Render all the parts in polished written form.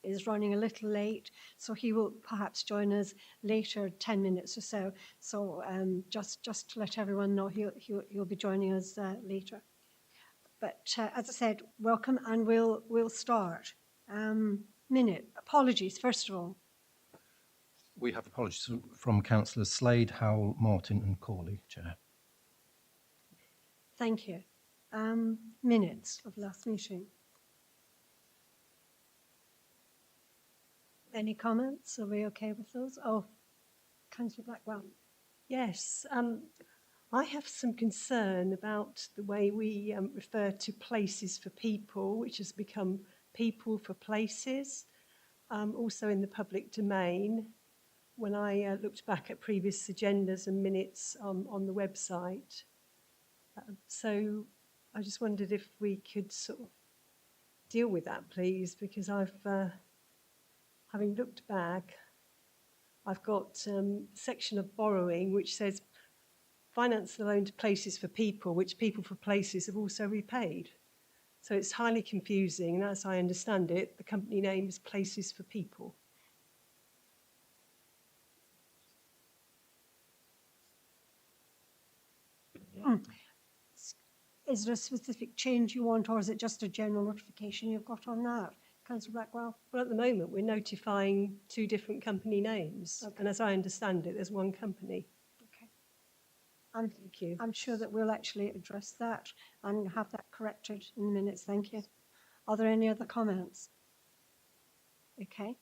is running a little late, so he will perhaps join us later, 10 minutes or so. So just to let everyone know, he'll be joining us later. But as I said, welcome, and we'll start. Minute. Apologies, first of all. We have apologies from Councillors Slade, Howell, Martin and Corley, Chair. Thank you. Minutes of last meeting. Any comments? Are we okay with those? Oh, Councillor Blackwell. Yes, I have some concern about the way we refer to places for people, which has become people for places, also in the public domain. When I looked back at previous agendas and minutes on the website. So I just wondered if we could sort of deal with that, please, because I've, having looked back, I've got a section of borrowing which says finance the loan to places for people, which people for places have also repaid. So it's highly confusing, and as I understand it, the company name is Places for People. Is there a specific change you want, or is it just a general notification you've got on that? Councillor Blackwell? Well, at the moment, we're notifying two different company names. Okay. And as I understand it, there's one company. Okay. Thank you. I'm sure that we'll actually address that and have that corrected in minutes. Thank you. Are there any other comments? Okay.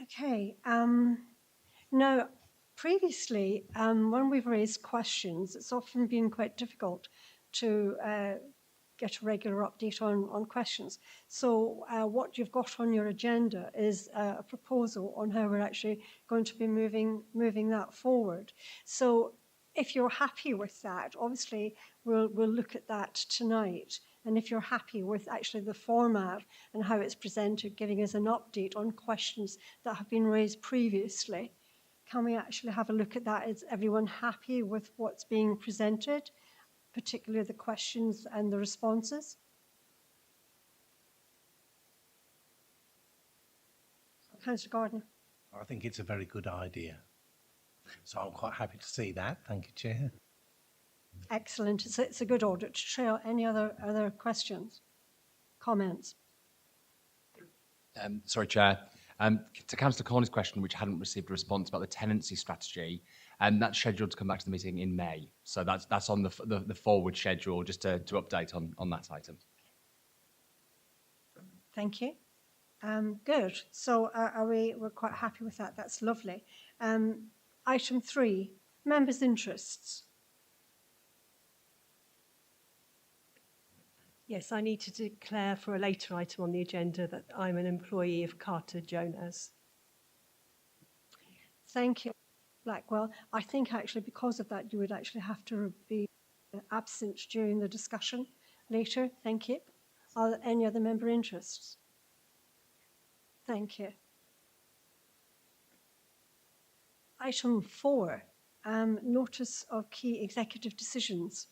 Okay. Now, previously, when we've raised questions, it's often been quite difficult to get a regular update on questions. So what you've got on your agenda is a proposal on how we're actually going to be moving that forward. So if you're happy with that, obviously we'll look at that tonight. And if you're happy with actually the format and how it's presented, giving us an update on questions that have been raised previously, can we actually have a look at that? Is everyone happy with what's being presented, particularly the questions and the responses? Councillor Gardner. I think it's a very good idea. So I'm quite happy to see that. Thank you, Chair. Excellent. It's a good audit trail. Any other questions, comments? Sorry, Chair. To Councillor Corney's question, which hadn't received a response about the tenancy strategy, and that's scheduled to come back to the meeting in May. So that's on the forward schedule, just to update on that item. Thank you. Good. So we're quite happy with that. That's lovely. Item 3, members' interests. Yes, I need to declare for a later item on the agenda that I'm an employee of Carter Jonas. Thank you, Blackwell. I think actually because of that you would actually have to be absent during the discussion later. Thank you. Are there any other member interests? Thank you. Item 4, notice of key executive decisions.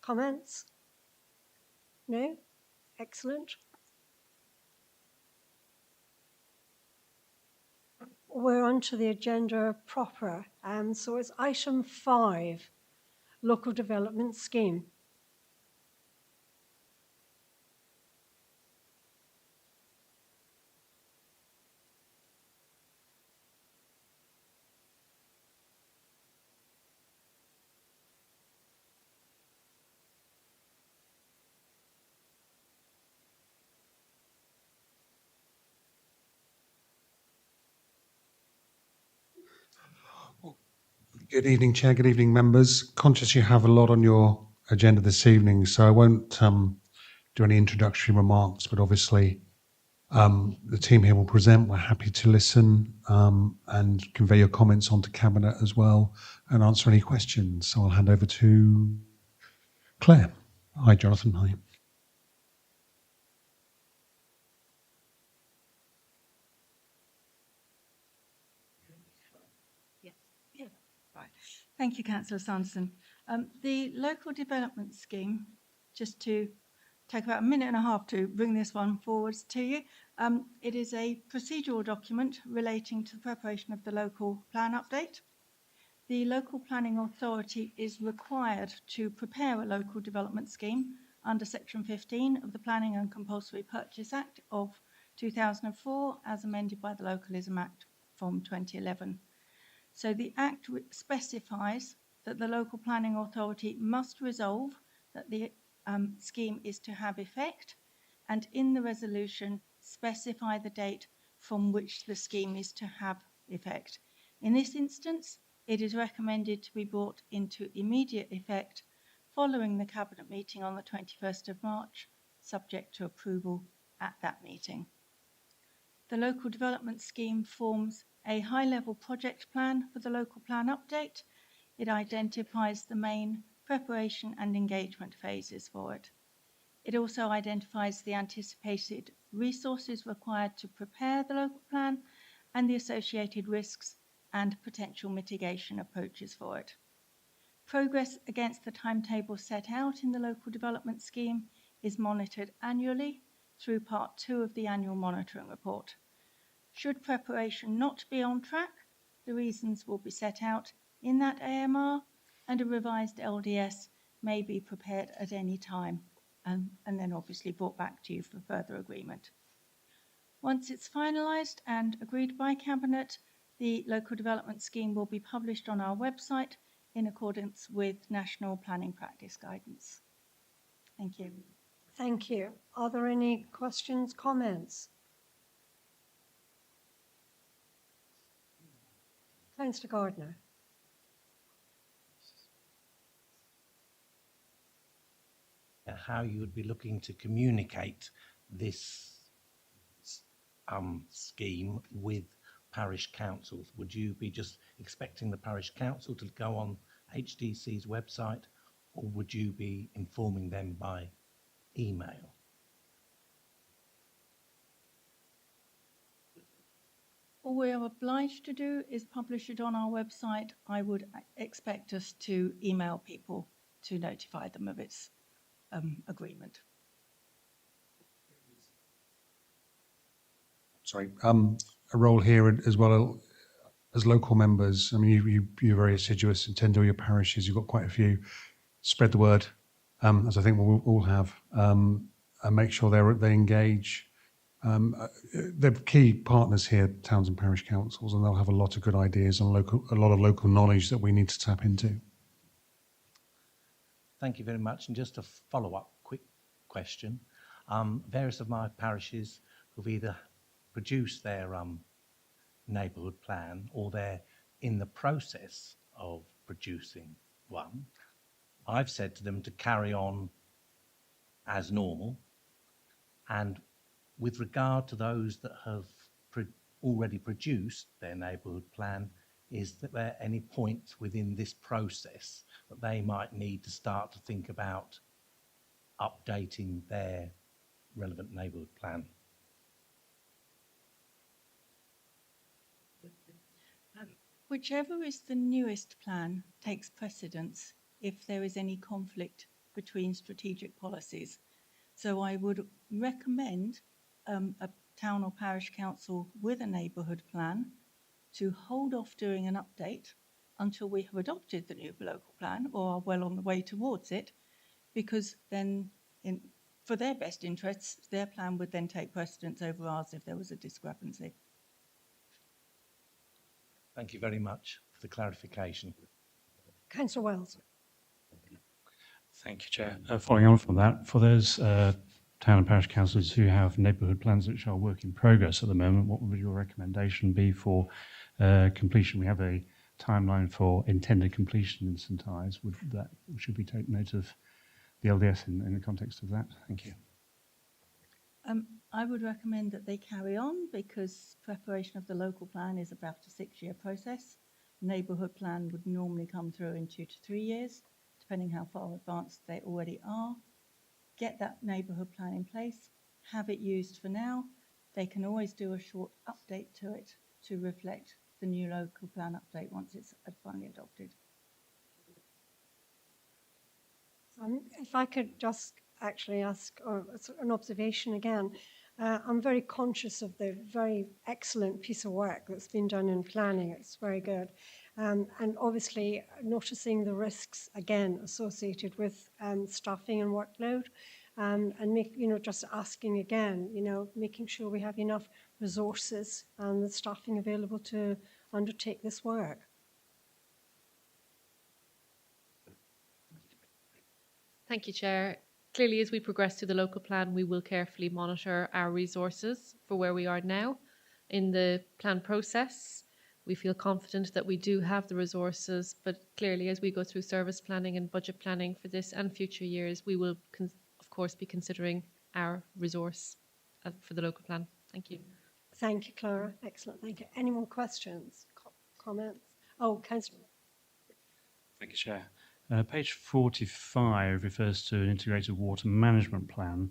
Comments? No? Excellent. We're on to the agenda proper. So it's item 5, local development scheme. Good evening, Chair. Good evening, members. Conscious you have a lot on your agenda this evening, so I won't do any introductory remarks, but obviously the team here will present. We're happy to listen and convey your comments onto Cabinet as well and answer any questions. So I'll hand over to Claire. Hi, Jonathan. Hi. Right. Thank you, Councillor Sanderson. The local development scheme, just to take about a minute and a half to bring this one forwards to you. It is a procedural document relating to the preparation of the local plan update. The local planning authority is required to prepare a local development scheme under Section 15 of the Planning and Compulsory Purchase Act of 2004, as amended by the Localism Act from 2011. So the Act specifies that the local planning authority must resolve that the scheme is to have effect, and in the resolution specify the date from which the scheme is to have effect. In this instance, it is recommended to be brought into immediate effect following the Cabinet meeting on the 21st of March, subject to approval at that meeting. The local development scheme forms a high-level project plan for the local plan update. It identifies the main preparation and engagement phases for it. It also identifies the anticipated resources required to prepare the local plan and the associated risks and potential mitigation approaches for it. Progress against the timetable set out in the local development scheme is monitored annually through Part 2 of the annual monitoring report. Should preparation not be on track, the reasons will be set out in that AMR, and a revised LDS may be prepared at any time and then obviously brought back to you for further agreement. Once it's finalised and agreed by Cabinet, the local development scheme will be published on our website in accordance with National Planning Practice Guidance. Thank you. Thank you. Are there any questions, comments? Councillor Gardner. How you would be looking to communicate this scheme with parish councils. Would you be just expecting the parish council to go on HDC's website, or would you be informing them by email? All we are obliged to do is publish it on our website. I would expect us to email people to notify them of its agreement. Sorry, a role here as well as local members. I mean, you're very assiduous and tend to all your parishes. You've got quite a few. Spread the word, as I think we'll all have, and make sure they engage. They're key partners here, towns and parish councils, and they'll have a lot of good ideas and a lot of local knowledge that we need to tap into. Thank you very much. And just a follow-up quick question. Various of my parishes have either produced their neighbourhood plan, or they're in the process of producing one. I've said to them to carry on as normal, and with regard to those that have already produced their neighbourhood plan, is there any point within this process that they might need to start to think about updating their relevant neighbourhood plan? Whichever is the newest plan takes precedence if there is any conflict between strategic policies. So I would recommend a town or parish council with a neighbourhood plan to hold off doing an update until we have adopted the new local plan or are well on the way towards it, because then for their best interests, their plan would then take precedence over ours if there was a discrepancy. Thank you very much for the clarification. Councillor Wells. Thank you, Chair. Following on from that, for those town and parish councils who have neighbourhood plans which are work in progress at the moment, what would your recommendation be for completion? We have a timeline for intended completion in St Ives. Should we take note of the LDS in the context of that? Thank you. I would recommend that they carry on because preparation of the local plan is about a 6-year process. Neighbourhood plan would normally come through in 2 to 3 years, depending how far advanced they already are. Get that neighbourhood plan in place, have it used for now. They can always do a short update to it to reflect the new local plan update once it's finally adopted. If I could just actually ask an observation again. I'm very conscious of the very excellent piece of work that's been done in planning. It's very good. And obviously noticing the risks, again, associated with staffing and workload. And just asking again, making sure we have enough resources and the staffing available to undertake this work. Thank you, Chair. Clearly, as we progress through the local plan, we will carefully monitor our resources for where we are now in the plan process. We feel confident that we do have the resources, but clearly, as we go through service planning and budget planning for this and future years, we will, of course, be considering our resource for the local plan. Thank you. Thank you, Clara. Excellent. Thank you. Any more questions, comments? Oh, Councillor. Thank you, Chair. Page 45 refers to an integrated water management plan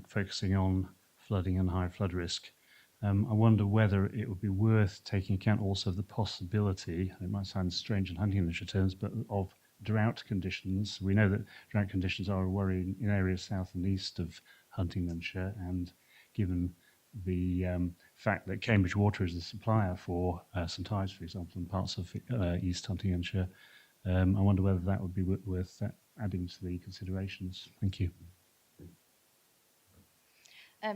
focusing on flooding and high flood risk. I wonder whether it would be worth taking account also of the possibility, it might sound strange in Huntingdonshire terms, but of drought conditions. We know that drought conditions are a worry in areas south and east of Huntingdonshire, and given the fact that Cambridge Water is the supplier for St Ives, for example, and parts of East Huntingdonshire, I wonder whether that would be worth adding to the considerations. Thank you.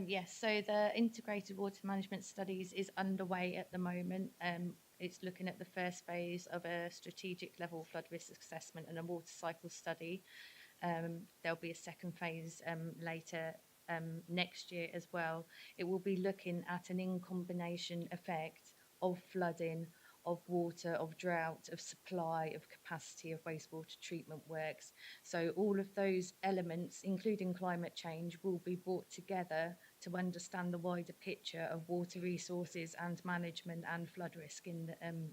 Yes, so the integrated water management studies is underway at the moment. It's looking at the first phase of a strategic level flood risk assessment and a water cycle study. There'll be a second phase later next year as well. It will be looking at an in-combination effect of flooding, of water, of drought, of supply, of capacity of wastewater treatment works. So all of those elements, including climate change, will be brought together to understand the wider picture of water resources and management and flood risk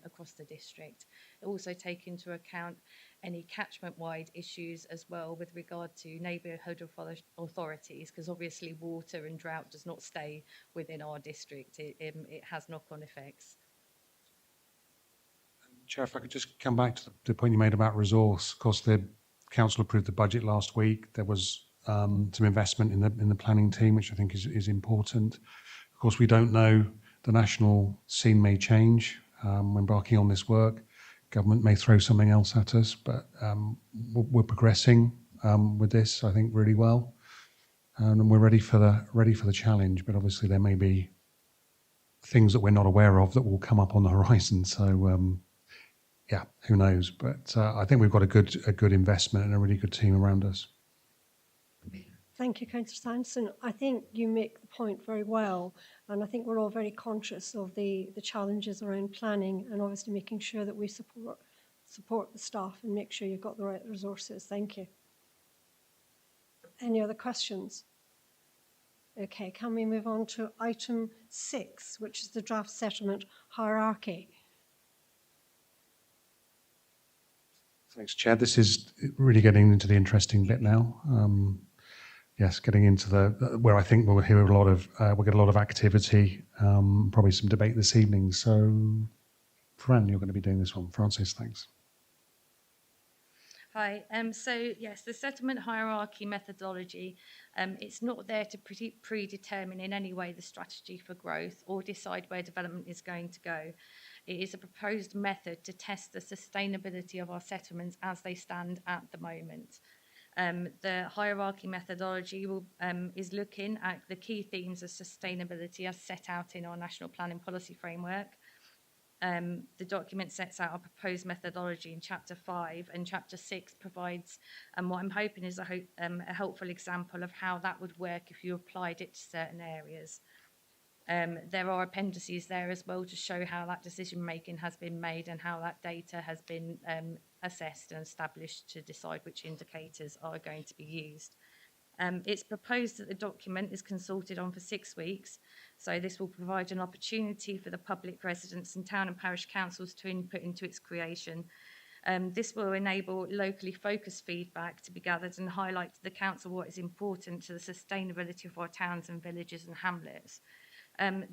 across the district. It also take into account any catchment-wide issues as well with regard to neighbourhood authorities, because obviously water and drought does not stay within our district. It has knock-on effects. Chair, if I could just come back to the point you made about resource. Of course, the council approved the budget last week. There was some investment in the planning team, which I think is important. Of course, we don't know. The national scene may change when embarking on this work. Government may throw something else at us, but we're progressing with this, I think, really well, and we're ready for the challenge. But obviously, there may be things that we're not aware of that will come up on the horizon. So. Yeah, who knows? But I think we've got a good investment and a really good team around us. Thank you, Councillor Sanderson. I think you make the point very well, and I think we're all very conscious of the challenges around planning and obviously making sure that we support the staff and make sure you've got the right resources. Thank you. Any other questions? Okay, can we move on to item 6, which is the draft settlement hierarchy? Thanks, Chair. This is really getting into the interesting bit now. Yes, getting into where I think we'll hear we'll get a lot of activity, probably some debate this evening. So, Fran, you're going to be doing this one. Francis, thanks. Hi. So yes, the settlement hierarchy methodology, it's not there to predetermine in any way the strategy for growth or decide where development is going to go. It is a proposed method to test the sustainability of our settlements as they stand at the moment. The hierarchy methodology is looking at the key themes of sustainability as set out in our National Planning Policy Framework. The document sets out a proposed methodology in Chapter 5, and Chapter 6 provides what I'm hoping is a helpful example of how that would work if you applied it to certain areas. There are appendices there as well to show how that decision making has been made and how that data has been assessed and established to decide which indicators are going to be used. It's proposed that the document is consulted on for 6 weeks, so this will provide an opportunity for the public, residents and town and parish councils to input into its creation. This will enable locally focused feedback to be gathered and highlight to the council what is important to the sustainability of our towns and villages and hamlets.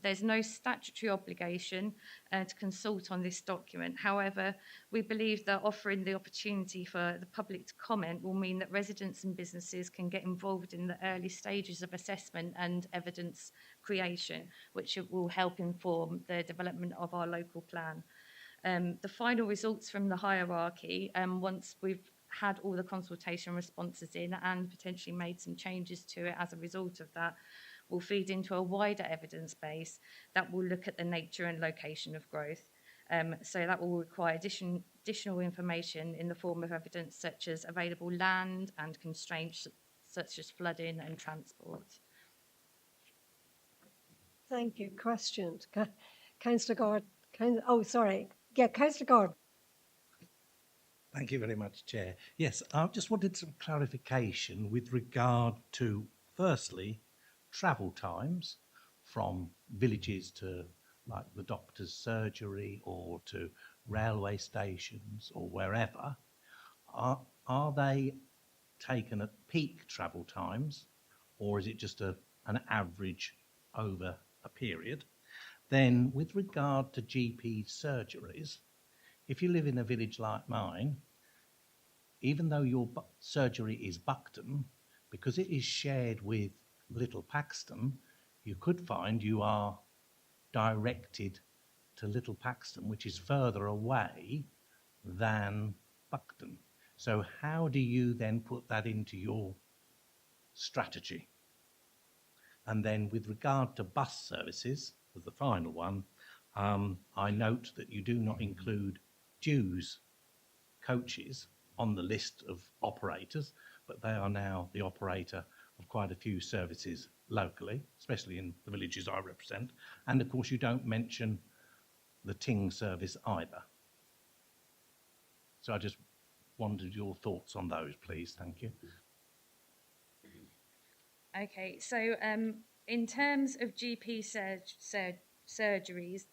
There's no statutory obligation to consult on this document. However, we believe that offering the opportunity for the public to comment will mean that residents and businesses can get involved in the early stages of assessment and evidence creation, which will help inform the development of our local plan. The final results from the hierarchy, once we've had all the consultation responses in and potentially made some changes to it as a result of that, will feed into a wider evidence base that will look at the nature and location of growth. So that will require additional information in the form of evidence such as available land and constraints such as flooding and transport. Thank you. Questions? Councillor Gord. Oh, sorry. Yeah, Councillor Gord. Thank you very much, Chair. Yes, I just wanted some clarification with regard to, firstly, travel times from villages to like the doctor's surgery or to railway stations or wherever. Are they taken at peak travel times, or is it just an average over a period? Then with regard to GP surgeries, if you live in a village like mine, even though your surgery is Buckton, because it is shared with Little Paxton, you could find you are directed to Little Paxton, which is further away than Buckton. So how do you then put that into your strategy? And then with regard to bus services, as the final one, I note that you do not include Dew's coaches on the list of operators, but they are now the operator of quite a few services locally, especially in the villages I represent. And of course, you don't mention the Ting service either. So I just wondered your thoughts on those, please. Thank you. Okay, so in terms of GP surgeries,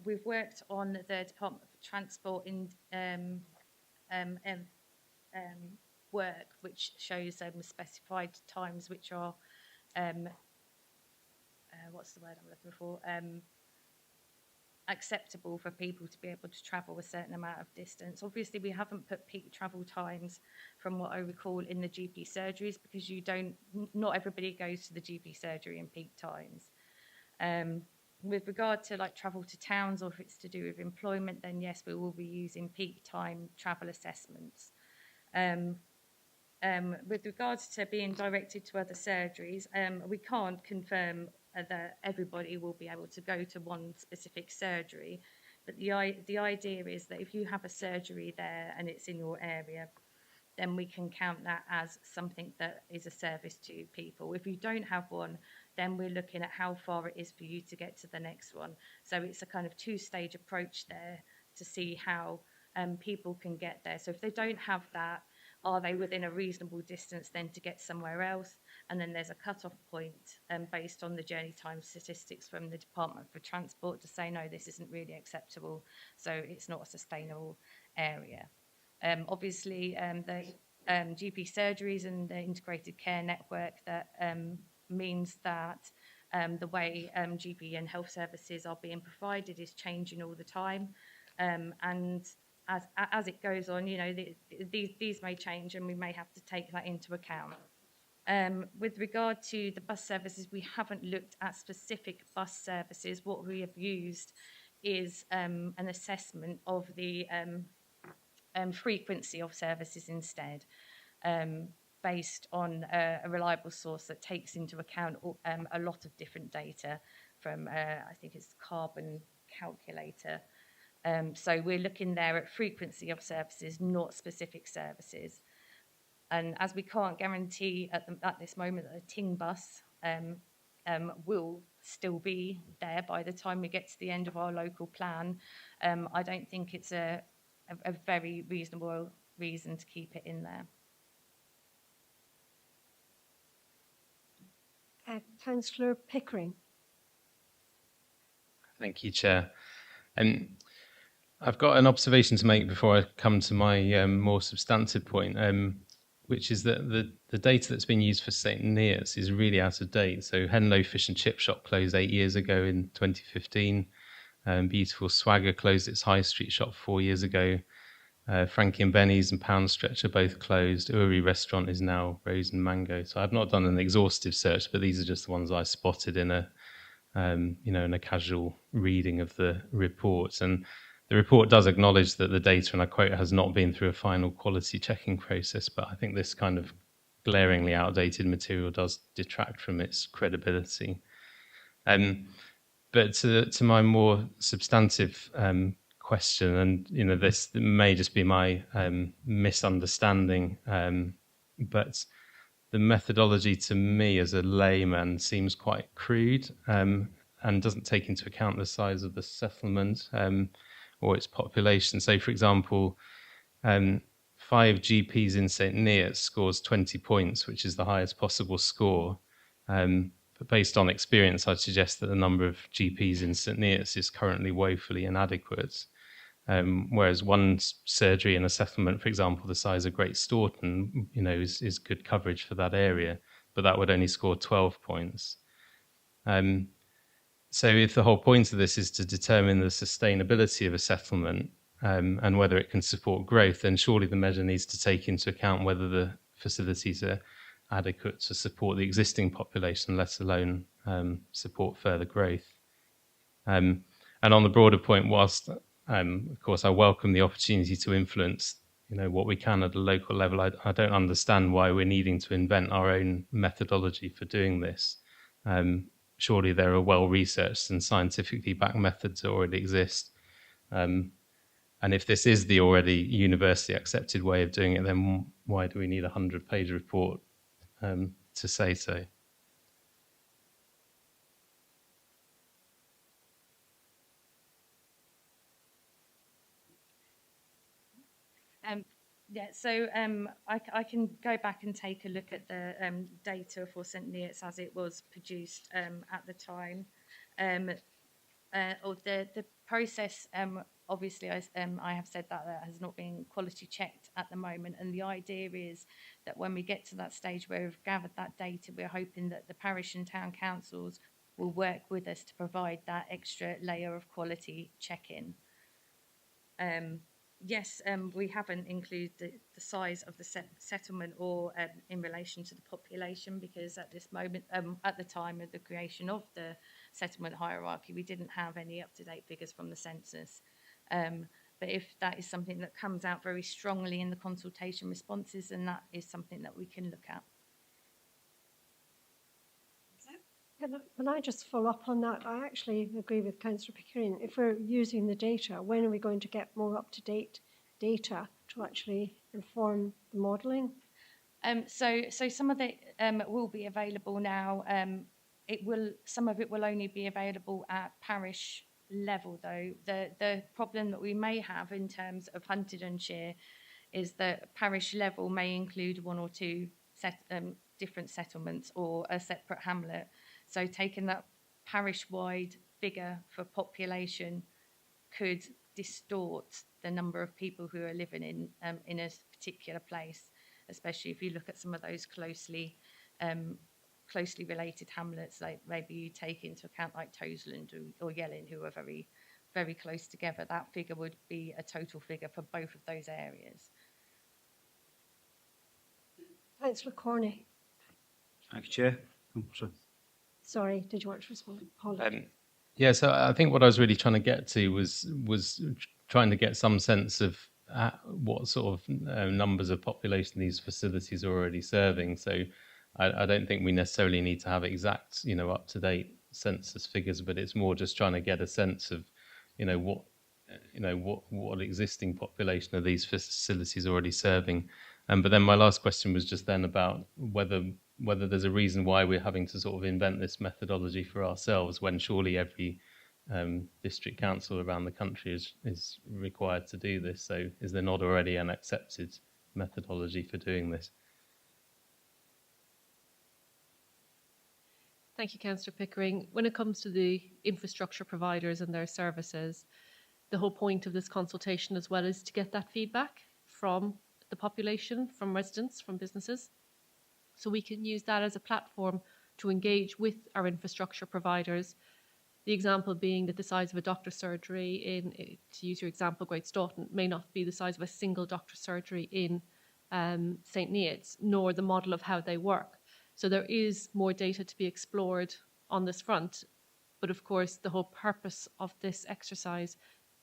we've worked on the Department for Transport in work, which shows specified times which are what's the word I'm looking for? Acceptable for people to be able to travel a certain amount of distance. Obviously, we haven't put peak travel times from what I recall in the GP surgeries because not everybody goes to the GP surgery in peak times. With regard to like travel to towns or if it's to do with employment, then yes, we will be using peak time travel assessments. With regards to being directed to other surgeries, we can't confirm that everybody will be able to go to one specific surgery, but the idea is that if you have a surgery there and it's in your area, then we can count that as something that is a service to people. If you don't have one, then we're looking at how far it is for you to get to the next one. So it's a kind of two-stage approach there to see how people can get there. So if they don't have that, are they within a reasonable distance then to get somewhere else? And then there's a cut-off point based on the journey time statistics from the Department for Transport to say, no, this isn't really acceptable, so it's not a sustainable area. Obviously, the GP surgeries and the integrated care network, that means that the way GP and health services are being provided is changing all the time. And as it goes on, you know, these may change and we may have to take that into account. With regard to the bus services, we haven't looked at specific bus services. What we have used is an assessment of the frequency of services instead, based on a reliable source that takes into account a lot of different data from, I think it's the carbon calculator. So we're looking there at frequency of services, not specific services. And as we can't guarantee at this moment that a Ting bus will still be there by the time we get to the end of our local plan. I don't think it's a very reasonable reason to keep it in there. Councillor Pickering. Thank you, Chair. I've got an observation to make before I come to my more substantive point, which is that the data that's been used for St Neots is really out of date. So Henlow Fish and Chip Shop closed 8 years ago in 2015. Beautiful Swagger closed its high street shop 4 years ago. Frankie and Benny's and Pound Stretch are both closed. Uri Restaurant is now Rose and Mango. So I've not done an exhaustive search, but these are just the ones I spotted in a in a casual reading of the report. And the report does acknowledge that the data, and I quote, has not been through a final quality checking process, but I think this kind of glaringly outdated material does detract from its credibility. But to my more substantive question, and this may just be my misunderstanding, but the methodology to me as a layman seems quite crude and doesn't take into account the size of the settlement or its population. So, for example, 5 GPs in St Neots scores 20 points, which is the highest possible score. But based on experience, I'd suggest that the number of GPs in St Neots is currently woefully inadequate. Whereas one surgery in a settlement, for example, the size of Great Staunton, is good coverage for that area, but that would only score 12 points. So if the whole point of this is to determine the sustainability of a settlement and whether it can support growth, then surely the measure needs to take into account whether the facilities are adequate to support the existing population, let alone support further growth. And on the broader point, whilst of course I welcome the opportunity to influence what we can at a local level, I don't understand why we're needing to invent our own methodology for doing this. Surely there are well-researched and scientifically backed methods that already exist. And if this is the already universally accepted way of doing it, then why do we need a 100-page report to say so? I can go back and take a look at the data for St Neots as it was produced at the time. Or the process, obviously, I have said that has not been quality checked at the moment, and the idea is that when we get to that stage where we've gathered that data, we're hoping that the parish and town councils will work with us to provide that extra layer of quality check-in. Yes, we haven't included the size of the settlement or in relation to the population, because at this moment, at the time of the creation of the settlement hierarchy, we didn't have any up-to-date figures from the census. But if that is something that comes out very strongly in the consultation responses, then that is something that we can look at. Can I just follow up on that? I actually agree with Councillor Pickering. If we're using the data, when are we going to get more up-to-date data to actually inform the modelling? So some of it will be available now. Some of it will only be available at parish level, though. The problem that we may have in terms of Huntingdonshire is that parish level may include 1 or 2 different settlements or a separate hamlet. So taking that parish-wide figure for population could distort the number of people who are living in a particular place, especially if you look at some of those closely related hamlets, like maybe you take into account like Toseland or Yellin, who are very, very close together. That figure would be a total figure for both of those areas. Councillor Corney. Thank you, Chair. Oh, sorry. Sorry, did you want to respond? Yeah, so I think what I was really trying to get to was trying to get some sense of what sort of numbers of population these facilities are already serving. So I don't think we necessarily need to have exact, up-to-date census figures, but it's more just trying to get a sense of, what existing population are these facilities already serving. But then my last question was just then about whether whether there's a reason why we're having to sort of invent this methodology for ourselves when surely every district council around the country is required to do this. So is there not already an accepted methodology for doing this? Thank you, Councillor Pickering. When it comes to the infrastructure providers and their services, the whole point of this consultation as well is to get that feedback from the population, from residents, from businesses. So we can use that as a platform to engage with our infrastructure providers. The example being that the size of a doctor's surgery in, to use your example, Great Stoughton, may not be the size of a single doctor's surgery in St. Neots, nor the model of how they work. So there is more data to be explored on this front. But of course, the whole purpose of this exercise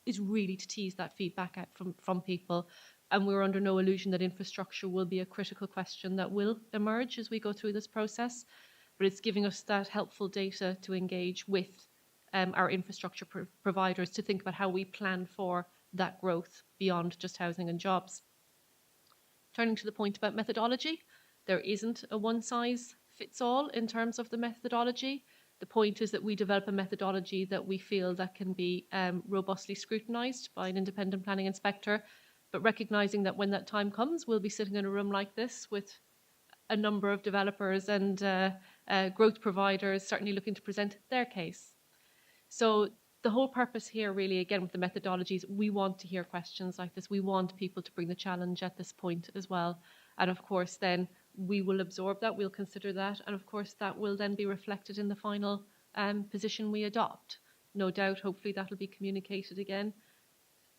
is really to tease that feedback out from people. And we're under no illusion that infrastructure will be a critical question that will emerge as we go through this process. But it's giving us that helpful data to engage with our infrastructure providers to think about how we plan for that growth beyond just housing and jobs. Turning to the point about methodology, there isn't a one-size-fits-all in terms of the methodology. The point is that we develop a methodology that we feel that can be robustly scrutinised by an independent planning inspector, but recognising that when that time comes, we'll be sitting in a room like this with a number of developers and growth providers certainly looking to present their case. So the whole purpose here really, again, with the methodologies, we want to hear questions like this. We want people to bring the challenge at this point as well. And of course, then we will absorb that, we'll consider that, and of course that will then be reflected in the final position we adopt. No doubt, hopefully that will be communicated again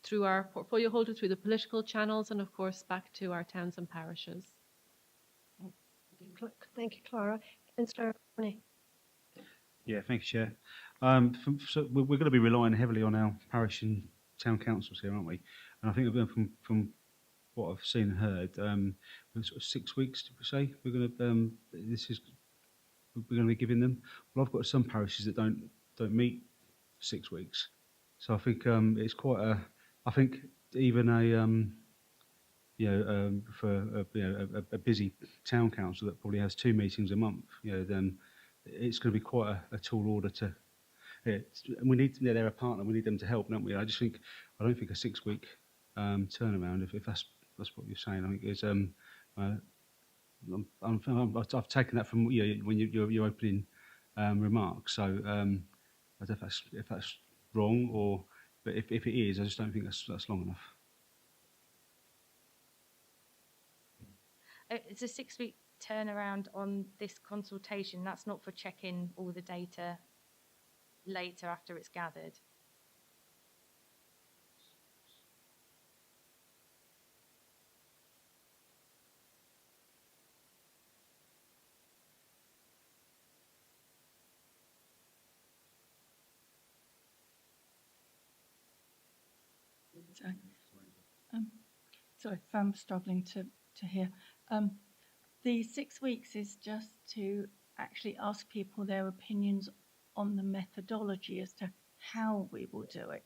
through our portfolio holder, through the political channels, and of course back to our towns and parishes. Thank you, Clara. Councillor Scrutiny. Yeah, thank you, Chair. So we're going to be relying heavily on our parish and town councils here, aren't we? And I think from what I've seen and heard, sort of 6 weeks, did we say? We're going to we're going to be giving them. Well, I've got some parishes that don't meet 6 weeks, so I think it's quite a. I think even for a busy town council that probably has 2 meetings a month, then it's going to be quite a tall order to. Yeah, we need they're a partner. We need them to help, don't we? I don't think a 6 week turnaround. If that's what you're saying, I think is I've taken that from when your opening remarks. So I don't know if that's wrong but if it is, I just don't think that's long enough. It's a 6 week turnaround on this consultation. That's not for checking all the data later after it's gathered. Sorry, if I'm struggling to hear. The 6 weeks is just to actually ask people their opinions on the methodology as to how we will do it.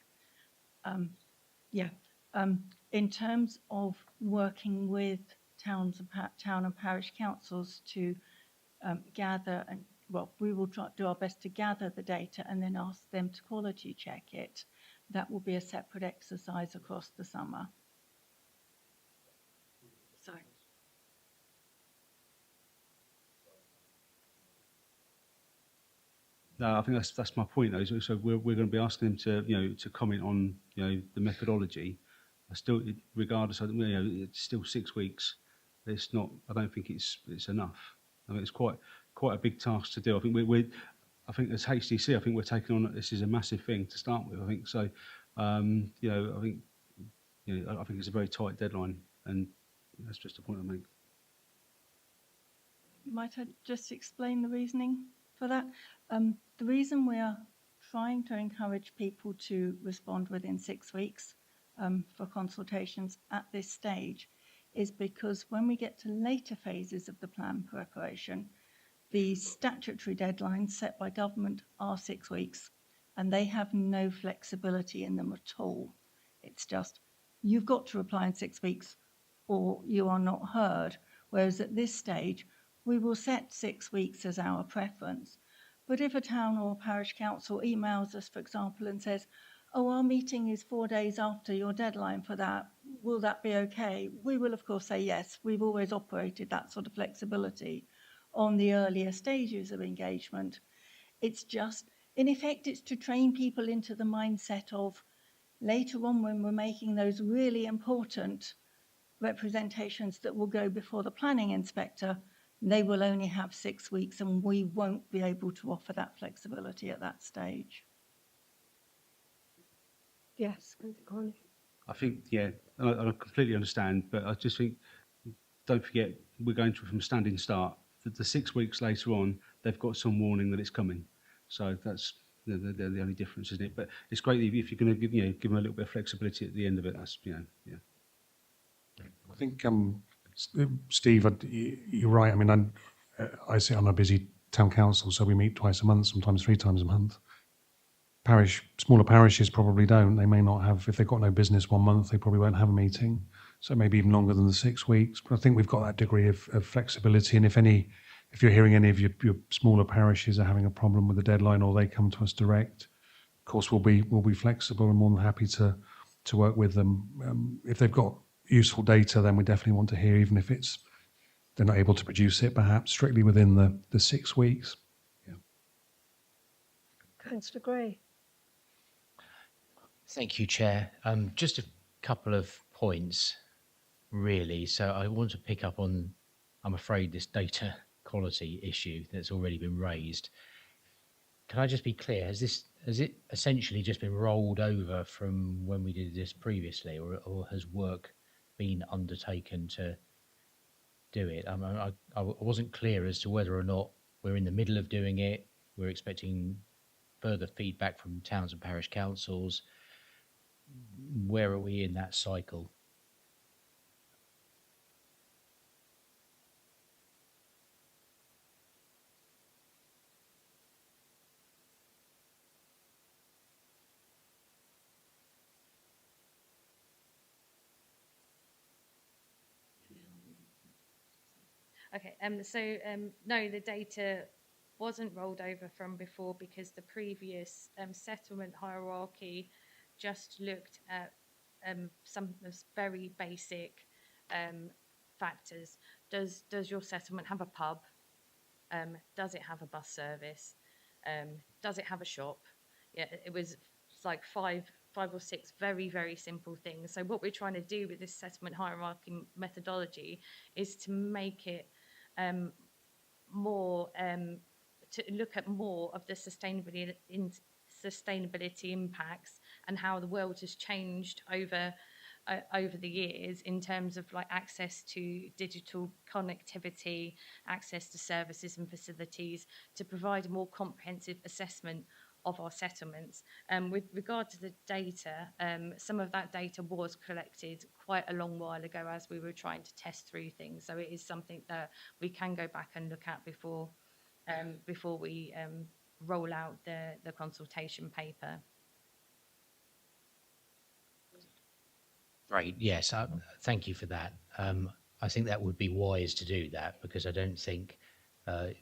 In terms of working with town and parish councils to gather, and well, we will do our best to gather the data and then ask them to quality check it. That will be a separate exercise across the summer. Sorry. No, I think that's my point though. So we're going to be asking them to comment on the methodology. Still, regardless of it's still 6 weeks. It's not. I don't think it's enough. I mean, it's quite a big task to do. I think I think as HDC, I think we're taking on this is a massive thing to start with. I think so. I think I think it's a very tight deadline, and that's just a point I make. Might I just explain the reasoning for that? The reason we are trying to encourage people to respond within 6 weeks for consultations at this stage is because when we get to later phases of the plan preparation, the statutory deadlines set by government are 6 weeks, and they have no flexibility in them at all. It's just, you've got to reply in 6 weeks or you are not heard. Whereas at this stage, we will set 6 weeks as our preference. But if a town or parish council emails us, for example, and says, oh, our meeting is 4 days after your deadline for that, will that be okay? We will, of course, say yes. We've always operated that sort of flexibility on the earlier stages of engagement. It's just, in effect, it's to train people into the mindset of later on when we're making those really important representations that will go before the planning inspector, they will only have 6 weeks and we won't be able to offer that flexibility at that stage. Yes, Connie. I think, yeah, I completely understand, but I just think, don't forget, we're going from a standing start. The 6 weeks later on, they've got some warning that it's coming. So that's the only difference, isn't it? But it's great if you're going to give them a little bit of flexibility at the end of it. That's, yeah. I think, Steve, you're right. I mean, I sit on a busy town council, so we meet twice a month, sometimes 3 times a month. Smaller parishes probably don't. They may not have, if they've got no business 1 month, they probably won't have a meeting. So maybe even longer than the 6 weeks. But I think we've got that degree of flexibility. And if you're hearing any of your smaller parishes are having a problem with the deadline, or they come to us direct, of course we'll be flexible and more than happy to work with them. If they've got useful data, then we definitely want to hear, even if they're not able to produce it, perhaps strictly within the 6 weeks. Yeah. Councillor Gray. Thank you, Chair. Just a couple of points, really. So I want to pick up on, I'm afraid, this data quality issue that's already been raised. Can I just be clear? Has it essentially just been rolled over from when we did this previously, or has work been undertaken to do it? I wasn't clear as to whether or not we're in the middle of doing it. We're expecting further feedback from towns and parish councils. Where are we in that cycle? Okay, no, the data wasn't rolled over from before because the previous settlement hierarchy just looked at some very basic factors. Does your settlement have a pub? Does it have a bus service? Does it have a shop? Yeah, it was like five or six very, very simple things. So what we're trying to do with this settlement hierarchy methodology is to make it more, to look at more of the sustainability impacts and how the world has changed over the years in terms of like access to digital connectivity, access to services and facilities, to provide a more comprehensive assessment of our settlements. With regard to the data, some of that data was collected quite a long while ago as we were trying to test through things. So it is something that we can go back and look at before we roll out the consultation paper. Right, yes, thank you for that. I think that would be wise to do that, because I don't think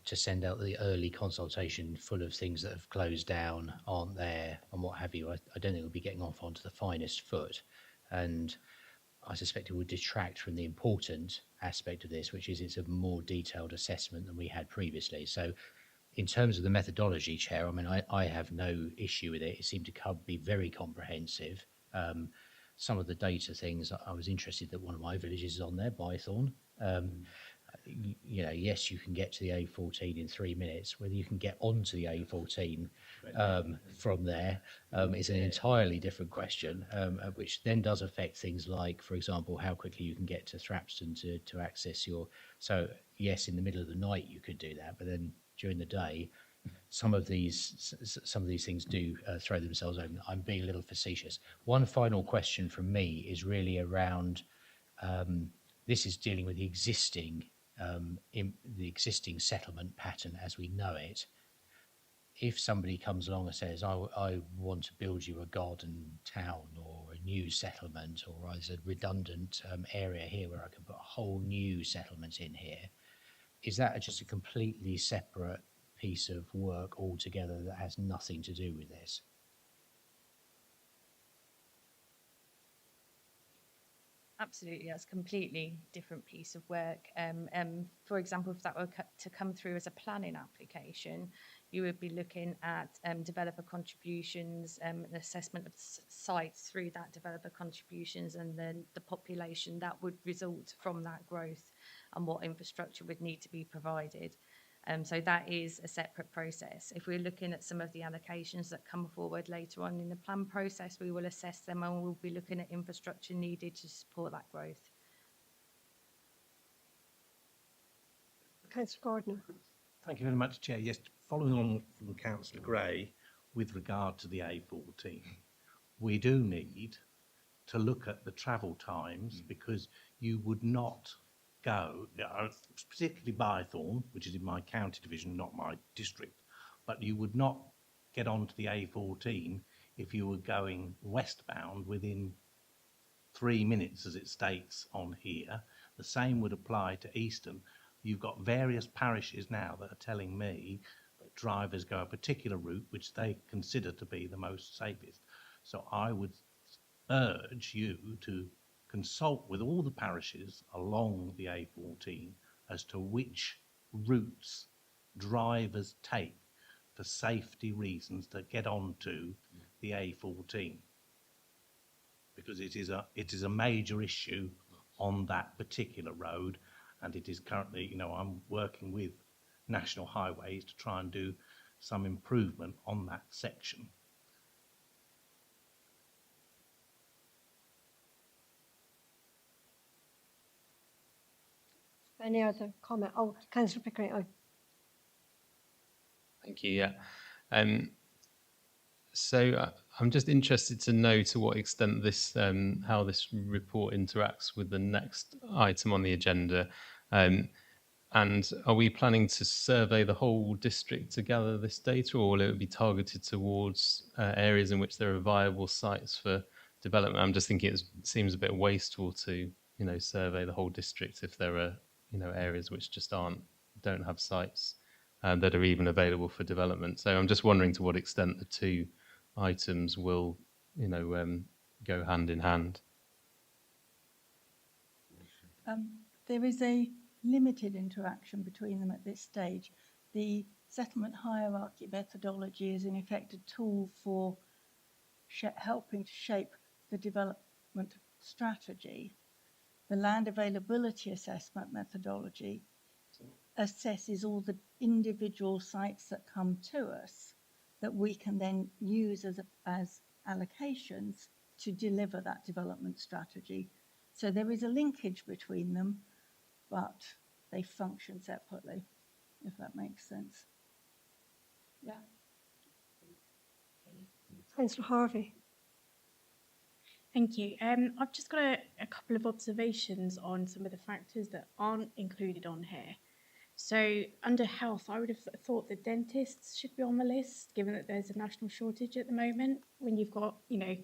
to send out the early consultation full of things that have closed down, aren't there, and what have you. I don't think we'll be getting off onto the finest foot. And I suspect it would detract from the important aspect of this, which is it's a more detailed assessment than we had previously. So in terms of the methodology, Chair, I mean, I have no issue with it. It seemed to be very comprehensive. Some of the data things, I was interested that one of my villages is on there, Bythorn. You know, yes, you can get to the A14 in 3 minutes. Whether you can get onto the A14 from there is an entirely different question, which then does affect things like, for example, how quickly you can get to Thrapston to access your. So yes, in the middle of the night you could do that, but then during the day, some of these things do throw themselves open. I'm being a little facetious. One final question from me is really around. This is dealing with the existing settlement pattern as we know it. If somebody comes along and says, I want to build you a garden town or a new settlement, or there's a redundant area here where I can put a whole new settlement in here, is that just a completely separate piece of work altogether that has nothing to do with this? Absolutely, that's a completely different piece of work. For example, if that were to come through as a planning application, you would be looking at developer contributions, an assessment of sites through that developer contributions, and then the population that would result from that growth and what infrastructure would need to be provided. So that is a separate process. If we're looking at some of the allocations that come forward later on in the plan process, we will assess them and we'll be looking at infrastructure needed to support that growth. Councillor Gardner. Thank you very much, Chair. Yes, following on from Councillor Gray with regard to the A14, we do need to look at the travel times because you would not go, particularly Bythorn, which is in my county division, not my district, but you would not get onto the A14 if you were going westbound within 3 minutes, as it states on here. The same would apply to Easton. You've got various parishes now that are telling me that drivers go a particular route which they consider to be the most safest. So I would urge you to consult with all the parishes along the A14 as to which routes drivers take for safety reasons to get onto the A14, because it is a major issue on that particular road, and it is currently, you know, I'm working with National Highways to try and do some improvement on that section. Any other comment? Oh, Councillor Pickering. Oh. Thank you. Yeah. So I'm just interested to know to what extent this, how this report interacts with the next item on the agenda. And are we planning to survey the whole district to gather this data, or will it be targeted towards areas in which there are viable sites for development? I'm just thinking it seems a bit wasteful to, you know, survey the whole district if there are, you know, areas which just don't have sites that are even available for development. So I'm just wondering to what extent the two items will, you know, go hand in hand. There is a limited interaction between them at this stage. The settlement hierarchy methodology is in effect a tool for helping to shape the development strategy. The land availability assessment methodology assesses all the individual sites that come to us that we can then use as allocations to deliver that development strategy. So there is a linkage between them, but they function separately, if that makes sense. Yeah. Councillor Harvey. Thank you. I've just got a couple of observations on some of the factors that aren't included on here. So under health, I would have thought that dentists should be on the list, given that there's a national shortage at the moment. When you've got, you know,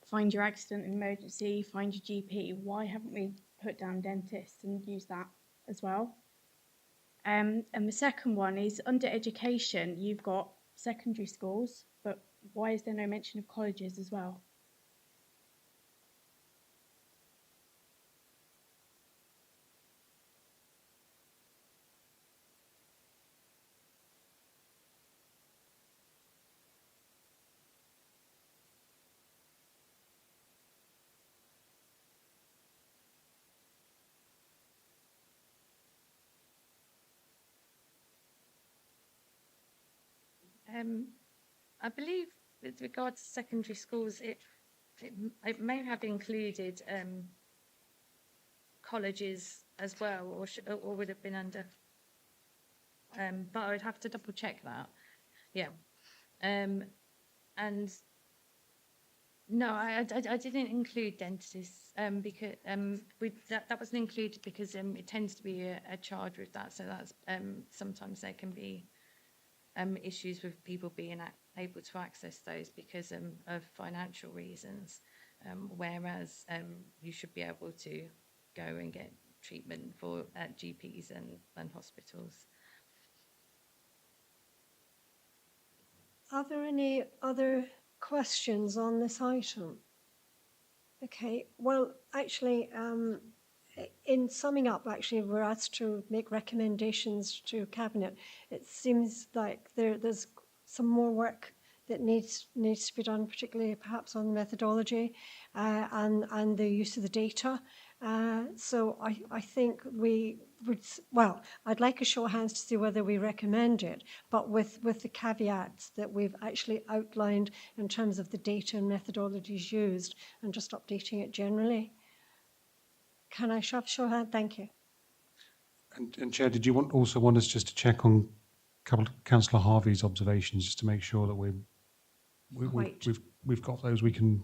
find your accident and emergency, find your GP, why haven't we put down dentists and used that as well? And the second one is under education, you've got secondary schools, but why is there no mention of colleges as well? I believe with regard to secondary schools, it may have included colleges as well, or would have been under. But I would have to double check that. Yeah. And no, I didn't include dentists because that wasn't included because it tends to be a charge with that. So that's sometimes there can be issues with people being able to access those because of financial reasons, whereas you should be able to go and get treatment for GPs and hospitals. Are there any other questions on this item? Okay, well, actually, in summing up, actually, we're asked to make recommendations to Cabinet. It seems like there's some more work that needs to be done, particularly perhaps on the methodology and the use of the data. So I think we would, well, I'd like a show of hands to see whether we recommend it, but with the caveats that we've actually outlined in terms of the data and methodologies used and just updating it generally. Can I show of hand? Thank you. And Chair, did you also want us just to check on Councillor Harvey's observations, just to make sure that we've got those we can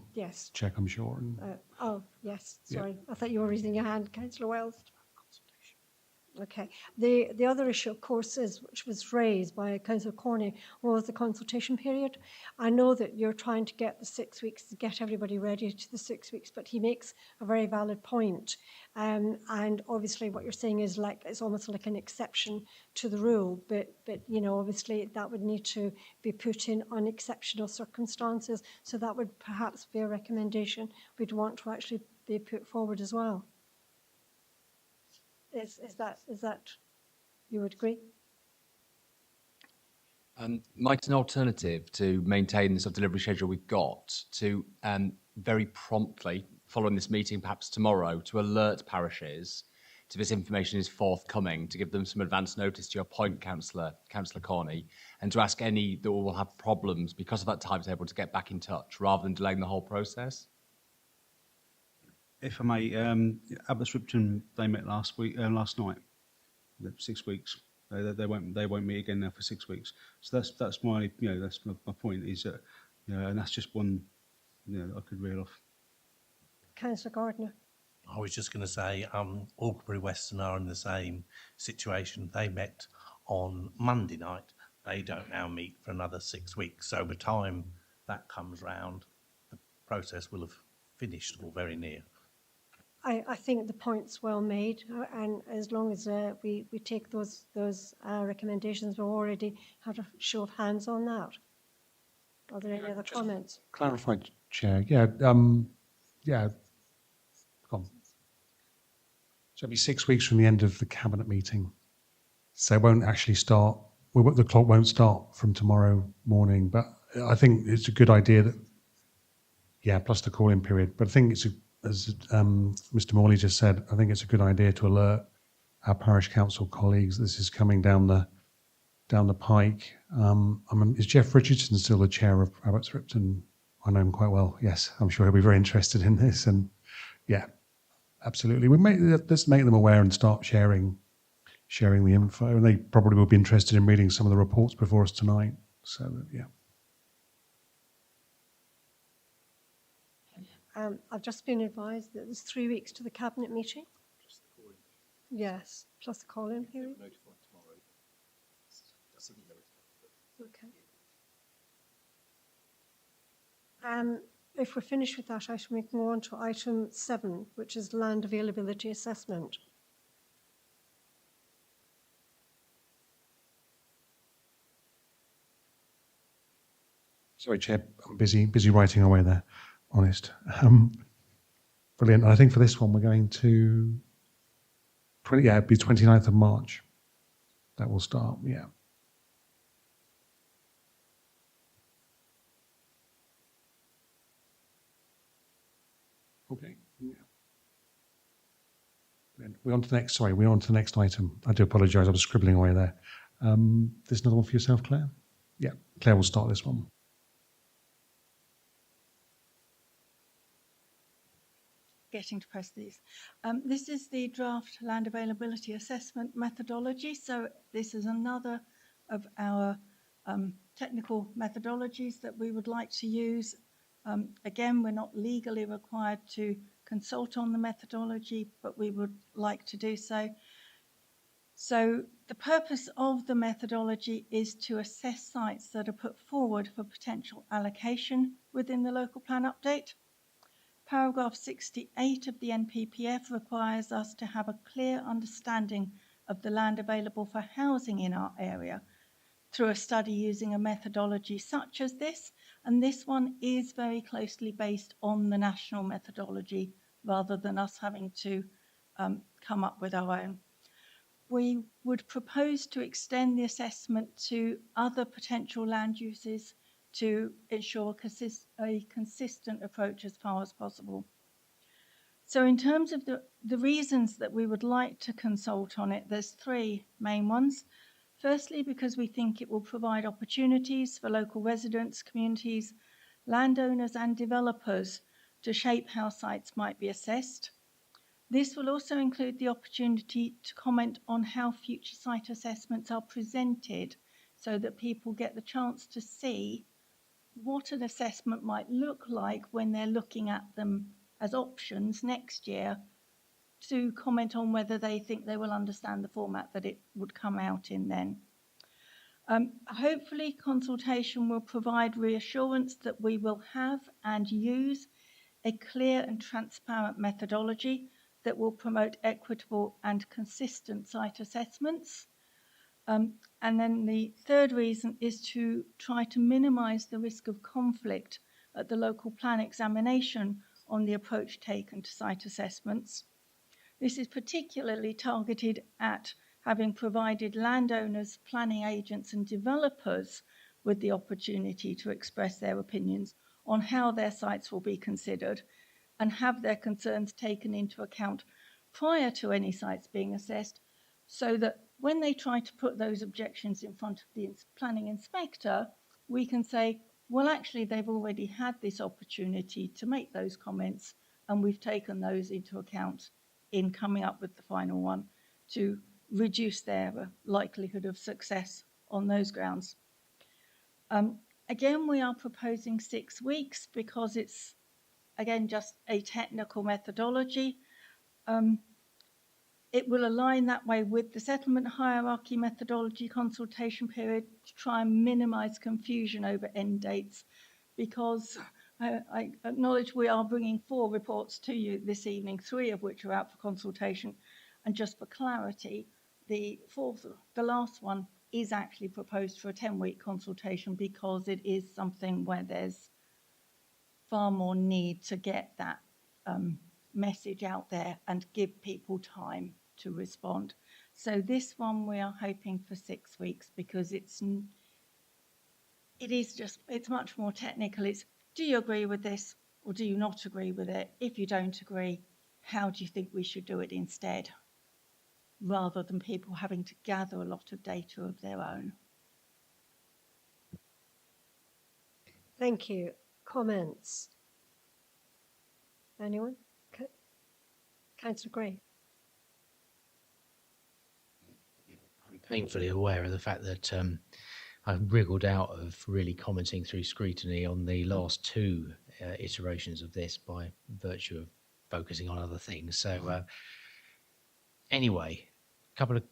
check, I'm sure. And, oh, yes, sorry. Yeah. I thought you were raising your hand, Councillor Wells. Okay. The other issue, of course, which was raised by Councillor Corney, was the consultation period. I know that you're trying to get the 6 weeks to get everybody ready to the 6 weeks, but he makes a very valid point. And obviously, what you're saying is like it's almost like an exception to the rule. But you know, obviously, that would need to be put in on exceptional circumstances. So that would perhaps be a recommendation we'd want to actually be put forward as well. Is that you would agree? Might an alternative to maintain the sort of delivery schedule we've got to very promptly, following this meeting, perhaps tomorrow, to alert parishes to this information is forthcoming, to give them some advance notice, to your point, Councillor Corney, and to ask any that will have problems because of that timetable to get back in touch rather than delaying the whole process? If I may, Abbotts Ripton, they met last night. 6 weeks. They won't meet again now for 6 weeks. So that's my that's my point is that and that's just one that I could reel off. Councillor Gardner. I was just going to say, Albury Western are in the same situation. They met on Monday night. They don't now meet for another 6 weeks. So by the time that comes round, the process will have finished or very near. I think the point's well made, and as long as we take those recommendations, we've already had a show of hands on that. Are there any other comments? Clarified, Chair. Yeah, yeah. Come on. So it'll be 6 weeks from the end of the Cabinet meeting. So it won't actually start. The clock won't start from tomorrow morning. But I think it's a good idea that, plus the call-in period. But I think it's as Mr. Morley just said, I think it's a good idea to alert our parish council colleagues this is coming down the pike. Is Jeff Richardson still the chair of Abbotts Ripton? I know him quite well. Yes, I'm sure he'll be very interested in this. And yeah, absolutely. Let's make them aware and start sharing the info. And they probably will be interested in reading some of the reports before us tonight. So yeah. I've just been advised that there's 3 weeks to the Cabinet meeting. Plus the call-in. Yes, plus the call-in period. Notified tomorrow. Okay. If we're finished with that item, we can go on to item 7, which is land availability assessment. Sorry, Chair, I'm busy writing away there. Honest. Brilliant. I think for this one, we're going to it'd be 29th of March. That will start, yeah. Okay. Yeah. Brilliant. We're on to the next item. I do apologise, I was scribbling away there. There's another one for yourself, Claire? Yeah, Claire will start this one. Getting to press these. This is the draft land availability assessment methodology. So this is another of our technical methodologies that we would like to use. Again, we're not legally required to consult on the methodology, but we would like to do so. So the purpose of the methodology is to assess sites that are put forward for potential allocation within the local plan update. paragraph 68 of the NPPF requires us to have a clear understanding of the land available for housing in our area through a study using a methodology such as this, and this one is very closely based on the national methodology rather than us having to come up with our own. We would propose to extend the assessment to other potential land uses to ensure a consistent approach as far as possible. So in terms of the reasons that we would like to consult on it, there's three main ones. Firstly, because we think it will provide opportunities for local residents, communities, landowners and developers to shape how sites might be assessed. This will also include the opportunity to comment on how future site assessments are presented so that people get the chance to see what an assessment might look like when they're looking at them as options next year, to comment on whether they think they will understand the format that it would come out in then. Hopefully, consultation will provide reassurance that we will have and use a clear and transparent methodology that will promote equitable and consistent site assessments. And then the third reason is to try to minimise the risk of conflict at the local plan examination on the approach taken to site assessments. This is particularly targeted at having provided landowners, planning agents and developers with the opportunity to express their opinions on how their sites will be considered and have their concerns taken into account prior to any sites being assessed, so that when they try to put those objections in front of the planning inspector, we can say, well, actually, they've already had this opportunity to make those comments, and we've taken those into account in coming up with the final one to reduce their likelihood of success on those grounds. Again, we are proposing 6 weeks because it's, again, just a technical methodology. It will align that way with the settlement hierarchy methodology consultation period to try and minimise confusion over end dates, because I acknowledge we are bringing 4 reports to you this evening, 3 of which are out for consultation. And just for clarity, the last one is actually proposed for a 10-week consultation because it is something where there's far more need to get that message out there and give people time to respond. So this one we are hoping for 6 weeks because it's much more technical. It's, do you agree with this or do you not agree with it? If you don't agree, how do you think we should do it instead? Rather than people having to gather a lot of data of their own. Thank you. Comments? Anyone? Councillor Gray. I'm painfully aware of the fact that I've wriggled out of really commenting through scrutiny on the last 2 iterations of this by virtue of focusing on other things. So anyway, a couple of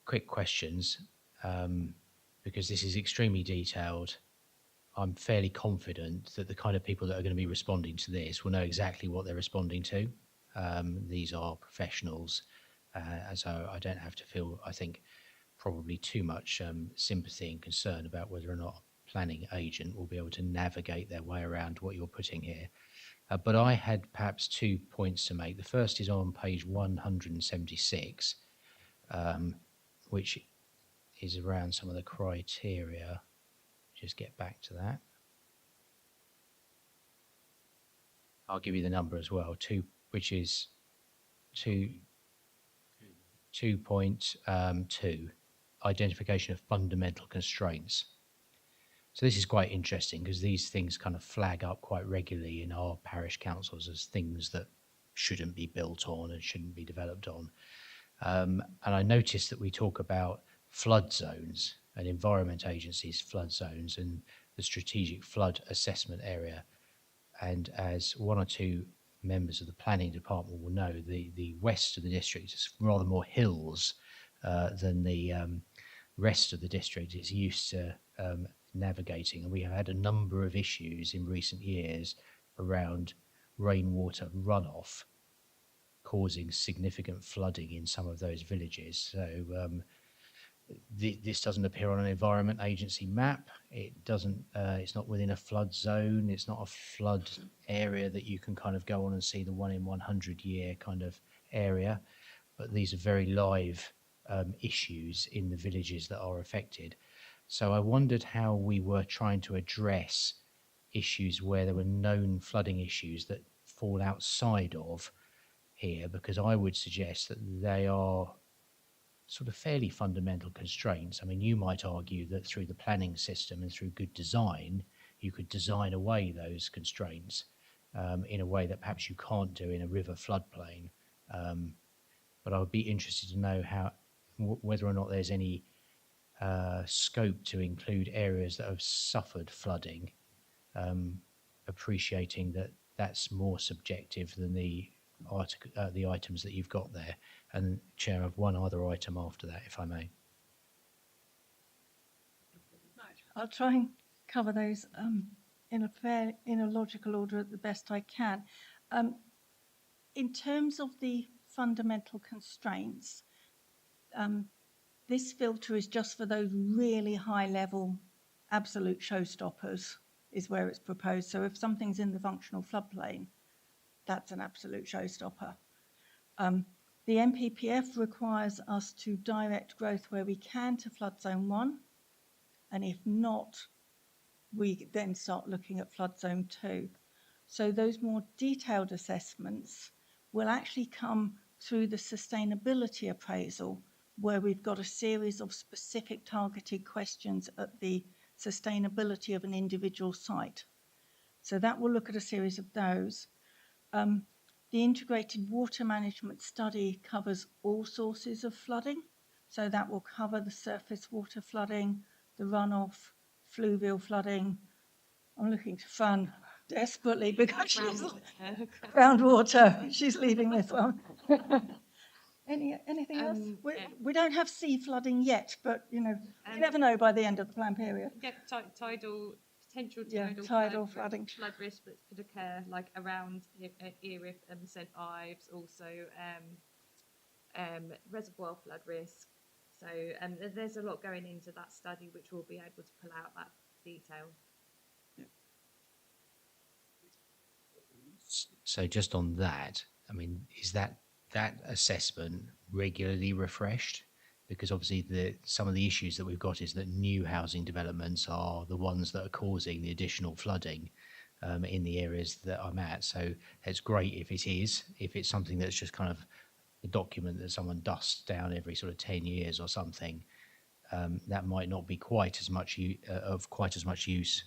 quick questions, because this is extremely detailed. I'm fairly confident that the kind of people that are going to be responding to this will know exactly what they're responding to. These are professionals, so I don't have to feel, I think, probably too much sympathy and concern about whether or not a planning agent will be able to navigate their way around what you're putting here. But I had perhaps 2 points to make. The first is on page 176, which is around some of the criteria. Just get back to that. I'll give you the number as well, which is 2.2, identification of fundamental constraints. So this is quite interesting because these things kind of flag up quite regularly in our parish councils as things that shouldn't be built on and shouldn't be developed on. And I noticed that we talk about flood zones and Environment Agency's flood zones and the strategic flood assessment area. And as 1 or 2 members of the planning department will know, the west of the district is rather more hills than the rest of the district is used to navigating. And we have had a number of issues in recent years around rainwater runoff causing significant flooding in some of those villages. So this doesn't appear on an Environment Agency map. It doesn't. It's not within a flood zone. It's not a flood area that you can kind of go on and see the 1 in 100 year kind of area. But these are very live issues in the villages that are affected. So I wondered how we were trying to address issues where there were known flooding issues that fall outside of here, because I would suggest that they are sort of fairly fundamental constraints. I mean, you might argue that through the planning system and through good design, you could design away those constraints in a way that perhaps you can't do in a river floodplain. But I would be interested to know whether or not there's any scope to include areas that have suffered flooding, appreciating that that's more subjective than the items that you've got there. And Chair, of one other item after that, if I may. I'll try and cover those in a logical order at the best I can. In terms of the fundamental constraints, this filter is just for those really high level absolute showstoppers is where it's proposed. So if something's in the functional floodplain, that's an absolute showstopper. The NPPF requires us to direct growth where we can to flood zone 1, and if not, we then start looking at flood zone 2. So those more detailed assessments will actually come through the sustainability appraisal, where we've got a series of specific targeted questions at the sustainability of an individual site. So that will look at a series of those. The integrated water management study covers all sources of flooding. So that will cover the surface water flooding, the runoff, fluvial flooding. I'm looking to Fran desperately because she's groundwater. She's leaving this one. Anything else? We don't have sea flooding yet, but you never know by the end of the plan period. Yeah, potential tidal flooding. Flood risk that could occur like around Erith and St Ives, also reservoir flood risk. So there's a lot going into that study which we'll be able to pull out that detail. So just on that, I mean, is that assessment regularly refreshed? Because obviously some of the issues that we've got is that new housing developments are the ones that are causing the additional flooding in the areas that I'm at. So it's great if it's something that's just kind of a document that someone dusts down every sort of 10 years or something. That might not be quite as much use.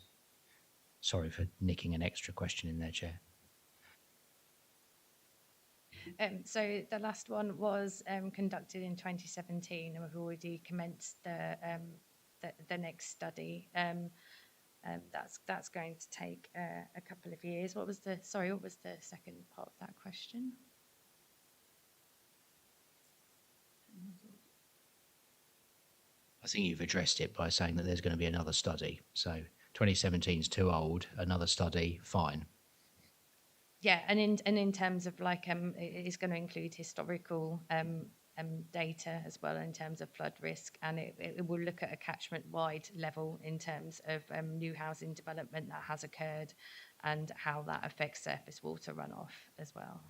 Sorry for nicking an extra question in there, Chair. So the last one was conducted in 2017, and we've already commenced the next study. That's going to take a couple of years. What was the second part of that question? I think you've addressed it by saying that there's going to be another study. So 2017 is too old. Another study, fine. Yeah, and in terms of like it is going to include historical data as well in terms of flood risk, and it will look at a catchment-wide level in terms of new housing development that has occurred and how that affects surface water runoff as well.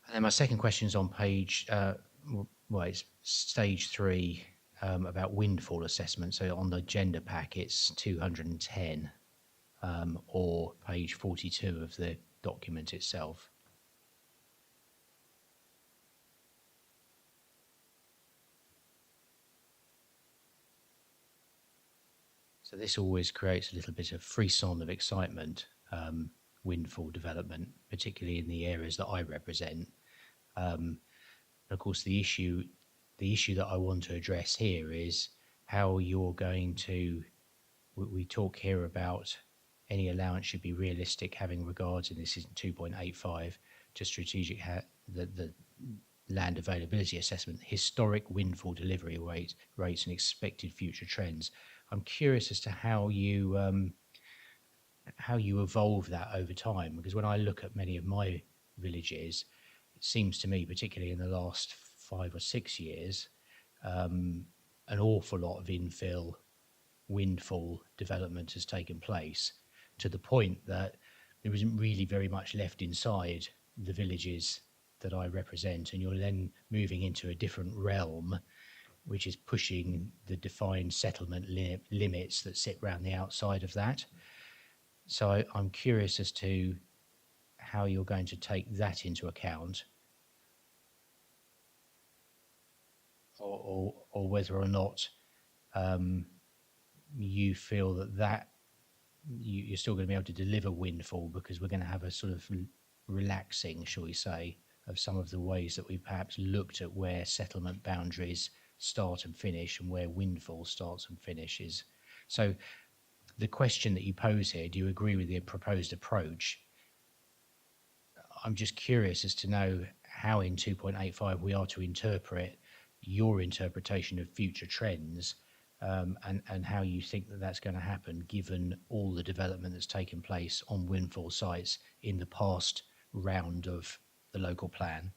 And then my second question is on page, it's stage 3 about windfall assessment. So on the agenda pack, it's 210. Or page 42 of the document itself. So this always creates a little bit of frisson of excitement, windfall development, particularly in the areas that I represent. And of course, the issue that I want to address here is how you're going to, we talk here about any allowance should be realistic, having regards, and this is 2.85, to strategic, the land availability assessment, historic windfall delivery rates and expected future trends. I'm curious as to how you how you evolve that over time. Because when I look at many of my villages, it seems to me, particularly in the last 5 or 6 years, an awful lot of infill windfall development has taken place, to the point that there isn't really very much left inside the villages that I represent, and you're then moving into a different realm, which is pushing the defined settlement limits that sit around the outside of that. So I'm curious as to how you're going to take that into account, or whether or not you feel that you're still going to be able to deliver windfall, because we're going to have a sort of relaxing, shall we say, of some of the ways that we perhaps looked at where settlement boundaries start and finish and where windfall starts and finishes. So the question that you pose here, do you agree with the proposed approach? I'm just curious as to know how in 2.85 we are to interpret your interpretation of future trends, and how you think that that's going to happen, given all the development that's taken place on windfall sites in the past round of the local plan.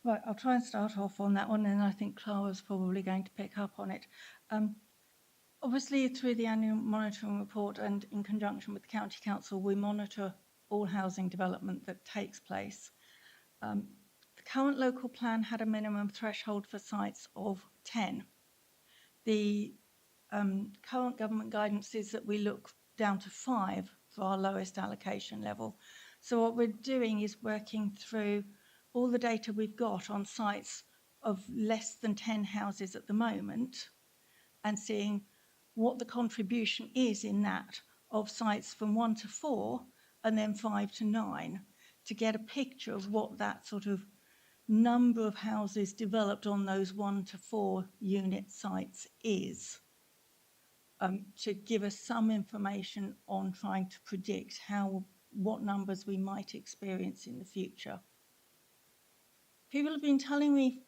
Right, I'll try and start off on that one, and I think Clara's probably going to pick up on it. Obviously, through the annual monitoring report and in conjunction with the County Council, we monitor all housing development that takes place. The current local plan had a minimum threshold for sites of 10. The current government guidance is that we look down to 5 for our lowest allocation level. So what we're doing is working through all the data we've got on sites of less than 10 houses at the moment, and seeing what the contribution is in that of sites from 1 to 4 and then 5 to 9, to get a picture of what that sort of number of houses developed on those 1 to 4 unit sites is, to give us some information on trying to predict what numbers we might experience in the future. People have been telling me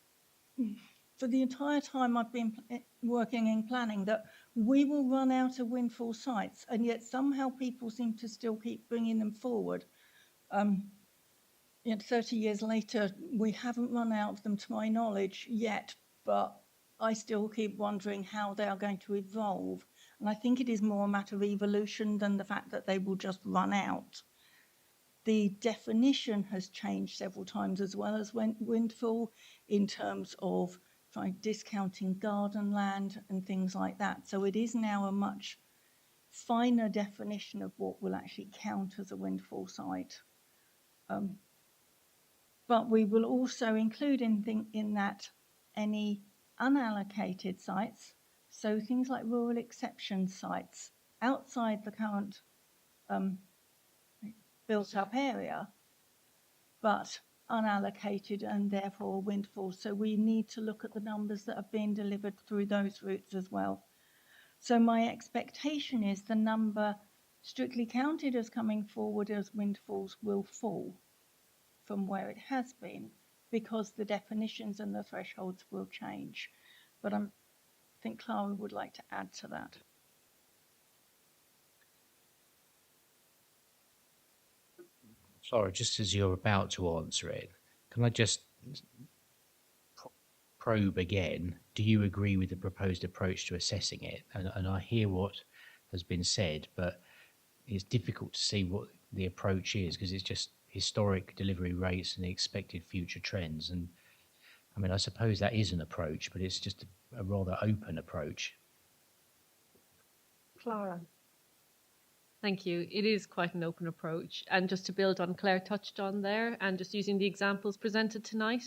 for the entire time I've been working in planning that we will run out of windfall sites, and yet somehow people seem to still keep bringing them forward. 30 years later, we haven't run out of them to my knowledge yet, but I still keep wondering how they are going to evolve. And I think it is more a matter of evolution than the fact that they will just run out. The definition has changed several times as well as windfall, in terms of discounting garden land and things like that. So it is now a much finer definition of what will actually count as a windfall site. But we will also include in that any unallocated sites, so things like rural exception sites outside the current built-up area, but unallocated and therefore a windfall. So we need to look at the numbers that are being delivered through those routes as well. So my expectation is the number strictly counted as coming forward as windfalls will fall from where it has been, because the definitions and the thresholds will change. But I think Clara would like to add to that. Flora, just as you're about to answer it, can I just probe again? Do you agree with the proposed approach to assessing it? And I hear what has been said, but it's difficult to see what the approach is, because it's just historic delivery rates and the expected future trends. And I mean, I suppose that is an approach, but it's just a rather open approach. Clara. Thank you. It is quite an open approach. And just to build on Claire touched on there, and just using the examples presented tonight,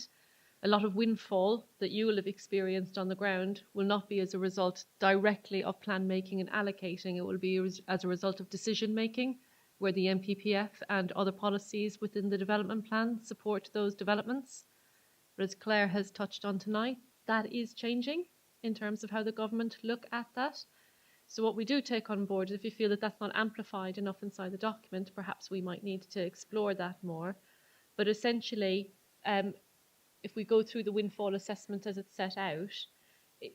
a lot of windfall that you will have experienced on the ground will not be as a result directly of plan making and allocating. It will be as a result of decision making, where the MPPF and other policies within the development plan support those developments. But as Claire has touched on tonight, that is changing in terms of how the government look at that. So what we do take on board is, if you feel that that's not amplified enough inside the document, perhaps we might need to explore that more. But essentially, if we go through the windfall assessment as it's set out, it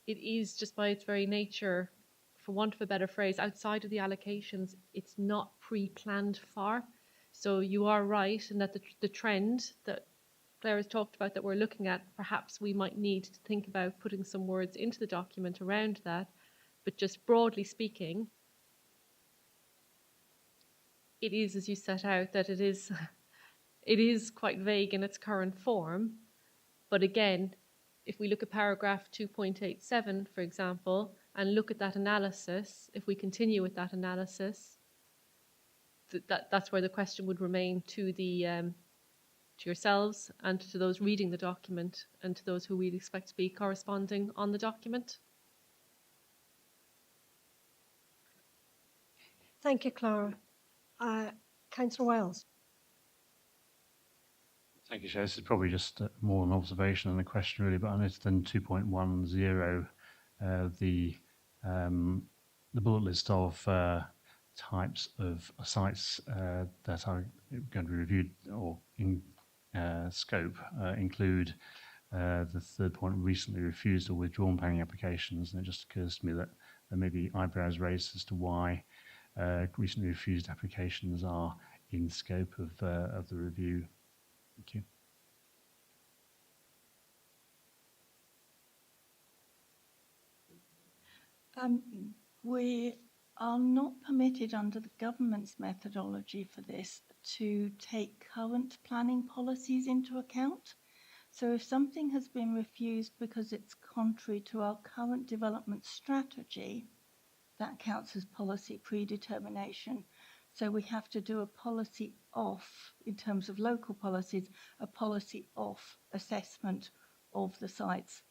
is just by its very nature, for want of a better phrase, outside of the allocations, it's not pre-planned for. So you are right in that the trend that Claire has talked about that we're looking at, perhaps we might need to think about putting some words into the document around that. But just broadly speaking, it is, as you set out, that it is quite vague in its current form. But again, if we look at paragraph 2.87, for example, and look at that analysis, if we continue with that analysis, that's where the question would remain to the to yourselves and to those reading the document and to those who we'd expect to be corresponding on the document. Thank you, Clara. Councillor Wells. Thank you, Chair. This is probably just more an observation than a question, really, but I noticed in 2.10, the bullet list of types of sites that are going to be reviewed or in scope include the third point, recently refused or withdrawn planning applications, and it just occurs to me that there may be eyebrows raised as to why recently refused applications are in scope of the review. Thank you. We are not permitted under the government's methodology for this to take current planning policies into account. So if something has been refused because it's contrary to our current development strategy, that counts as policy predetermination. So we have to do a policy off, in terms of local policies, a policy off assessment of the sites,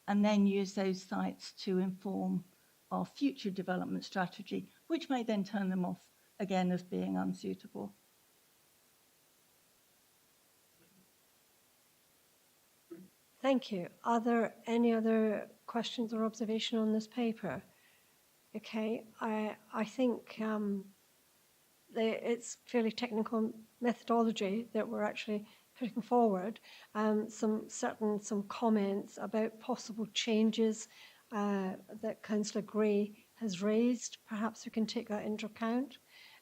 and then use those sites to inform our future development strategy, which may then turn them off again as being unsuitable. Thank you. Are there any other questions or observation on this paper? Okay, I think it's fairly technical methodology that we're actually putting forward. Some comments about possible changes that Councillor Gray has raised. Perhaps we can take that into account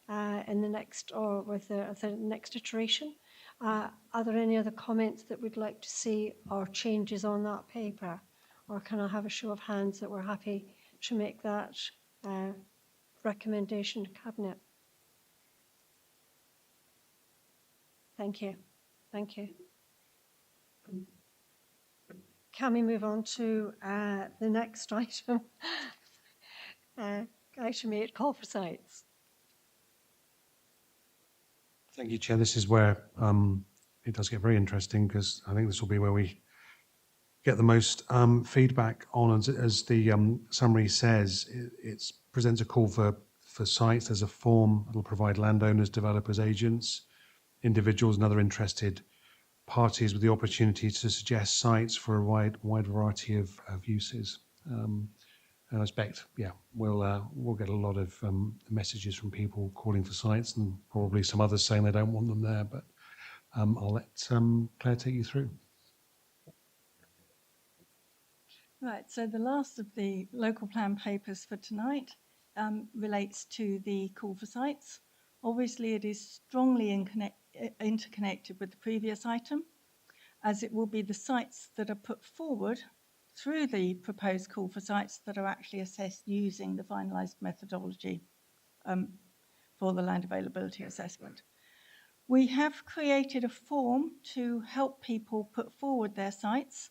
in the next or with the next iteration. Are there any other comments that we'd like to see or changes on that paper? Or can I have a show of hands that we're happy to make that recommendation to Cabinet? Thank you. Thank you. Can we move on to the next item? Item 8, call for sites. Thank you, Chair. This is where it does get very interesting, because I think this will be where we get the most feedback on. As the summary says, it presents a call for sites. There's a form that will provide landowners, developers, agents, individuals and other interested parties with the opportunity to suggest sites for a wide variety of uses. And I expect, we'll get a lot of messages from people calling for sites, and probably some others saying they don't want them there, but I'll let Claire take you through. Right, so the last of the local plan papers for tonight relates to the call for sites. Obviously, it is strongly interconnected with the previous item, as it will be the sites that are put forward through the proposed call for sites that are actually assessed using the finalised methodology for the land availability assessment. We have created a form to help people put forward their sites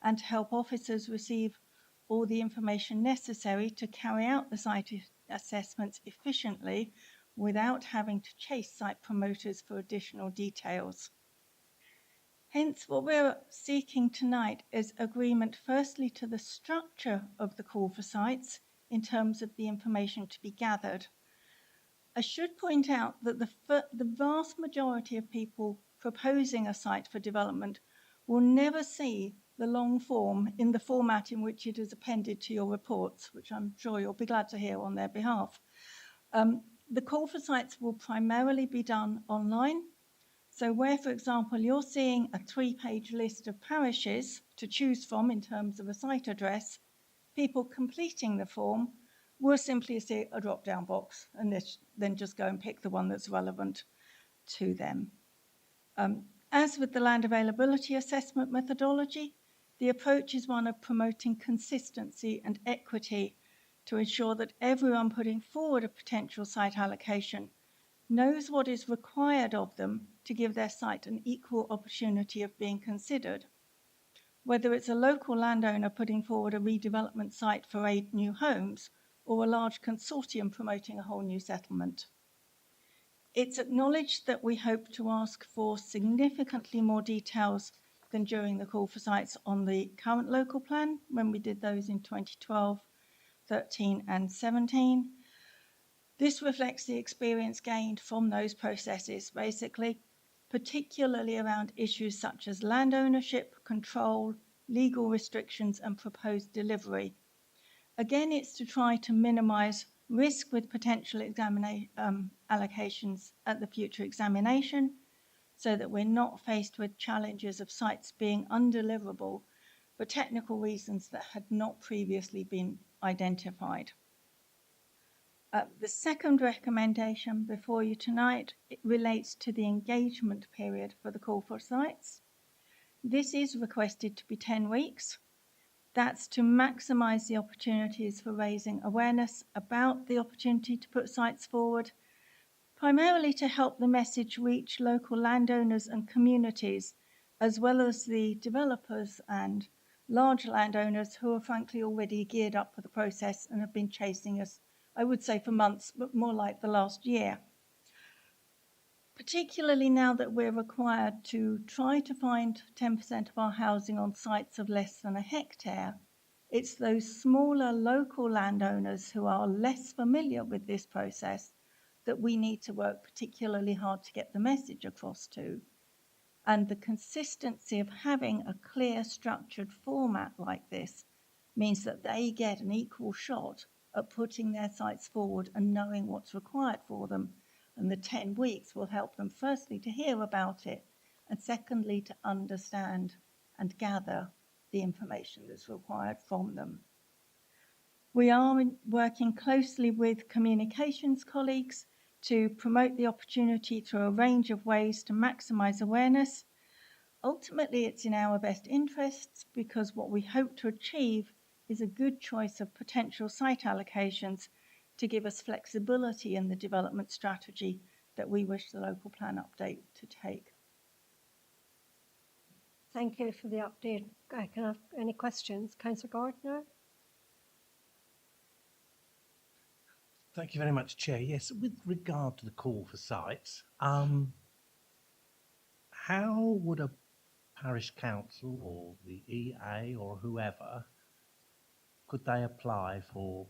and to help officers receive all the information necessary to carry out the site assessments efficiently without having to chase site promoters for additional details. Hence, what we're seeking tonight is agreement firstly to the structure of the call for sites in terms of the information to be gathered. I should point out that the vast majority of people proposing a site for development will never see the long form in the format in which it is appended to your reports, which I'm sure you'll be glad to hear on their behalf. The call for sites will primarily be done online, So where, for example, you're seeing a 3-page list of parishes to choose from in terms of a site address, people completing the form will simply see a drop-down box and then just go and pick the one that's relevant to them. As with the land availability assessment methodology, the approach is one of promoting consistency and equity to ensure that everyone putting forward a potential site allocation knows what is required of them to give their site an equal opportunity of being considered. Whether it's a local landowner putting forward a redevelopment site for 8 new homes or a large consortium promoting a whole new settlement. It's acknowledged that we hope to ask for significantly more details than during the call for sites on the current local plan when we did those in 2012, 13 and 17. This reflects the experience gained from those processes, basically, particularly around issues such as land ownership, control, legal restrictions, and proposed delivery. Again, it's to try to minimise risk with potential allocations at the future examination, so that we're not faced with challenges of sites being undeliverable for technical reasons that had not previously been identified. The second recommendation before you tonight, it relates to the engagement period for the call for sites. This is requested to be 10 weeks. That's to maximise the opportunities for raising awareness about the opportunity to put sites forward, primarily to help the message reach local landowners and communities, as well as the developers and large landowners who are frankly already geared up for the process and have been chasing us, I would say for months, but more like the last year. Particularly now that we're required to try to find 10% of our housing on sites of less than a hectare, it's those smaller local landowners who are less familiar with this process that we need to work particularly hard to get the message across to. And the consistency of having a clear, structured format like this means that they get an equal shot at putting their sites forward and knowing what's required for them. And the 10 weeks will help them firstly to hear about it, and secondly to understand and gather the information that's required from them. We are working closely with communications colleagues to promote the opportunity through a range of ways to maximise awareness. Ultimately, it's in our best interests because what we hope to achieve is a good choice of potential site allocations to give us flexibility in the development strategy that we wish the local plan update to take. Thank you for the update. Can I have any questions? Councillor Gardner? Thank you very much, Chair. Yes, with regard to the call for sites, how would a parish council or the EA or whoever, could they apply for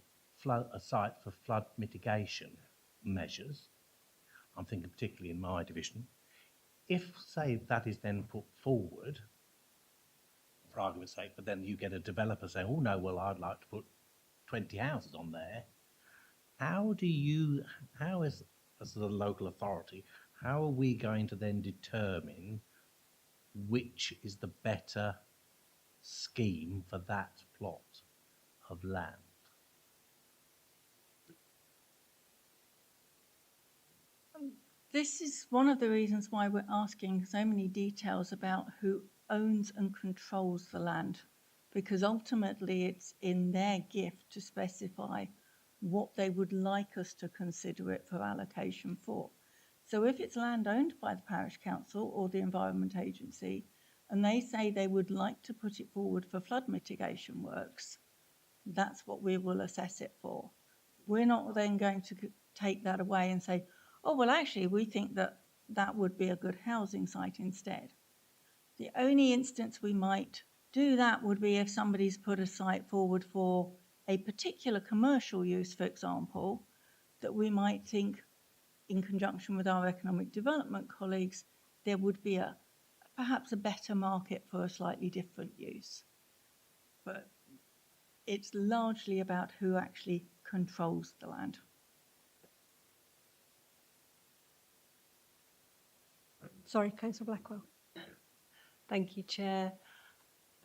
a site for flood mitigation measures? I'm thinking particularly in my division. If, say, that is then put forward, for argument's sake, but then you get a developer saying, oh no, well, I'd like to put 20 houses on there. How as the local authority, how are we going to then determine which is the better scheme for that plot of land? This is one of the reasons why we're asking so many details about who owns and controls the land, because ultimately it's in their gift to specify what they would like us to consider it for allocation for. So if it's land owned by the parish council or the Environment Agency, and they say they would like to put it forward for flood mitigation works, that's what we will assess it for. We're not then going to take that away and say, oh, well, actually, we think that that would be a good housing site instead. The only instance we might do that would be if somebody's put a site forward for a particular commercial use, for example, that we might think, in conjunction with our economic development colleagues, there would be perhaps a better market for a slightly different use. But it's largely about who actually controls the land. Sorry, Councillor Blackwell. Thank you, Chair.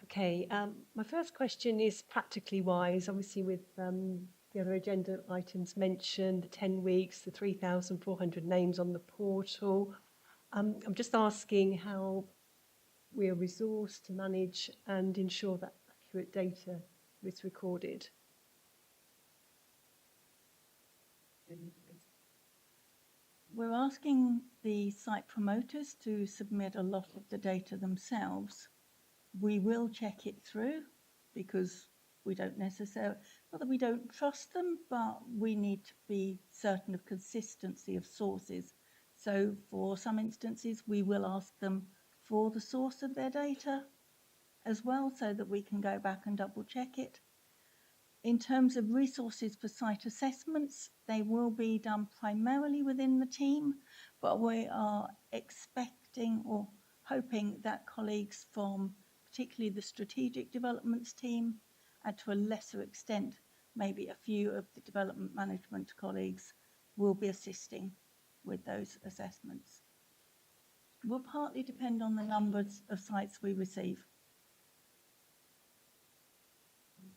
Okay, my first question is practically wise, obviously with the other agenda items mentioned, the 10 weeks, the 3,400 names on the portal. I'm just asking how we are resourced to manage and ensure that accurate data is recorded. We're asking the site promoters to submit a lot of the data themselves. We will check it through because we don't necessarily, not that we don't trust them, but we need to be certain of consistency of sources. So for some instances, we will ask them for the source of their data as well so that we can go back and double check it. In terms of resources for site assessments, they will be done primarily within the team, but we are expecting or hoping that colleagues from particularly the strategic developments team and to a lesser extent, maybe a few of the development management colleagues will be assisting with those assessments. It will partly depend on the numbers of sites we receive.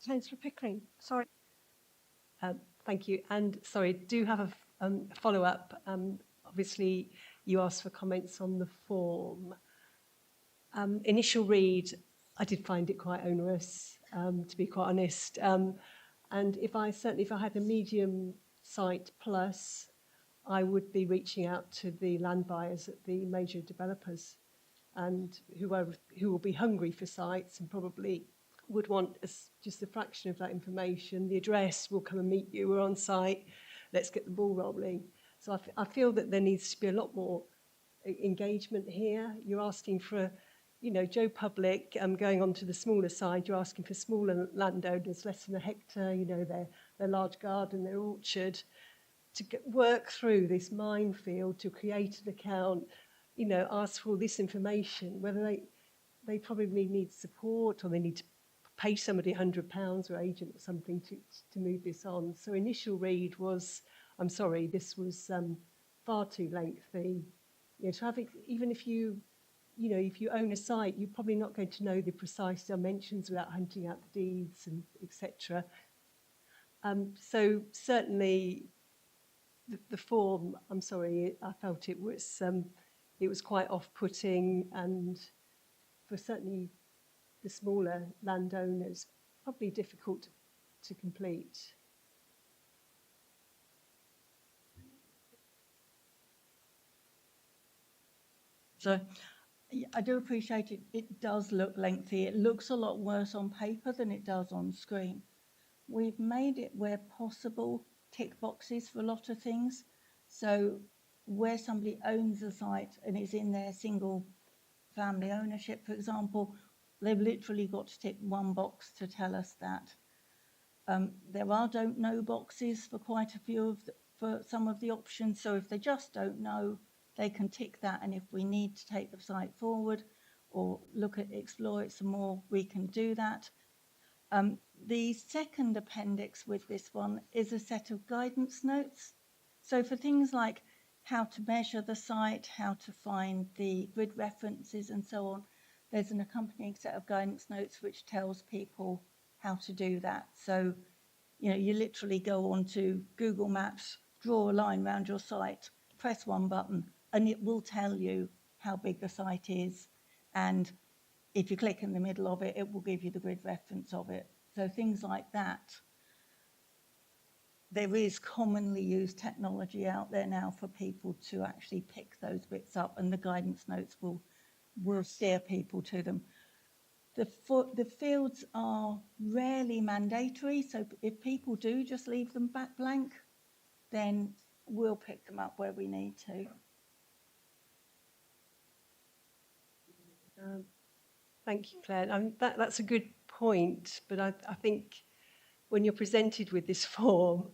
Councillor Pickering, sorry. Thank you. And sorry, do have a follow-up. Obviously, you asked for comments on the form. Initial read, I did find it quite onerous, to be quite honest. And if I had a medium site plus, I would be reaching out to the land buyers at the major developers and who will be hungry for sites and probably would want just a fraction of that information. The address, will come and meet you, we're on site, let's get the ball rolling. So I feel that there needs to be a lot more engagement here. You're asking for, you know, Joe Public going on to the smaller side, you're asking for smaller landowners, less than a hectare, you know, their large garden, their orchard, to work through this minefield, to create an account, you know, ask for all this information, whether they probably need support or they need to pay somebody £100 or agent or something to move this on. So initial read was, I'm sorry, this was far too lengthy. You know, to have it, even if you know, if you own a site, you're probably not going to know the precise dimensions without hunting out the deeds and etc. So certainly the form, I'm sorry, I felt it was quite off-putting, and for certainly the smaller landowners, probably difficult to complete. So I do appreciate it. It does look lengthy. It looks a lot worse on paper than it does on screen. We've made it where possible tick boxes for a lot of things. So where somebody owns a site and is in their single family ownership, for example, they've literally got to tick one box to tell us that. There are don't know boxes for quite a few for some of the options. So if they just don't know, they can tick that. And if we need to take the site forward or explore it some more, we can do that. The second appendix with this one is a set of guidance notes. So for things like how to measure the site, how to find the grid references and so on, there's an accompanying set of guidance notes which tells people how to do that. So, you know, you literally go onto Google Maps, draw a line around your site, press one button, and it will tell you how big the site is. And if you click in the middle of it, it will give you the grid reference of it. So things like that. There is commonly used technology out there now for people to actually pick those bits up, and the guidance notes will steer people to them. The fields are rarely mandatory, so if people do just leave them back blank, then we'll pick them up where we need to. Thank you, Claire. That's a good point, but I think when you're presented with this form,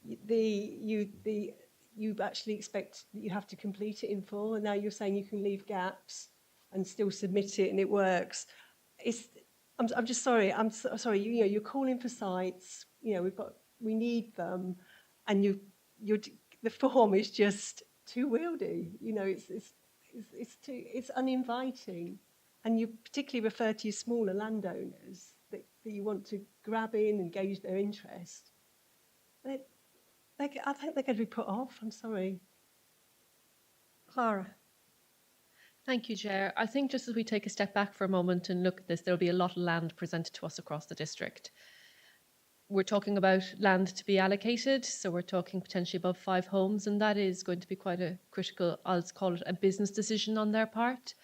you actually expect that you have to complete it in full, and now you're saying you can leave gaps and still submit it, and it works. I'm just sorry. I'm sorry. You know, you're calling for sites. You know, we need them, and the form is just too wieldy. You know, it's uninviting, and you particularly refer to your smaller landowners that you want to grab in and gauge their interest. I think they're going to be put off. I'm sorry. Clara. Thank you, Chair. I think just as we take a step back for a moment and look at this, there'll be a lot of land presented to us across the district. We're talking about land to be allocated, so we're talking potentially above 5 homes, and that is going to be quite a critical, I'll call it a business decision on their part.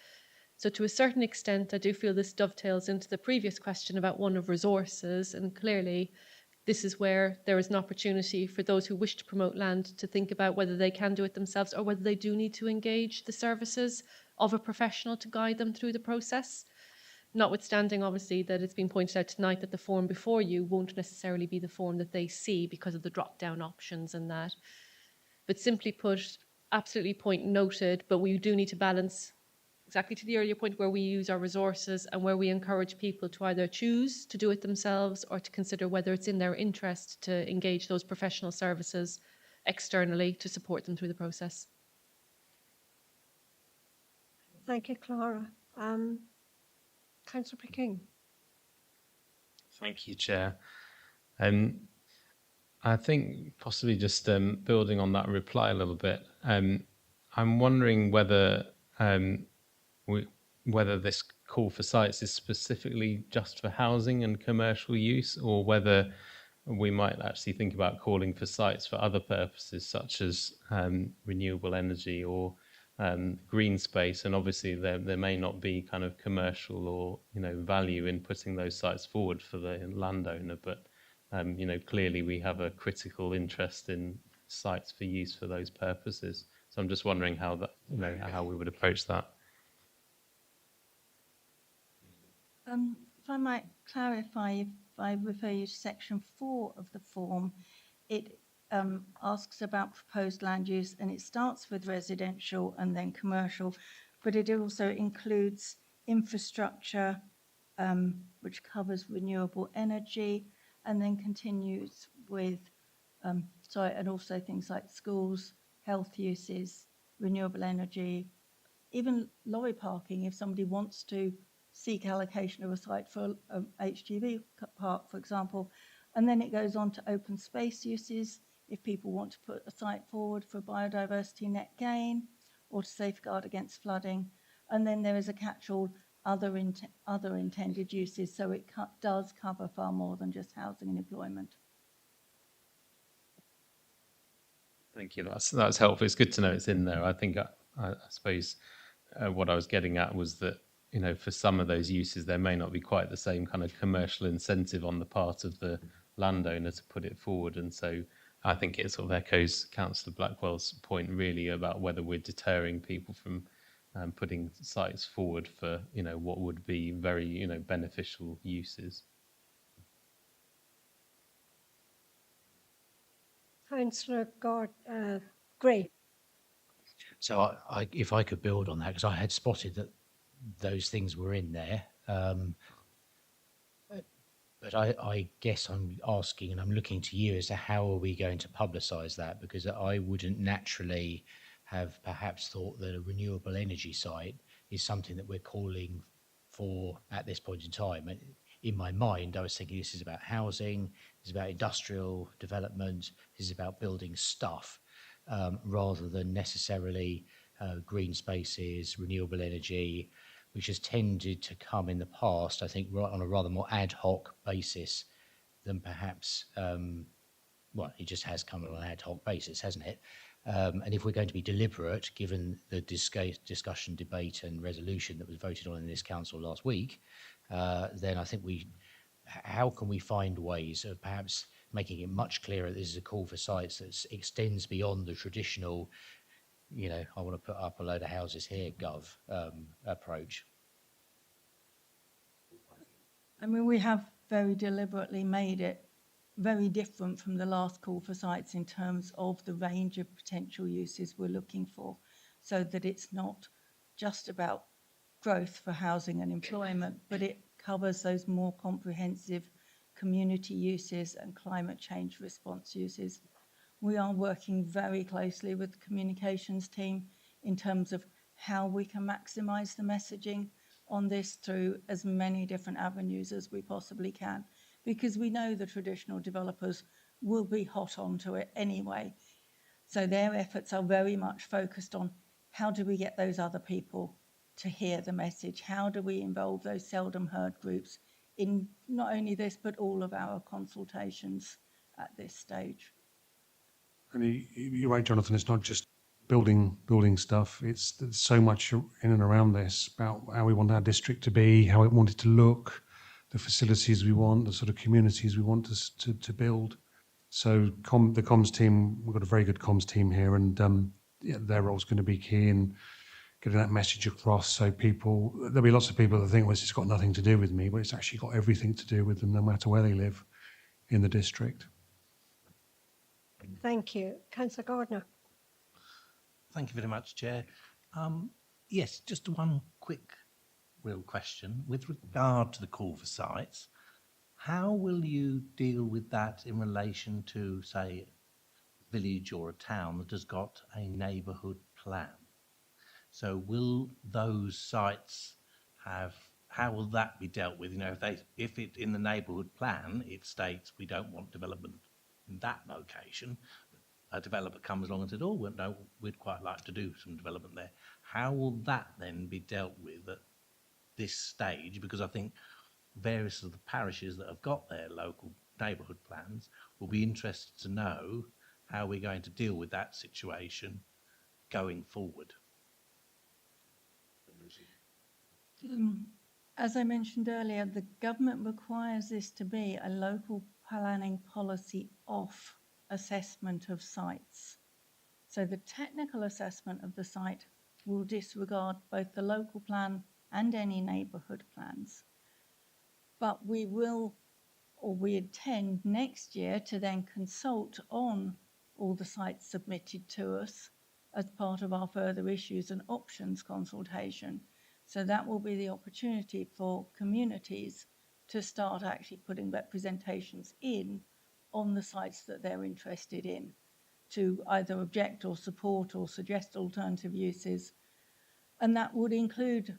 So to a certain extent, I do feel this dovetails into the previous question about one of resources, and clearly this is where there is an opportunity for those who wish to promote land to think about whether they can do it themselves or whether they do need to engage the services of a professional to guide them through the process. Notwithstanding, obviously, that it's been pointed out tonight that the form before you won't necessarily be the form that they see because of the drop-down options and that. But simply put, absolutely point noted, but we do need to balance exactly to the earlier point where we use our resources and where we encourage people to either choose to do it themselves or to consider whether it's in their interest to engage those professional services externally to support them through the process. Thank you, Clara. Councillor King. Thank you, Chair. I think possibly just building on that reply a little bit, I'm wondering whether whether this call for sites is specifically just for housing and commercial use, or whether we might actually think about calling for sites for other purposes, such as renewable energy or green space. And obviously there may not be kind of commercial or value in putting those sites forward for the landowner, but clearly we have a critical interest in sites for use for those purposes. So I'm just wondering how that how we would approach that. If I might clarify, if I refer you to section 4 of the form, it asks about proposed land use, and it starts with residential and then commercial, but it also includes infrastructure, which covers renewable energy, and then continues with, and also things like schools, health uses, renewable energy, even lorry parking if somebody wants to seek allocation of a site for an HGV park, for example. And then it goes on to open space uses, if people want to put a site forward for biodiversity net gain or to safeguard against flooding. And then there is a catch-all other intended uses, so it does cover far more than just housing and employment. Thank you. That's helpful. It's good to know it's in there. I think I suppose what I was getting at was that for some of those uses there may not be quite the same kind of commercial incentive on the part of the landowner to put it forward, and so I think it sort of echoes Councillor Blackwell's point really about whether we're deterring people from putting sites forward for what would be very beneficial uses. Councillor Gray. So if I could build on that, because I had spotted that those things were in there, but I guess I'm asking, and I'm looking to you as to how are we going to publicise that, because I wouldn't naturally have perhaps thought that a renewable energy site is something that we're calling for at this point in time. And in my mind, I was thinking this is about housing, this is about industrial development, this is about building stuff, rather than necessarily green spaces, renewable energy, which has tended to come in the past, I think, on a rather more ad hoc basis than perhaps, well, it just has come on an ad hoc basis, hasn't it? And if we're going to be deliberate, given the discussion, debate and resolution that was voted on in this council last week, then I think how can we find ways of perhaps making it much clearer that this is a call for sites that extends beyond the traditional, I want to put up a load of houses here, gov approach? I mean, we have very deliberately made it very different from the last call for sites in terms of the range of potential uses we're looking for, so that it's not just about growth for housing and employment, but it covers those more comprehensive community uses and climate change response uses. We are working very closely with the communications team in terms of how we can maximise the messaging on this through as many different avenues as we possibly can, because we know the traditional developers will be hot onto it anyway. So their efforts are very much focused on how do we get those other people to hear the message? How do we involve those seldom heard groups in not only this, but all of our consultations at this stage? And you're right, Jonathan, it's not just building stuff. There's so much in and around this about how we want our district to be, how we want it to look, the facilities we want, the sort of communities we want to build. So the comms team, we've got a very good comms team here, and yeah, their role's going to be key in getting that message across. So there'll be lots of people that think, well, it's got nothing to do with me, but it's actually got everything to do with them, no matter where they live in the district. Thank you. Councillor Gardner. Thank you very much, Chair. Yes, just one quick real question. With regard to the call for sites, how will you deal with that in relation to, say, a village or a town that has got a neighbourhood plan? So will those sites how will that be dealt with? You know, if it in the neighbourhood plan, it states we don't want development in that location, a developer comes along and says, oh, no, we'd quite like to do some development there. How will that then be dealt with at this stage? Because I think various of the parishes that have got their local neighbourhood plans will be interested to know how we're going to deal with that situation going forward. As I mentioned earlier, the government requires this to be a local planning policy off assessment of sites. So the technical assessment of the site will disregard both the local plan and any neighbourhood plans. But we will, or we intend next year to then consult on all the sites submitted to us as part of our further issues and options consultation. So that will be the opportunity for communities to start actually putting representations in on the sites that they're interested in, to either object or support or suggest alternative uses. And that would include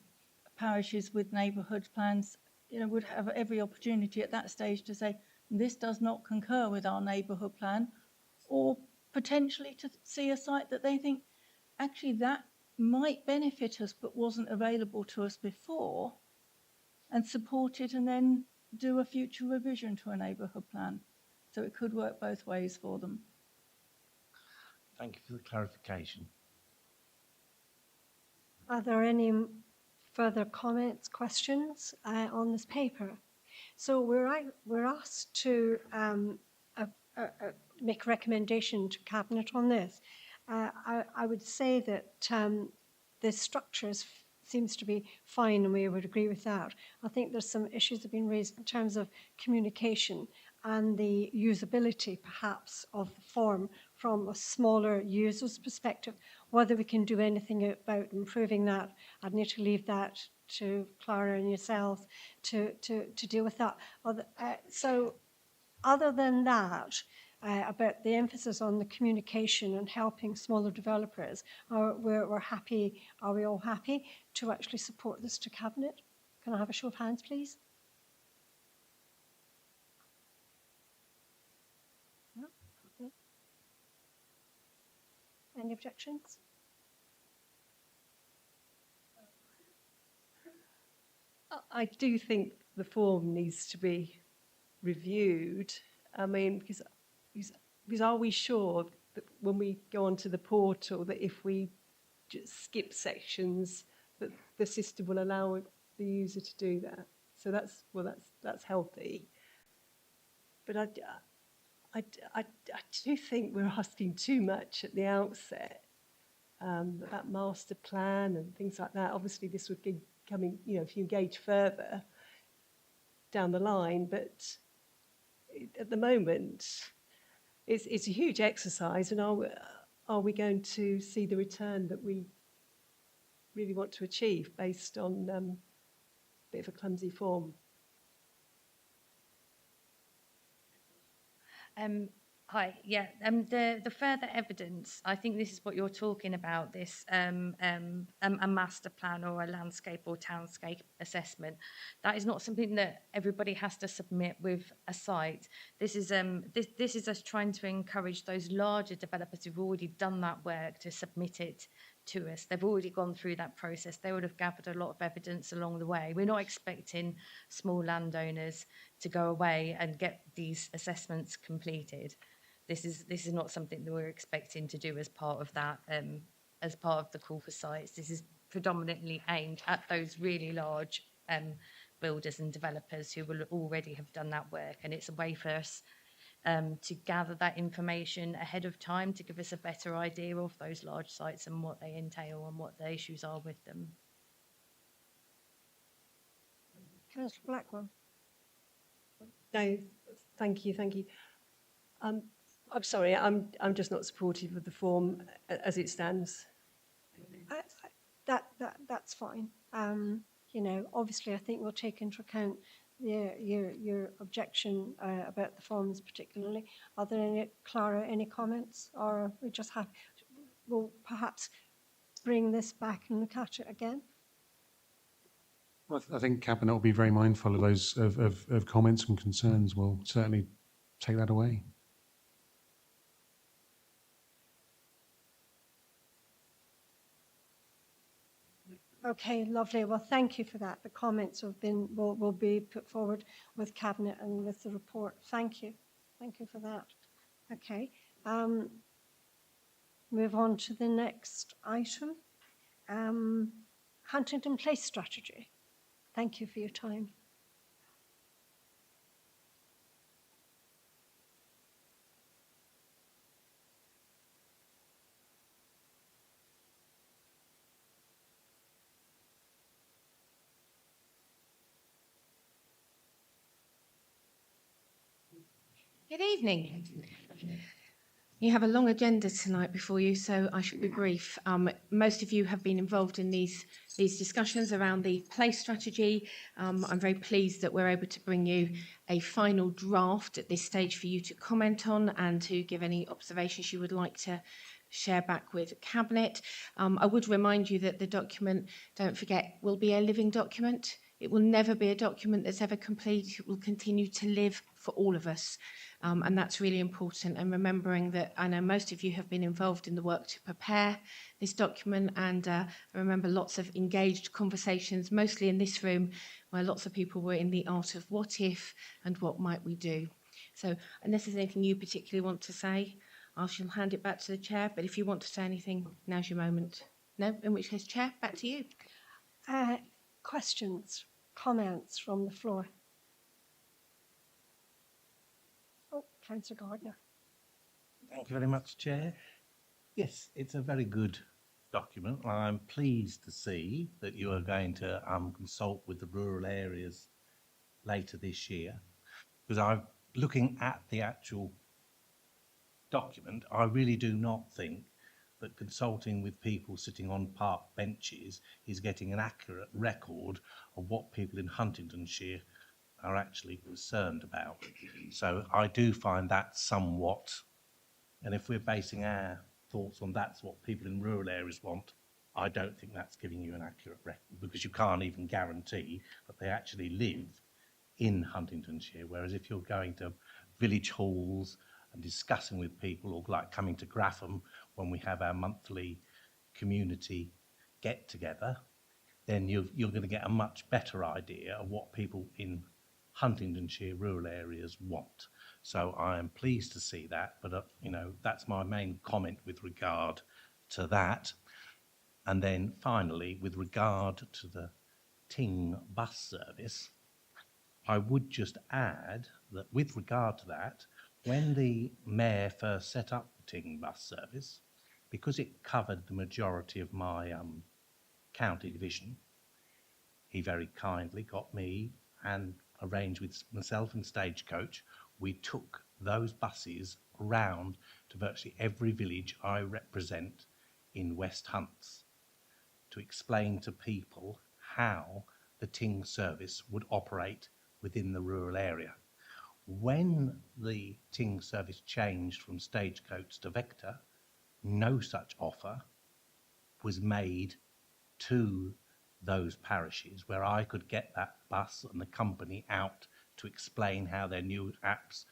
parishes with neighbourhood plans, you know, would have every opportunity at that stage to say, this does not concur with our neighbourhood plan, or potentially to see a site that they think, actually that might benefit us but wasn't available to us before, and support it and then do a future revision to a neighbourhood plan. So it could work both ways for them. Thank you for the clarification. Are there any further comments, questions on this paper? So we're asked to make a recommendation to Cabinet on this. I would say that the structures seems to be fine, and we would agree with that. I think there's some issues that have been raised in terms of communication and the usability, perhaps, of the form from a smaller user's perspective. Whether we can do anything about improving that, I'd need to leave that to Clara and yourself to deal with that. So other than that, about the emphasis on the communication and helping smaller developers, we're happy. Are we all happy to actually support this to Cabinet? Can I have a show of hands, please? No? Okay. Any objections? I do think the form needs to be reviewed. I mean, because are we sure that when we go onto the portal that if we just skip sections that the system will allow the user to do that? So that's healthy. But I do think we're asking too much at the outset about master plan and things like that. Obviously, this would be coming, you know, if you engage further down the line, but at the moment, it's a huge exercise, and are we going to see the return that we really want to achieve based on a bit of a clumsy form? Hi, yeah. The further evidence, I think this is what you're talking about, this a master plan or a landscape or townscape assessment. That is not something that everybody has to submit with a site. This is this is us trying to encourage those larger developers who've already done that work to submit it to us. They've already gone through that process. They would have gathered a lot of evidence along the way. We're not expecting small landowners to go away and get these assessments completed. This is not something that we're expecting to do as part of that, as part of the call for sites. This is predominantly aimed at those really large builders and developers who will already have done that work, and it's a way for us to gather that information ahead of time to give us a better idea of those large sites and what they entail and what the issues are with them. Councillor Blackwell. No, thank you, thank you. I'm sorry, I'm just not supportive of the form as it stands. That's fine. You know, obviously, I think we'll take into account your objection about the forms particularly. Are there any, Clara, any comments, or we just have, we'll perhaps bring this back and look at it again? Well, I think Cabinet will be very mindful of those of comments and concerns. We'll certainly take that away. Okay, lovely. Well, thank you for that. The comments have been will be put forward with Cabinet and with the report. Thank you. Thank you for that. Okay. Move on to the next item. Huntington Place strategy. Thank you for your time. Good evening. You have a long agenda tonight before you, so I should be brief. Most of you have been involved in these discussions around the place strategy. I'm very pleased that we're able to bring you a final draft at this stage for you to comment on and to give any observations you would like to share back with Cabinet. I would remind you that the document, don't forget, will be a living document. It will never be a document that's ever complete. It will continue to live for all of us. And that's really important. And remembering that I know most of you have been involved in the work to prepare this document. And I remember lots of engaged conversations, mostly in this room, where lots of people were in the art of what if and what might we do. So unless there's anything you particularly want to say, I shall hand it back to the chair. But if you want to say anything, now's your moment. No, in which case, Chair, back to you. Questions, comments from the floor? Oh, Councillor Gardner. Thank you very much, Chair. Yes, it's a very good document. I'm pleased to see that you are going to consult with the rural areas later this year, because I'm looking at the actual document. I really do not think that consulting with people sitting on park benches is getting an accurate record of what people in Huntingdonshire are actually concerned about. So I do find that somewhat, and if we're basing our thoughts on that's what people in rural areas want, I don't think that's giving you an accurate record, because you can't even guarantee that they actually live in Huntingdonshire. Whereas if you're going to village halls and discussing with people, or like coming to Grapham when we have our monthly community get together, then you're going to get a much better idea of what people in Huntingdonshire rural areas want. So I am pleased to see that, but you know, that's my main comment with regard to that. And then finally, with regard to the Ting bus service, I would just add that with regard to that, when the Mayor first set up the Ting bus service, because it covered the majority of my county division, he very kindly got me and arranged with myself and Stagecoach. We took those buses round to virtually every village I represent in West Hunts to explain to people how the Ting service would operate within the rural area. When the Ting service changed from Stagecoach to Vector, no such offer was made to those parishes where I could get that bus and the company out to explain how their new apps,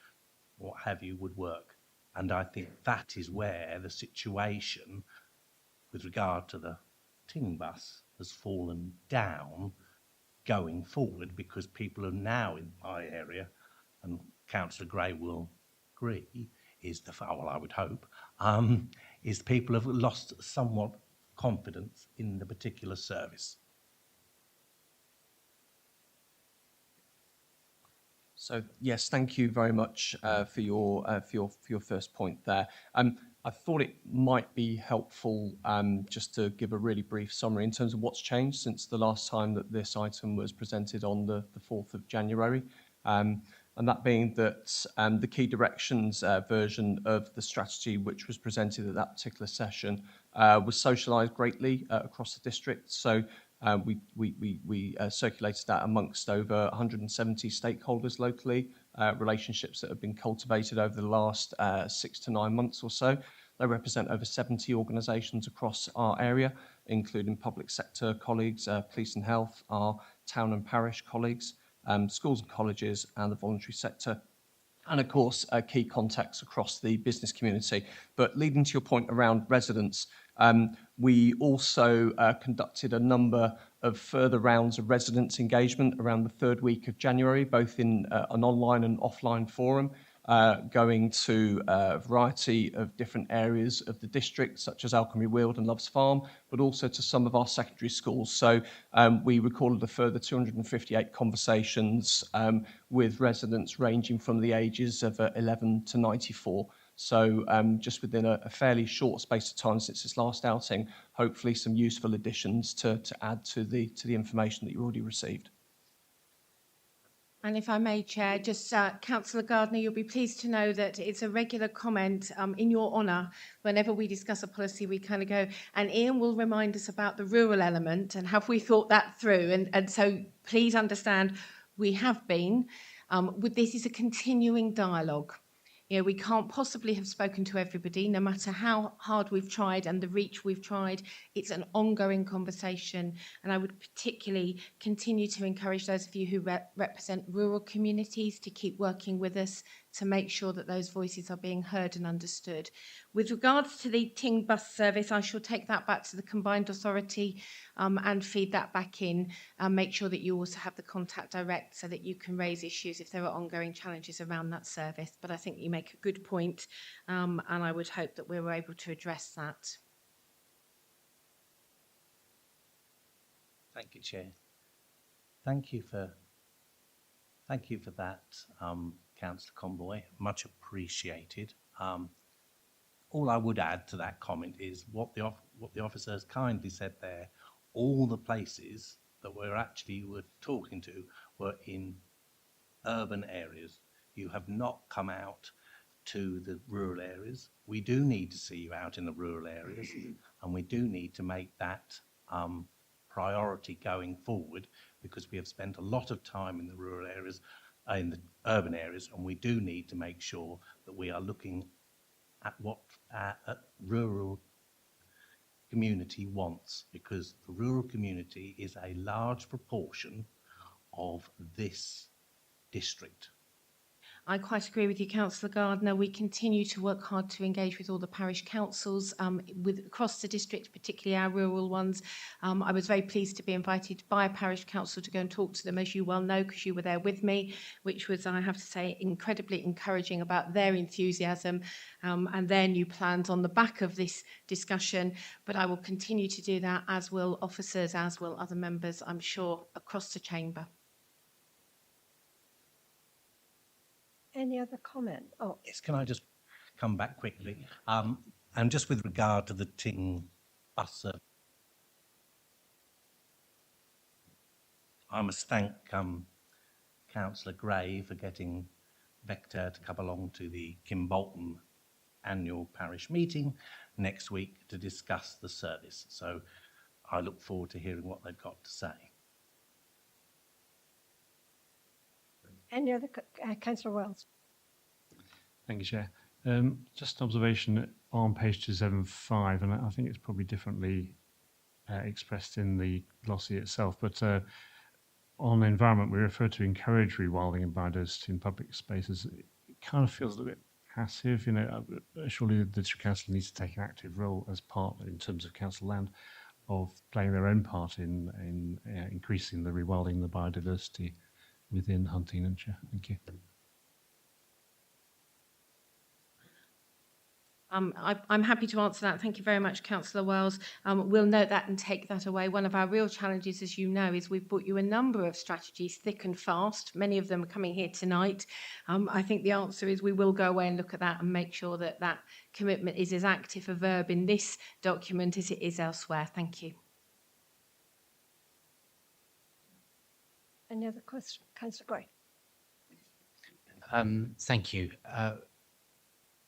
what have you, would work. And I think that is where the situation with regard to the Ting bus has fallen down going forward, because people are now in my area, and Councillor Gray will agree, is the, well, I would hope, is people have lost somewhat confidence in the particular service. So yes, thank you very much for your first point there. I thought it might be helpful just to give a really brief summary in terms of what's changed since the last time that this item was presented on the 4th of January. And that being that the key directions version of the strategy which was presented at that particular session was socialised greatly across the district. So we circulated that amongst over 170 stakeholders locally, relationships that have been cultivated over the last 6 to 9 months or so. They represent over 70 organisations across our area, including public sector colleagues, police and health, our town and parish colleagues, schools and colleges, and the voluntary sector, and of course key contacts across the business community. But leading to your point around residents, we also conducted a number of further rounds of residents' engagement around the 3rd week of January, both in an online and offline forum, going to a variety of different areas of the district, such as Alchemy Weald and Loves Farm, but also to some of our secondary schools. So we recorded a further 258 conversations with residents ranging from the ages of 11 to 94. So just within a fairly short space of time since this last outing, hopefully some useful additions to add to the information that you already received. And if I may, Chair, just Councillor Gardner, you'll be pleased to know that it's a regular comment in your honour. Whenever we discuss a policy, we kind of go, and Ian will remind us about the rural element and have we thought that through. And so please understand, we have been. This is a continuing dialogue. You know, we can't possibly have spoken to everybody, no matter how hard we've tried and the reach we've tried. It's an ongoing conversation, and I would particularly continue to encourage those of you who represent rural communities to keep working with us to make sure that those voices are being heard and understood. With regards to the Ting bus service, I shall take that back to the combined authority and feed that back in, and make sure that you also have the contact direct so that you can raise issues if there are ongoing challenges around that service. But I think you make a good point, and I would hope that we were able to address that. Thank you, Chair. Thank you for that, Councillor Conboy. Much appreciated. All I would add to that comment is what the officer has kindly said there. All the places that were talking to were in urban areas. You have not come out to the rural areas. We do need to see you out in the rural areas, and we do need to make that priority going forward, because we have spent a lot of time in the rural areas, in the urban areas, and we do need to make sure that we are looking at what a rural community wants, because the rural community is a large proportion of this district. I quite agree with you, Councillor Gardner. We continue to work hard to engage with all the parish councils across the district, particularly our rural ones. I was very pleased to be invited by a parish council to go and talk to them, as you well know, because you were there with me, which was, I have to say, incredibly encouraging about their enthusiasm and their new plans on the back of this discussion. But I will continue to do that, as will officers, as will other members, I'm sure, across the chamber. Any other comment? Oh, yes. Can I just come back quickly? And just with regard to the Ting bus service, I must thank Councillor Gray for getting Vector to come along to the Kimbolton annual parish meeting next week to discuss the service. So I look forward to hearing what they've got to say. Any other, Councillor Wells? Thank you, Chair. Just an observation on page 275, and I think it's probably differently expressed in the glossy itself, but on environment, we refer to encourage rewilding and biodiversity in public spaces. It kind of feels a little bit passive, you know. Surely the district council needs to take an active role as partner in terms of council land, of playing their own part in increasing the rewilding and the biodiversity within Huntingdonshire. Thank you. I'm happy to answer that. Thank you very much, Councillor Wells. We'll note that and take that away. One of our real challenges, as you know, is we've brought you a number of strategies thick and fast. Many of them are coming here tonight. I think the answer is we will go away and look at that and make sure that that commitment is as active a verb in this document as it is elsewhere. Thank you. Any other question? Councillor Gray. Thank you.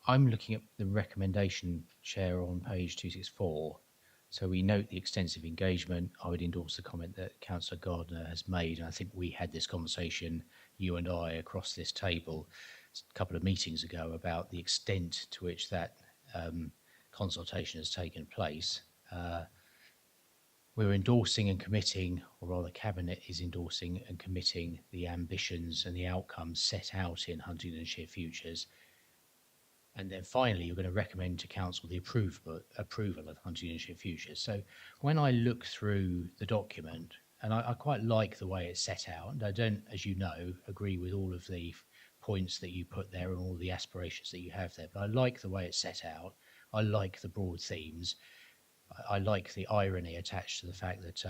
I'm looking at the recommendation, Chair, on page 264. So we note the extensive engagement. I would endorse the comment that Councillor Gardner has made, and I think we had this conversation, you and I, across this table a couple of meetings ago about the extent to which that consultation has taken place. We're endorsing and committing, or rather Cabinet is endorsing and committing the ambitions and the outcomes set out in Huntingdonshire Futures. And then finally, you're going to recommend to Council the approval of Huntingdonshire Futures. So when I look through the document, and I quite like the way it's set out, and I don't, as you know, agree with all of the points that you put there and all the aspirations that you have there, but I like the way it's set out. I like the broad themes. I like the irony attached to the fact that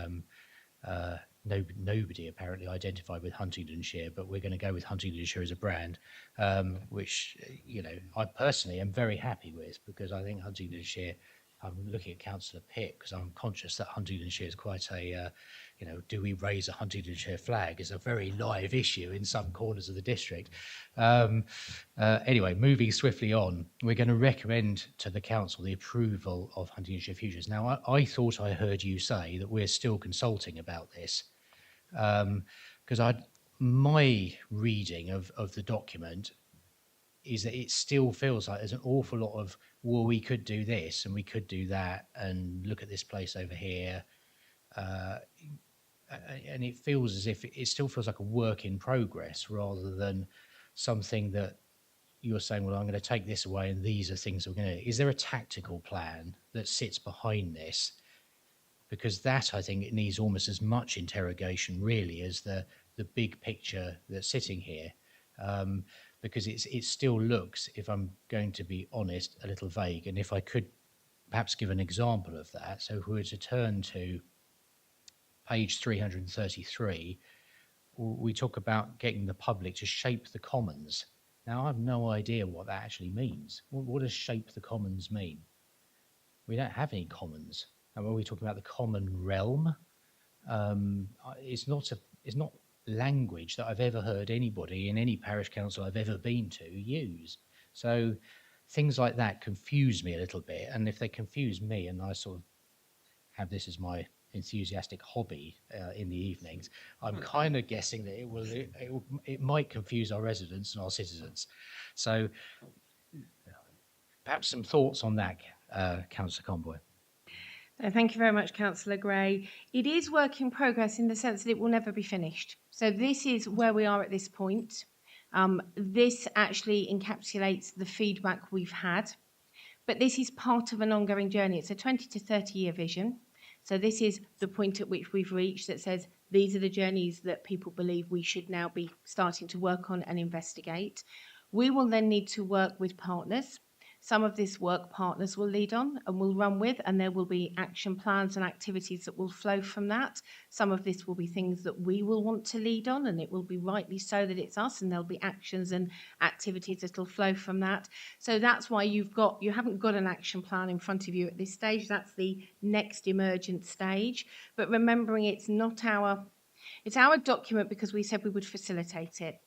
nobody apparently identified with Huntingdonshire, but we're going to go with Huntingdonshire as a brand, which, you know, I personally am very happy with, because I think Huntingdonshire, I'm looking at Councillor Pitt because I'm conscious that Huntingdonshire is quite a, you know, do we raise a Huntingdonshire flag is a very live issue in some corners of the district. Anyway, moving swiftly on, we're going to recommend to the Council the approval of Huntingdonshire Futures. Now, I thought I heard you say that we're still consulting about this, because my reading of the document is that it still feels like there's an awful lot of, well, we could do this and we could do that and look at this place over here. And it feels as if it still feels like a work in progress rather than something that you're saying, well, I'm going to take this away and these are things we're going to do. Is there a tactical plan that sits behind this? Because that, I think, it needs almost as much interrogation really as the big picture that's sitting here. Because it still looks, if I'm going to be honest, a little vague. And if I could perhaps give an example of that. So if we were to turn to page 333, we talk about getting the public to shape the commons. Now, I have no idea what that actually means. What does shape the commons mean? We don't have any commons. And when we talk about the common realm, it's not language that I've ever heard anybody in any parish council I've ever been to use. So things like that confuse me a little bit. And if they confuse me, and I sort of have this as my enthusiastic hobby in the evenings, I'm kind of guessing that it might confuse our residents and our citizens. So perhaps some thoughts on that, Councillor Conboy. Thank you very much, Councillor Gray. It is work in progress in the sense that it will never be finished. So this is where we are at this point. This actually encapsulates the feedback we've had, but this is part of an ongoing journey. It's a 20 to 30 year vision. So this is the point at which we've reached that says these are the journeys that people believe we should now be starting to work on and investigate. We will then need to work with partners. Some of this work partners will lead on and will run with, and there will be action plans and activities that will flow from that. Some of this will be things that we will want to lead on, and it will be rightly so that it's us, and there'll be actions and activities that will flow from that. So that's why you haven't got an action plan in front of you at this stage. That's the next emergent stage. But remembering it's our document because we said we would facilitate it.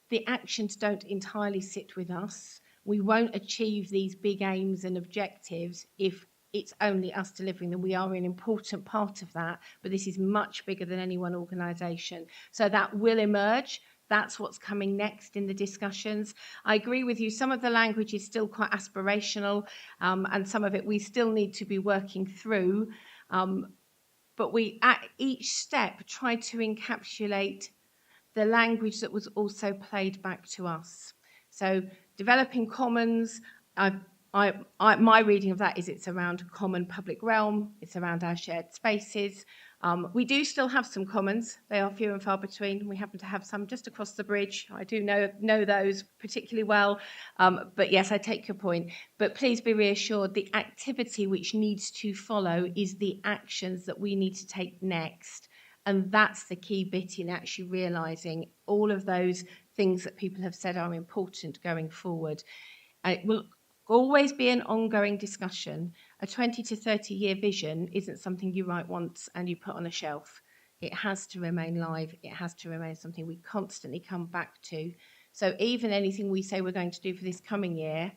The actions don't entirely sit with us. We won't achieve these big aims and objectives if it's only us delivering them. We are an important part of that, but this is much bigger than any one organisation. So that will emerge. that's what's coming next in the discussions. I agree with you. Some of the language is still quite aspirational, and some of it we still need to be working through. But we, at each step, try to encapsulate the language that was also played back to us. So developing commons, my reading of that is it's around common public realm, it's around our shared spaces. We do still have some commons. They are few and far between. We happen to have some just across the bridge. I do know those particularly well. But yes, I take your point. But please be reassured, the activity which needs to follow is the actions that we need to take next. And that's the key bit in actually realising all of those things that people have said are important going forward. It will always be an ongoing discussion. A 20 to 30 year vision isn't something you write once and you put on a shelf. It has to remain live. It has to remain something we constantly come back to. So even anything we say we're going to do for this coming year,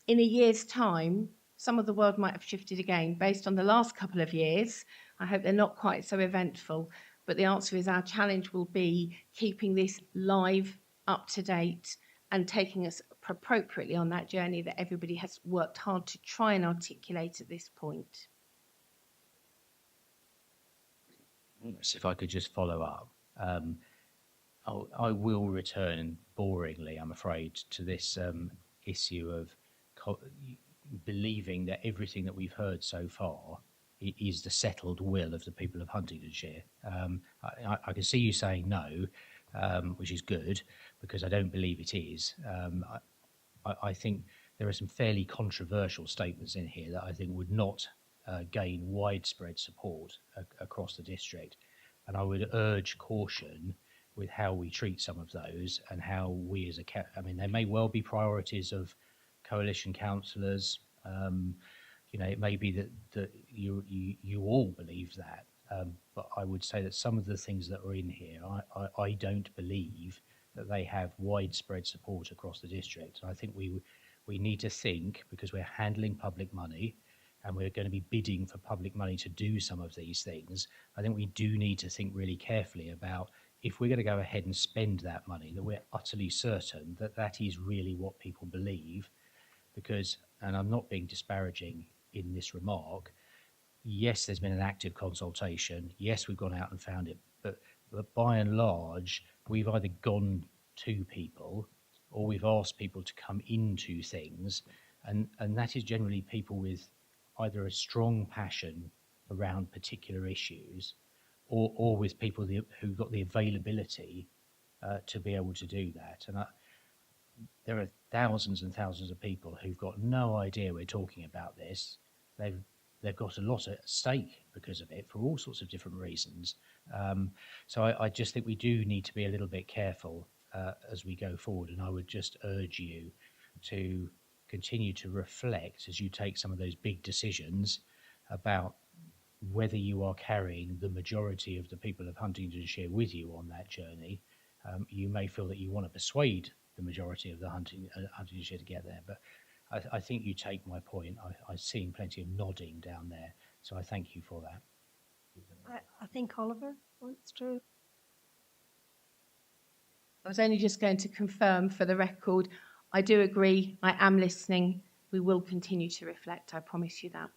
in a year's time, some of the world might have shifted again based on the last couple of years. I hope they're not quite so eventful, but the answer is our challenge will be keeping this live, up to date, and taking us appropriately on that journey that everybody has worked hard to try and articulate at this point. So if I could just follow up, I will return boringly, I'm afraid, to this issue of believing that everything that we've heard so far is the settled will of the people of Huntingdonshire. I can see you saying no, which is good, because I don't believe it is. I think there are some fairly controversial statements in here that I think would not gain widespread support across the district. And I would urge caution with how we treat some of those and how we as I mean, they may well be priorities of coalition councillors. It may be that you all believe that, but I would say that some of the things that are in here, I don't believe that they have widespread support across the district. And I think we need to think, because we're handling public money and we're going to be bidding for public money to do some of these things, I think we do need to think really carefully about if we're going to go ahead and spend that money, that we're utterly certain that that is really what people believe. Because, and I'm not being disparaging in this remark, yes, there's been an active consultation. Yes, we've gone out and found it. But by and large, we've either gone to people or we've asked people to come into things. And that is generally people with either a strong passion around particular issues or with people who've got the availability to be able to do that. And there are thousands and thousands of people who've got no idea we're talking about this. They've got a lot at stake because of it for all sorts of different reasons. So I just think we do need to be a little bit careful as we go forward. And I would just urge you to continue to reflect as you take some of those big decisions about whether you are carrying the majority of the people of Huntingdonshire with you on that journey. You may feel that you want to persuade the majority of the Huntingdonshire to get there, but I think you take my point. I've seen plenty of nodding down there, so I thank you for that. I think Oliver wants to. I was only just going to confirm for the record, I do agree, I am listening. We will continue to reflect, I promise you that.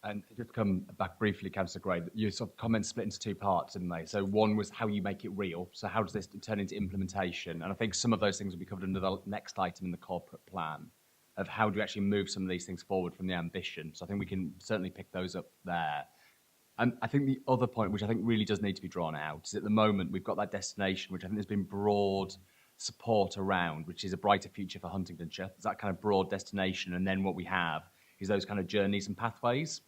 And just to come back briefly, Councillor Gray, your sort of comments split into two parts, didn't they? So one was how you make it real. So how does this turn into implementation? And I think some of those things will be covered under the next item in the corporate plan of how do you actually move some of these things forward from the ambition. So I think we can certainly pick those up there. And I think the other point, which I think really does need to be drawn out, is at the moment we've got that destination, which I think there's been broad support around, which is a brighter future for Huntingdonshire. There's that kind of broad destination. And then what we have is those kind of journeys and pathways.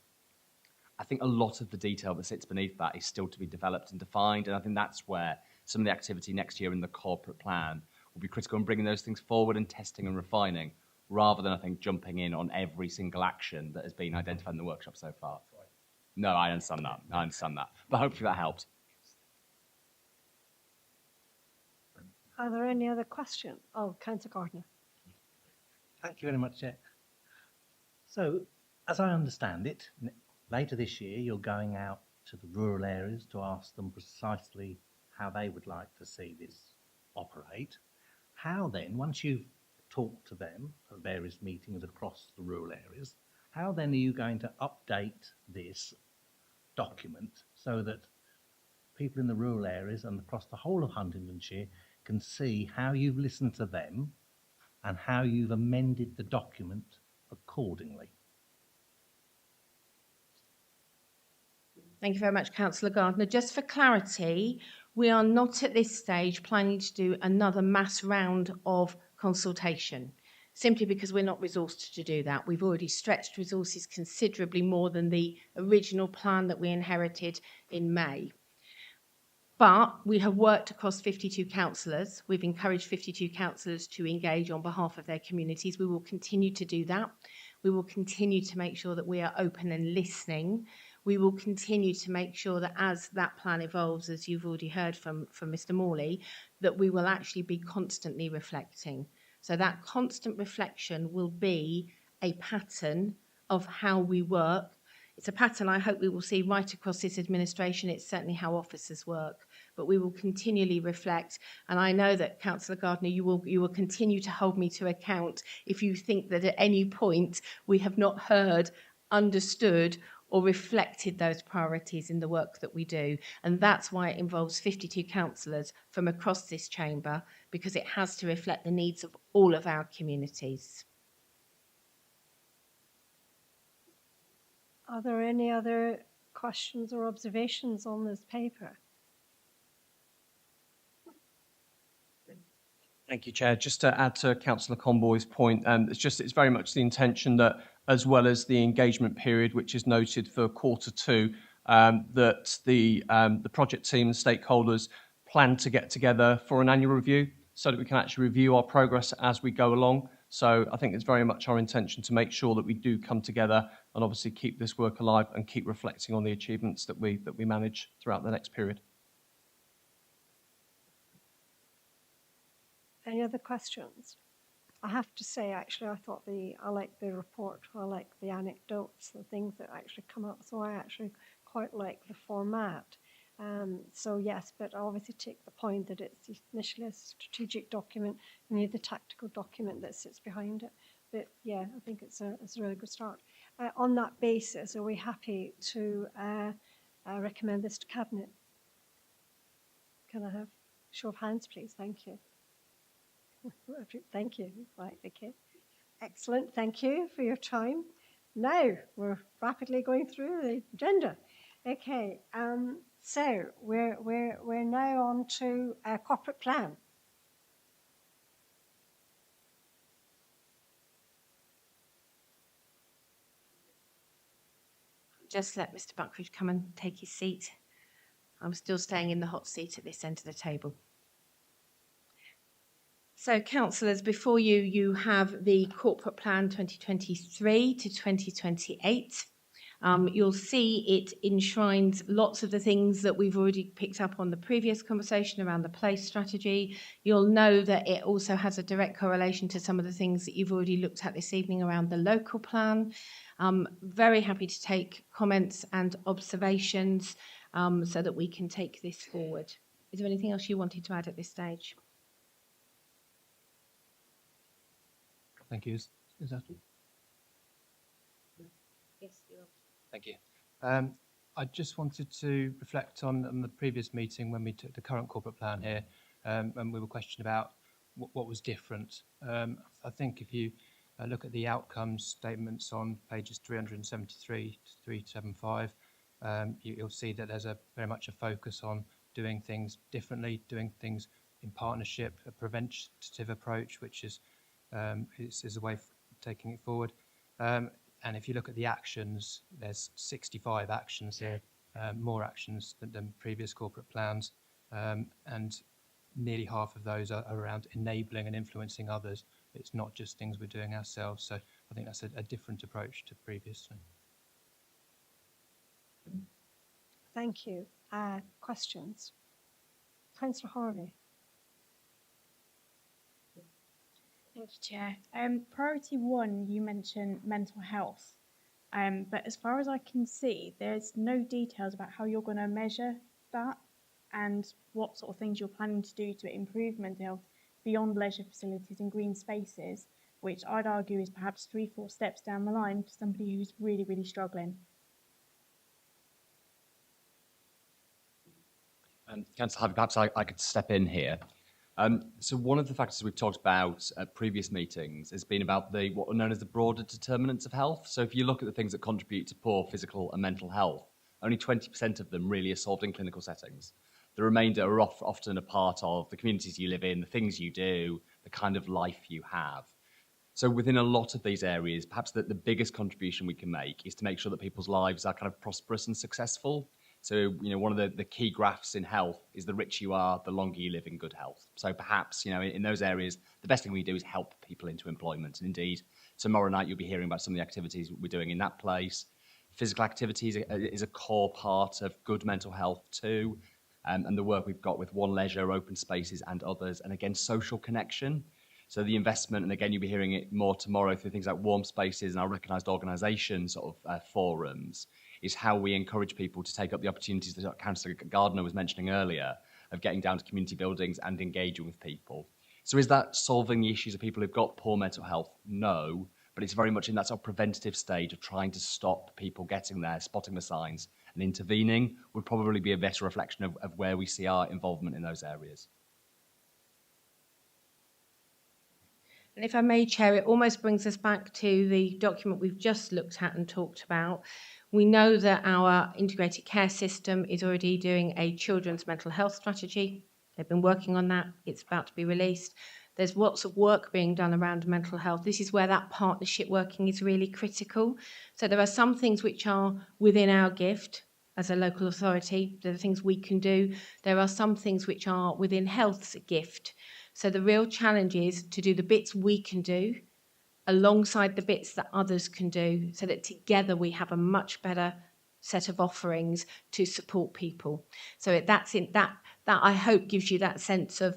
I think a lot of the detail that sits beneath that is still to be developed and defined. And I think that's where some of the activity next year in the corporate plan will be critical in bringing those things forward and testing and refining, rather than, I think, jumping in on every single action that has been identified in the workshop so far. No, I understand that. I understand that. But hopefully that helped. Are there any other questions? Oh, Councillor Gardner. Thank you very much, Chair. So, as I understand it, later this year, you're going out to the rural areas to ask them precisely how they would like to see this operate. How then, once you've talked to them at various meetings across the rural areas, how then are you going to update this document so that people in the rural areas and across the whole of Huntingdonshire can see how you've listened to them and how you've amended the document accordingly? Thank you very much, Councillor Gardner. Just for clarity, we are not at this stage planning to do another mass round of consultation, simply because we're not resourced to do that. We've already stretched resources considerably more than the original plan that we inherited in May. But we have worked across 52 councillors. We've encouraged 52 councillors to engage on behalf of their communities. We will continue to do that. We will continue to make sure that we are open and listening. We will continue to make sure that as that plan evolves, as you've already heard from Mr. Morley, that we will actually be constantly reflecting. So that constant reflection will be a pattern of how we work. It's a pattern I hope we will see right across this administration. It's certainly how officers work, but we will continually reflect. And I know that, Councillor Gardner, you will continue to hold me to account if you think that at any point we have not heard, understood, or reflected those priorities in the work that we do. And that's why it involves 52 councillors from across this chamber, because it has to reflect the needs of all of our communities. Are there any other questions or observations on this paper? Thank you, Chair. Just to add to Councillor Conboy's point, it's very much the intention that, as well as the engagement period, which is noted for Q2, that the project team and stakeholders plan to get together for an annual review so that we can actually review our progress as we go along. So I think it's very much our intention to make sure that we do come together and obviously keep this work alive and keep reflecting on the achievements that we manage throughout the next period. Any other questions? I have to say, actually, I like the report. I like the anecdotes, the things that actually come up. So I actually quite like the format. So yes, but I obviously take the point that it's initially a strategic document. We need the tactical document that sits behind it. But yeah, I think it's a really good start. On that basis, are we happy to recommend this to Cabinet? Can I have a show of hands, please? Thank you. Thank you. Right, okay. Excellent. Thank you for your time. Now we're rapidly going through the agenda. Okay. So we're now on to a corporate plan. Just let Mr. Buckridge come and take his seat. I'm still staying in the hot seat at this end of the table. So, councillors, before you, you have the corporate plan 2023 to 2028. You'll see it enshrines lots of the things that we've already picked up on the previous conversation around the place strategy. You'll know that it also has a direct correlation to some of the things that you've already looked at this evening around the local plan. Very happy to take comments and observations so that we can take this forward. Is there anything else you wanted to add at this stage? Thank you. Is that all? Yes, you are. Thank you. I just wanted to reflect on the previous meeting when we took the current corporate plan here, and we were questioned about what was different. I think if you look at the outcomes statements on pages 373 to 375, you'll see that there's very much a focus on doing things differently, doing things in partnership, a preventative approach, which is a way of taking it forward. And if you look at the actions, there's 65 actions here, more actions than previous corporate plans, and nearly half of those are around enabling and influencing others. It's not just things we're doing ourselves. So I think that's a different approach to previously. Thank you. Questions? Councillor Harvey. Thank you, Chair. Priority 1, you mentioned mental health, but as far as I can see, there's no details about how you're going to measure that. and what sort of things you're planning to do to improve mental health beyond leisure facilities and green spaces, which I'd argue is perhaps 3-4 steps down the line to somebody who's really, really struggling. Councillor Harvey, perhaps I could step in here. So one of the factors we've talked about at previous meetings has been about what are known as the broader determinants of health. So if you look at the things that contribute to poor physical and mental health, only 20% of them really are solved in clinical settings. The remainder are often a part of the communities you live in, the things you do, the kind of life you have. So within a lot of these areas, perhaps the biggest contribution we can make is to make sure that people's lives are kind of prosperous and successful. So, one of the key graphs in health is the richer you are, the longer you live in good health. So perhaps, in those areas, the best thing we do is help people into employment. And indeed, tomorrow night you'll be hearing about some of the activities we're doing in that place. Physical activities is a core part of good mental health too. And the work we've got with One Leisure, open spaces and others. And again, social connection. So the investment, and again, you'll be hearing it more tomorrow through things like warm spaces and our recognised organisation sort of forums, is how we encourage people to take up the opportunities that Councillor Gardner was mentioning earlier of getting down to community buildings and engaging with people. So is that solving the issues of people who've got poor mental health? No, but it's very much in that sort of preventative stage of trying to stop people getting there, spotting the signs, and intervening would probably be a better reflection of where we see our involvement in those areas. And if I may, Chair, it almost brings us back to the document we've just looked at and talked about. We know that our integrated care system is already doing a children's mental health strategy. They've been working on that. It's about to be released. There's lots of work being done around mental health. This is where that partnership working is really critical. So there are some things which are within our gift as a local authority. There are things we can do. There are some things which are within health's gift. So the real challenge is to do the bits we can do alongside the bits that others can do, so that together we have a much better set of offerings to support people. So that I hope gives you that sense of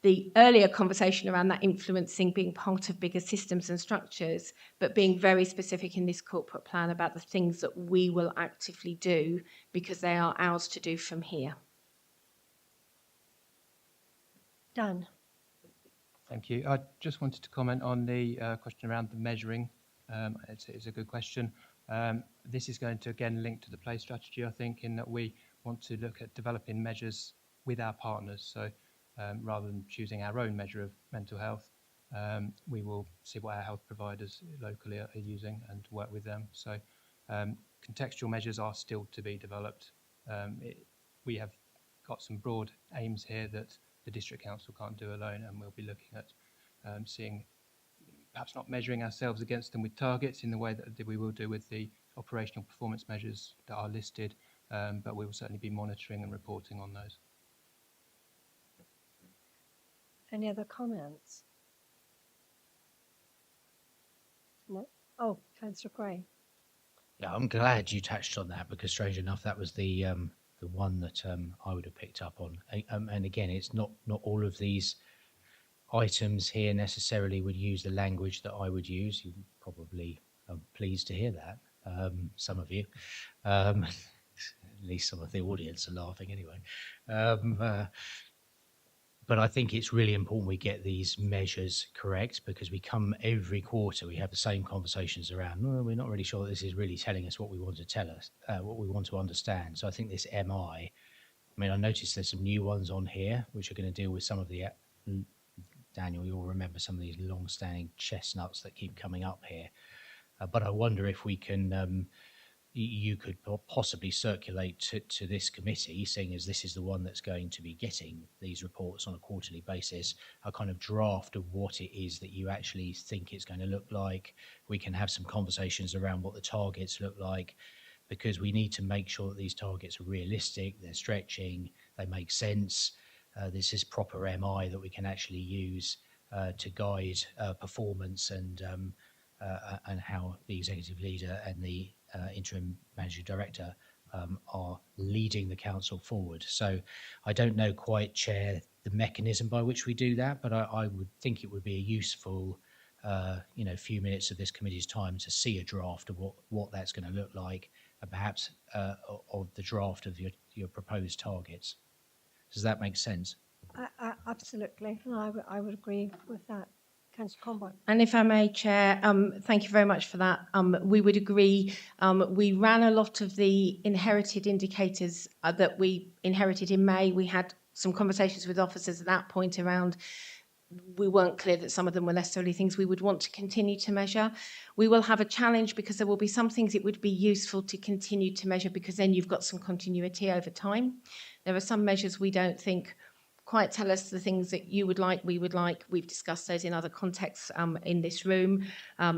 the earlier conversation around that influencing being part of bigger systems and structures, but being very specific in this corporate plan about the things that we will actively do because they are ours to do from here. Dan. Thank you. I just wanted to comment on the question around the measuring. It's a good question. This is going to again link to the play strategy, I think, in that we want to look at developing measures with our partners. So rather than choosing our own measure of mental health, we will see what our health providers locally are using and work with them. So contextual measures are still to be developed. We have got some broad aims here that the District Council can't do alone, and we'll be looking at seeing, perhaps not measuring ourselves against them with targets in the way that we will do with the operational performance measures that are listed, but we will certainly be monitoring and reporting on those. Any other comments? No? Oh, Councillor Gray. Yeah, I'm glad you touched on that, because strange enough, that was the one that I would have picked up on. And again, it's not all of these items here necessarily would use the language that I would use. You probably are pleased to hear that, some of you. At least some of the audience are laughing anyway. But I think it's really important we get these measures correct, because we come every quarter, we have the same conversations around, no, we're not really sure that this is really telling us what we want to tell us, what we want to understand. So I think this MI, I noticed there's some new ones on here, which are going to deal with some of the, Daniel, you'll remember some of these long-standing chestnuts that keep coming up here. But I wonder if we can, you could possibly circulate to this committee, seeing as this is the one that's going to be getting these reports on a quarterly basis, a kind of draft of what it is that you actually think it's going to look like. We can have some conversations around what the targets look like, because we need to make sure that these targets are realistic, they're stretching, they make sense. This is proper MI that we can actually use to guide performance and how the executive leader and the interim managing director are leading the council forward. So I don't know quite, Chair, the mechanism by which we do that, but I would think it would be a useful few minutes of this committee's time to see a draft of what that's going to look like, and perhaps of the draft of your proposed targets. Does that make sense? Absolutely, and I would agree with that. Councillor Conboy. And if I may, Chair, thank you very much for that. We would agree. We ran a lot of the inherited indicators that we inherited in May. We had some conversations with officers at that point around, we weren't clear that some of them were necessarily things we would want to continue to measure. We will have a challenge because there will be some things it would be useful to continue to measure, because then you've got some continuity over time. There are some measures we don't think quite tell us the things that you would like, we would like. We've discussed those in other contexts in this room.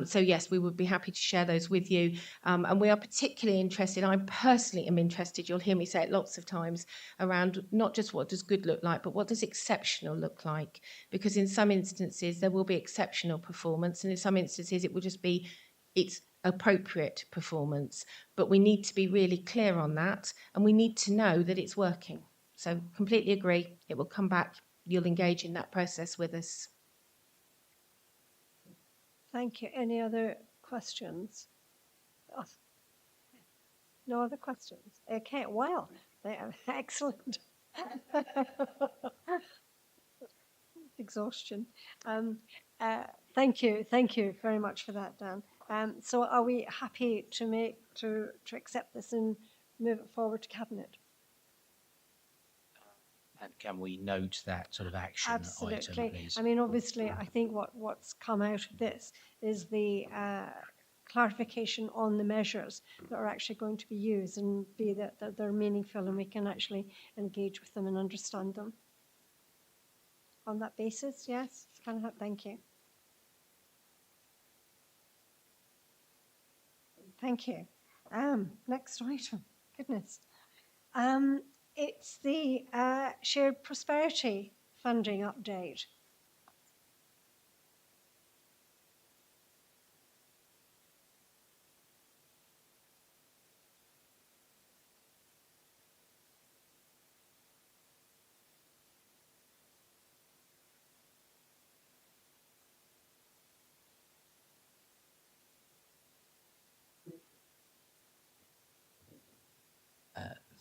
So yes, we would be happy to share those with you. And we are particularly interested, I personally am interested, you'll hear me say it lots of times, around not just what does good look like, but what does exceptional look like? Because in some instances there will be exceptional performance, and in some instances it will just be it's appropriate performance. But we need to be really clear on that, and we need to know that it's working. So completely agree. It will come back. You'll engage in that process with us. Thank you. Any other questions? Oh, no other questions? Okay, well, they are excellent. Exhaustion. Thank you very much for that, Dan. So are we happy to accept this and move it forward to Cabinet? And can we note that sort of action Absolutely. item, please? I mean, obviously, I think what's come out of this is the clarification on the measures that are actually going to be used, and be that they're meaningful and we can actually engage with them and understand them. On that basis, yes? Thank you. Thank you. Next item. Goodness. It's the shared prosperity funding update.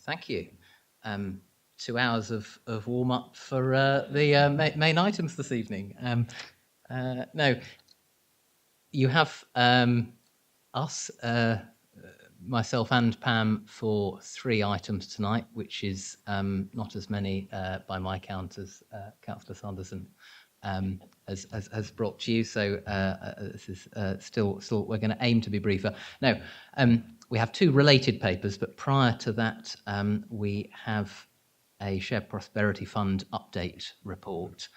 Thank you. 2 hours of warm-up for the main items this evening. No, you have us, myself and Pam, for 3 items tonight, which is not as many by my count as Councillor Sanderson has brought to you. So this is still we're going to aim to be briefer. No, we have 2 related papers, but prior to that, we have a Shared Prosperity Fund update report.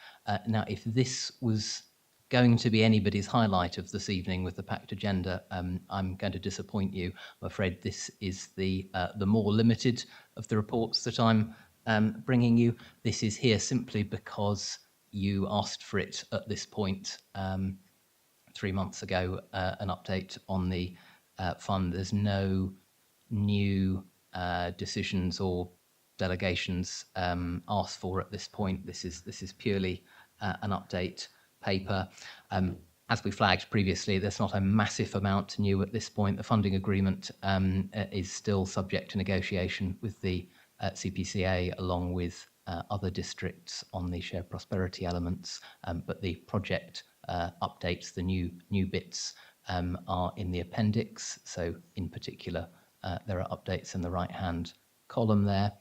Now, if this was going to be anybody's highlight of this evening with the packed agenda, I'm going to disappoint you. I'm afraid this is the more limited of the reports that I'm bringing you. This is here simply because you asked for it at this point 3 months ago, an update on the fund. There's no new decisions or delegations asked for at this point. This is purely an update paper. As we flagged previously, there's not a massive amount new at this point. The funding agreement is still subject to negotiation with the CPCA, along with other districts on the shared prosperity elements, but the project updates, the new bits, are in the appendix. So in particular, there are updates in the right-hand column there.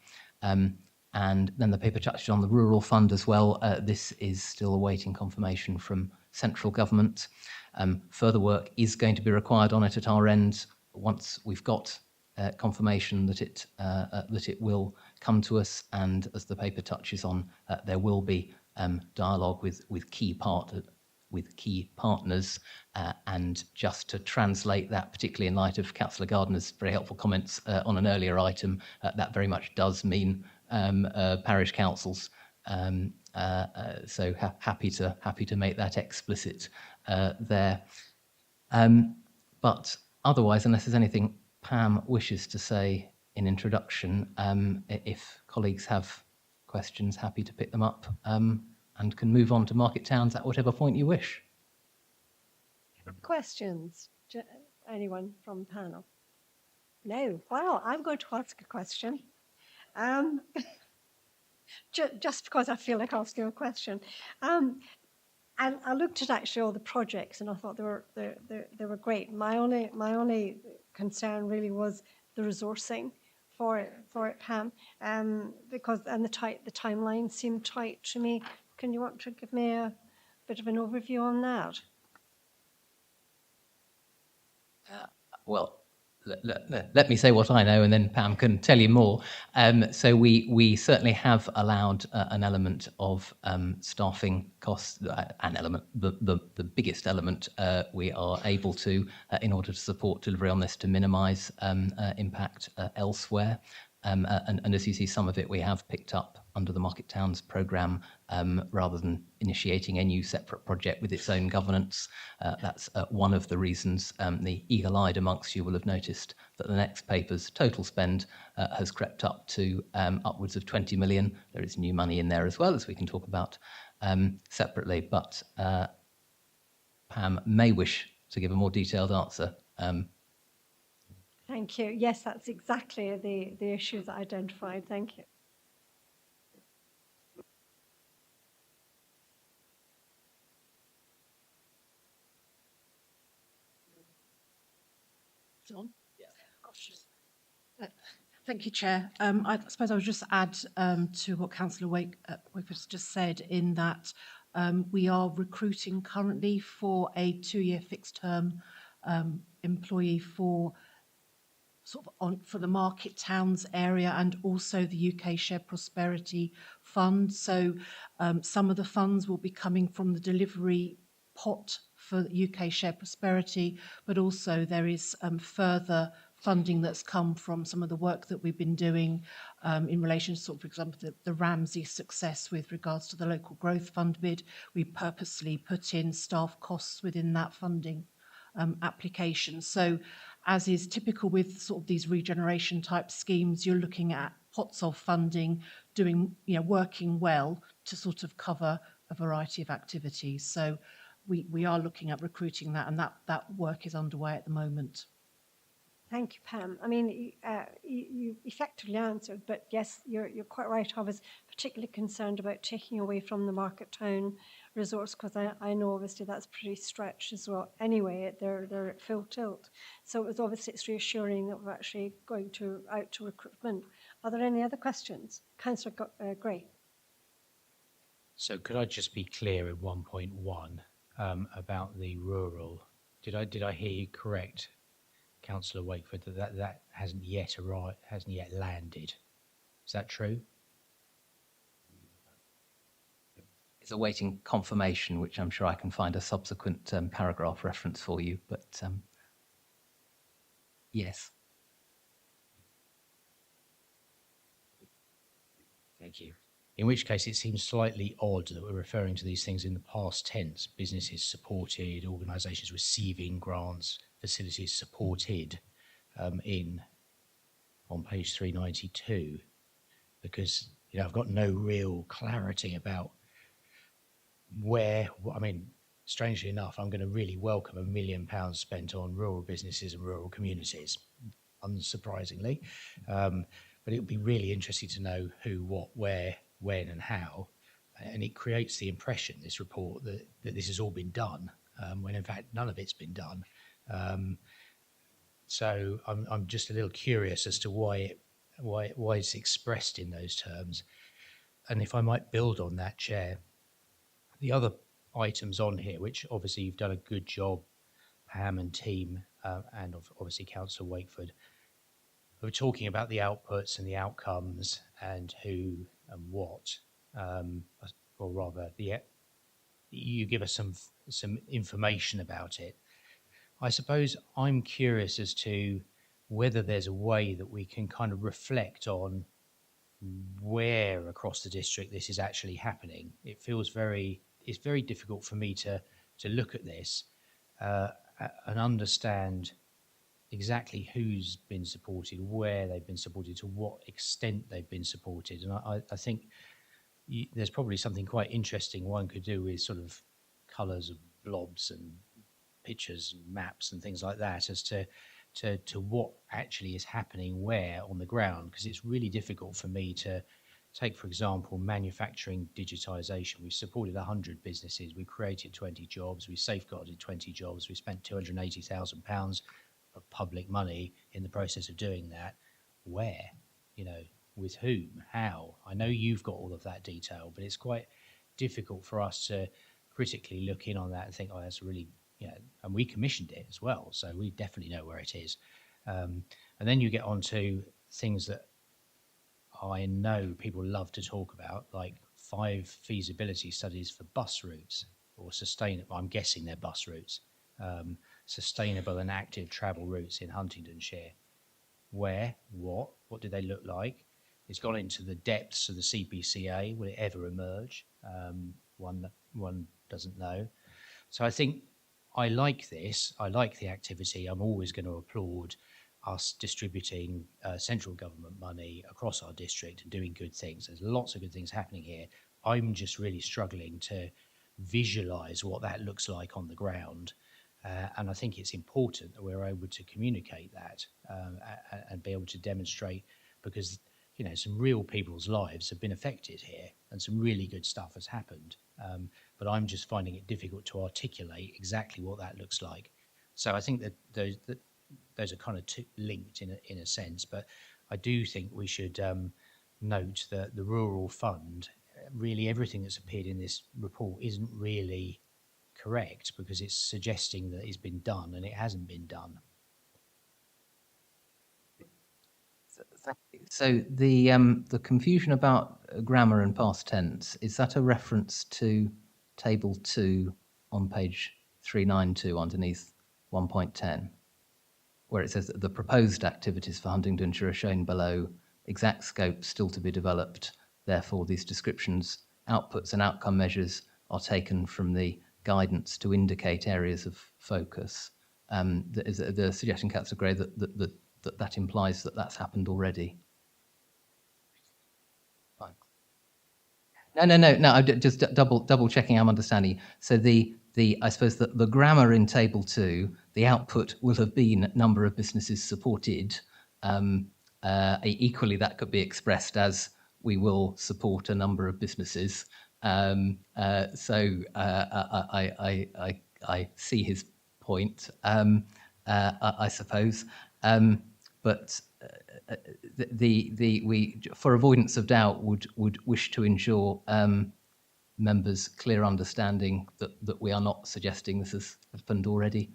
And then the paper touched on the rural fund as well. This is still awaiting confirmation from central government. Further work is going to be required on it at our end. Once we've got confirmation that it will come to us, and as the paper touches on, there will be dialogue with key partners, and just to translate that, particularly in light of Councillor Gardner's very helpful comments on an earlier item, that very much does mean parish councils. So happy to make that explicit there. But otherwise, unless there's anything Pam wishes to say in introduction, if colleagues have questions, happy to pick them up, and can move on to market towns at whatever point you wish. Questions? Anyone from the panel? No. Well, I'm going to ask a question. just because I feel like asking a question. I looked at actually all the projects and I thought they were great. My only concern really was the resourcing for it, Pam, because the timeline seemed tight to me. Can you want to give me a bit of an overview on that? Well, let me say what I know, and then Pam can tell you more. So we certainly have allowed an element of staffing costs, an element, the biggest element we are able to, in order to support delivery on this, to minimise impact elsewhere. And as you see, some of it we have picked up under the Market Towns programme rather than initiating a new separate project with its own governance. That's one of the reasons. The eagle-eyed amongst you will have noticed that the next paper's total spend has crept up to upwards of 20 million. There is new money in there as well, as we can talk about separately, but Pam may wish to give a more detailed answer. Thank you. Yes, that's exactly the issues identified. Thank you. John? Yeah. Thank you, Chair. I suppose I would just add to what Councillor Wakeford's just said, in that we are recruiting currently for a 2-year fixed-term employee for for the Market Towns area, and also the UK Shared Prosperity Fund. So some of the funds will be coming from the delivery pot for UK Shared Prosperity, but also there is further funding that's come from some of the work that we've been doing in relation to, for example, the Ramsey success with regards to the Local Growth Fund bid. We purposely put in staff costs within that funding application. So, as is typical with these regeneration type schemes, you're looking at pots of funding working well to cover a variety of activities. So we are looking at recruiting that, and that work is underway at the moment. Thank you, Pam. I mean, you effectively answered, but yes, you're quite right. I was particularly concerned about taking away from the Market Town resource, because I know obviously that's pretty stretched as well. Anyway, they're at full tilt. So it was obviously, it's reassuring that we're actually going out to recruitment. Are there any other questions? Councillor Gray. So could I just be clear at 1.1 about the rural? Did I hear you correct, Councillor Wakeford, that hasn't yet arrived, hasn't yet landed? Is that true? It's awaiting confirmation, which I'm sure I can find a subsequent paragraph reference for you, but yes. Thank you. In which case, it seems slightly odd that we're referring to these things in the past tense: businesses supported, organisations receiving grants, facilities supported, on page 392, because I've got no real clarity about where. I mean, strangely enough, I'm going to really welcome £1 million spent on rural businesses and rural communities, unsurprisingly. But it would be really interesting to know who, what, where, when and how. And it creates the impression, this report, that this has all been done, when in fact none of it's been done. So I'm just a little curious as to why it's expressed in those terms. And if I might build on that, Chair, the other items on here, which obviously you've done a good job, Pam and team, and obviously Councillor Wakeford, we're talking about the outputs and the outcomes and who and what, or rather, you give us some information about it. I suppose I'm curious as to whether there's a way that we can kind of reflect on where across the district this is actually happening. It feels it's very difficult for me to look at this and understand exactly who's been supported, where they've been supported, to what extent they've been supported. And I think there's probably something quite interesting one could do with sort of colours of blobs and pictures and maps and things like that as to what actually is happening where on the ground, because it's really difficult for me to take, for example, manufacturing digitisation. We've supported 100 businesses, we've created 20 jobs, we've safeguarded 20 jobs, we spent £280,000 of public money in the process of doing that. Where? You know, with whom? How? I know you've got all of that detail, but it's quite difficult for us to critically look in on that and think, oh, that's really, you know, and we commissioned it as well, so we definitely know where it is. And then you get on to things that I know people love to talk about, like 5 feasibility studies for bus routes or sustainable, I'm guessing they're bus routes, sustainable and active travel routes in Huntingdonshire. Where, what do they look like? It's gone into the depths of the CPCA. Will it ever emerge? One doesn't know. So I think I like this. I like the activity. I'm always going to applaud us distributing central government money across our district and doing good things. There's lots of good things happening here. I'm just really struggling to visualize what that looks like on the ground. And I think it's important that we're able to communicate that and be able to demonstrate, because, you know, some real people's lives have been affected here and some really good stuff has happened. But I'm just finding it difficult to articulate exactly what that looks like. So I think that those are kind of linked in a sense, but I do think we should note that the Rural Fund, really everything that's appeared in this report isn't really correct, because it's suggesting that it's been done and it hasn't been done. So the confusion about grammar and past tense, is that a reference to table 2 on page 392 underneath 1.10, where it says that the proposed activities for Huntingdonshire are shown below, exact scope still to be developed, therefore these descriptions, outputs and outcome measures are taken from the guidance to indicate areas of focus. The suggestion, Councillor Gray, that implies that that's happened already. Fine. No. I'm just double checking I'm understanding. So I suppose that the grammar in table 2, the output will have been number of businesses supported. Equally, that could be expressed as we will support a number of businesses. I see his point, I suppose, but we, for avoidance of doubt, would wish to ensure members' clear understanding that we are not suggesting this has happened already.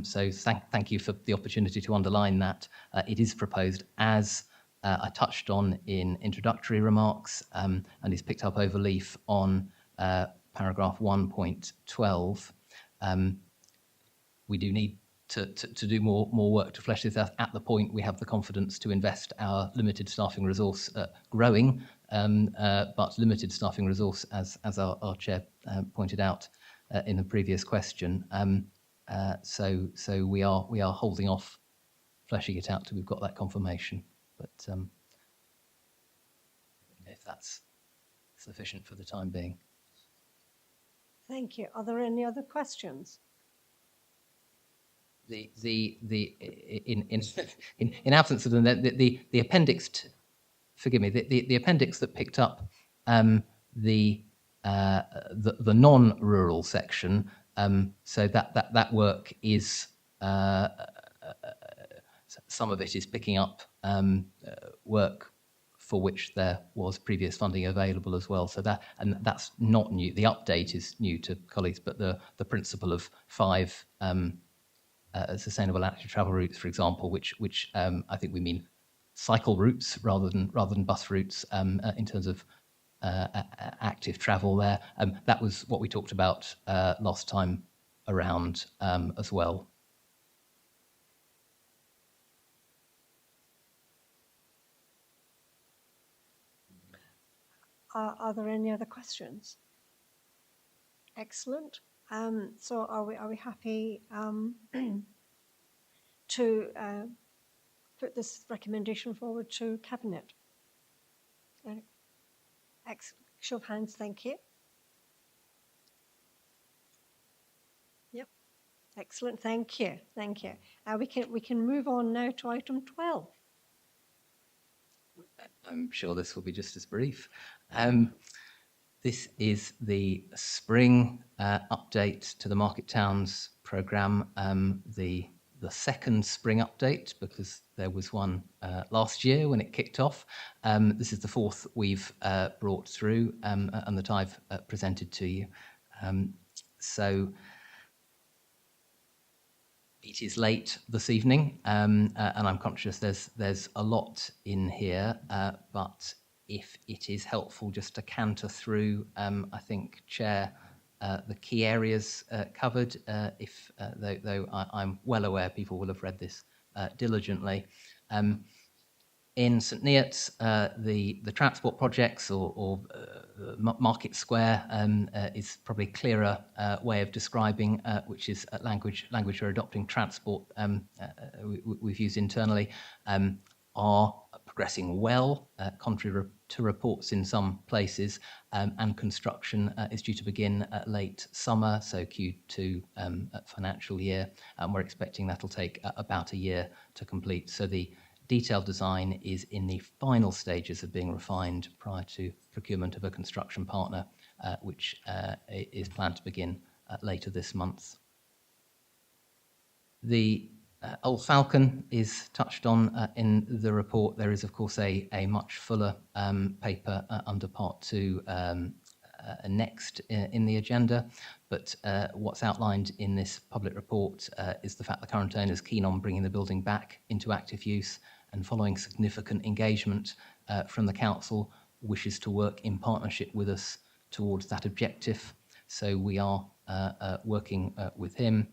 So thank you for the opportunity to underline that. It is proposed as I touched on in introductory remarks, and is picked up over leaf on paragraph 1.12. We do need to do more work to flesh this out. At the point we have the confidence to invest our limited staffing resource growing, but limited staffing resource, as our chair pointed out in the previous question. So we are holding off fleshing it out till we've got that confirmation. But if that's sufficient for the time being. Thank you. Are there any other questions? In absence of them, the appendix, forgive me, the appendix that picked up the non-rural section. So that work is some of it is picking up work for which there was previous funding available as well. So that's not new. The update is new to colleagues, but the principle of 5 sustainable active travel routes, for example, which I think we mean cycle routes rather than bus routes in terms of active travel there. That was what we talked about last time around as well. Are there any other questions? Excellent. So are we happy to put this recommendation forward to Cabinet? Excellent. Show of hands, thank you. Yep. Excellent, thank you, thank you. We can move on now to item 12. I'm sure this will be just as brief. This is the spring update to the Market Towns programme, the second spring update, because there was one last year when it kicked off. This is the fourth we've brought through and that I've presented to you. So it is late this evening, and I'm conscious there's a lot in here, but if it is helpful just to canter through, I think, Chair, the key areas covered, though I'm well aware people will have read this diligently. In St Neots, the transport projects or Market Square is probably a clearer way of describing, which is language we're adopting. Transport we've used internally are progressing well, contrary to reports in some places, and construction is due to begin late summer, so Q2 financial year, and we're expecting that'll take about a year to complete. So the detailed design is in the final stages of being refined prior to procurement of a construction partner, which is planned to begin later this month. The Old Falcon is touched on in the report. There is, of course, a much fuller paper under Part 2 next in the agenda, but what's outlined in this public report is the fact the current owner is keen on bringing the building back into active use, and following significant engagement from the council, wishes to work in partnership with us towards that objective. So we are working with him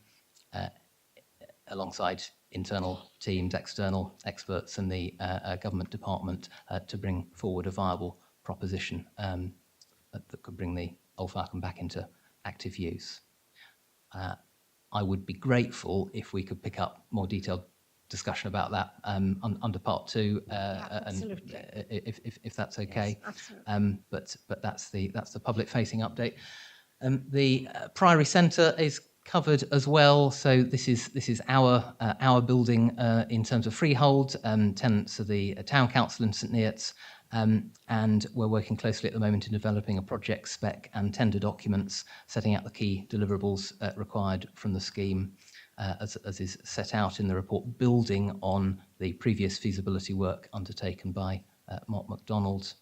alongside internal teams, external experts, and the government department to bring forward a viable proposition that could bring the Old Falcon back into active use. I would be grateful if we could pick up more detailed discussion about that under Part 2, and if that's okay. Yes, absolutely. But that's the public-facing update. The Priory Centre is covered as well. So this is our building in terms of freehold. Tenants are the Town Council in St Neots, and we're working closely at the moment in developing a project spec and tender documents, setting out the key deliverables required from the scheme. As is set out in the report, building on the previous feasibility work undertaken by Mark MacDonald.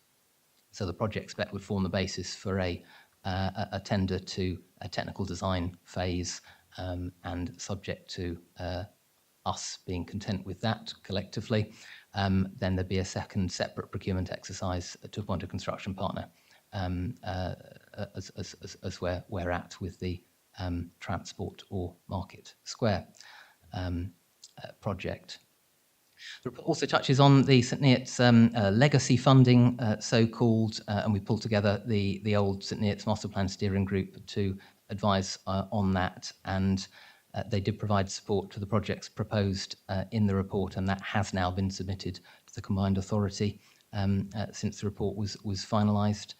So the project spec would form the basis for a tender to a technical design phase, and subject to us being content with that collectively, then there'd be a second separate procurement exercise to appoint a construction partner, as where we're at with the transport or Market Square project. The report also touches on the St Neots legacy funding, so-called, and we pulled together the old St Neots Master Plan Steering Group to advise on that, and they did provide support to the projects proposed in the report, and that has now been submitted to the Combined Authority since the report was finalised.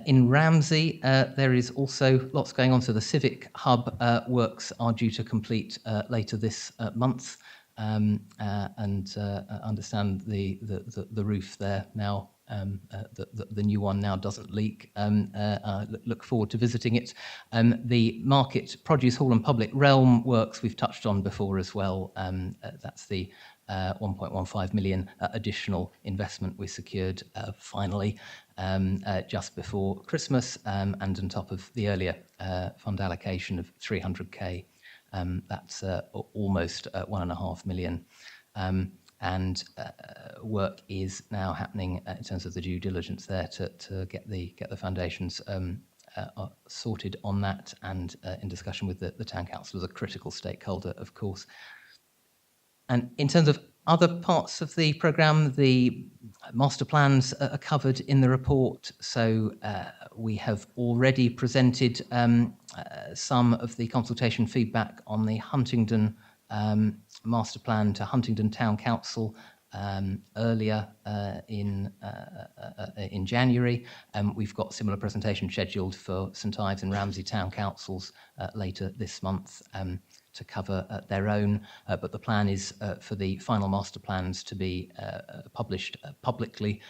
In Ramsey, there is also lots going on. So the Civic Hub works are due to complete later this month, and understand the roof there now, the new one now doesn't leak. Look forward to visiting it. The Market Produce Hall and Public Realm works we've touched on before as well. That's the 1.15 million additional investment we secured finally just before Christmas, and on top of the earlier fund allocation of 300k. That's almost 1.5 million. And work is now happening in terms of the due diligence there to get the foundations sorted on that, and in discussion with the Town Council as a critical stakeholder, of course. And in terms of other parts of the programme, the master plans are covered in the report. So we have already presented some of the consultation feedback on the Huntingdon master plan to Huntingdon Town Council earlier in January. We've got similar presentation scheduled for St Ives and Ramsey Town Councils later this month to cover their own, but the plan is for the final master plans to be published publicly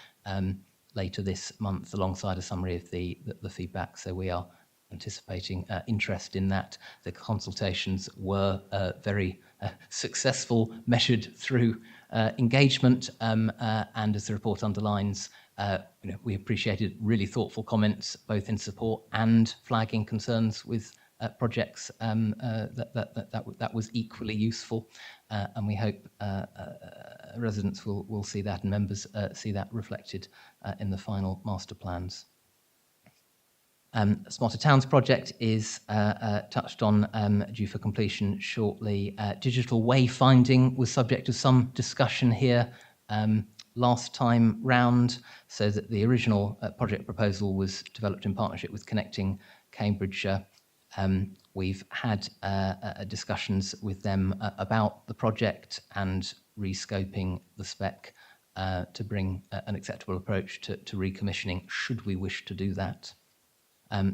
later this month, alongside a summary of the feedback. So we are anticipating interest in that. The consultations were very successful, measured through engagement, and as the report underlines, we appreciated really thoughtful comments, both in support and flagging concerns with projects. That was equally useful, and we hope residents will see that, and members see that reflected in the final master plans. Smarter Towns project is touched on, due for completion shortly. Digital wayfinding was subject to some discussion here last time round, so that the original project proposal was developed in partnership with Connecting Cambridgeshire. We've had discussions with them about the project and rescoping the spec to bring an acceptable approach to recommissioning, should we wish to do that.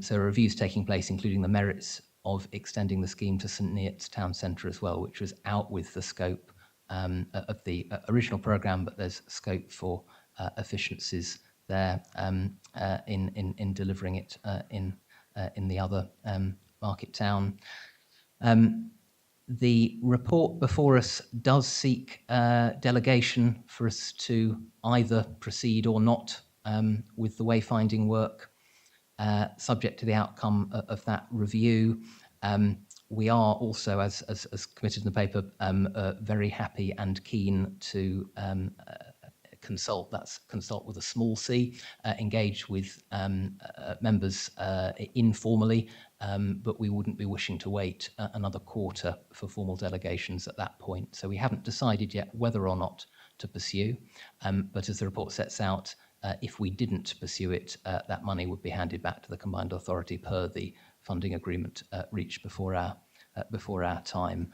So a review's taking place, including the merits of extending the scheme to St Neots Town Centre as well, which was out with the scope of the original programme, but there's scope for efficiencies there in delivering it in the other market town. The report before us does seek delegation for us to either proceed or not with the wayfinding work, subject to the outcome of that review. We are also, as committed in the paper, very happy and keen to consult with a small c, engage with members informally, but we wouldn't be wishing to wait another quarter for formal delegations at that point. So we haven't decided yet whether or not to pursue, but as the report sets out, if we didn't pursue it, that money would be handed back to the combined authority per the funding agreement reached before our time.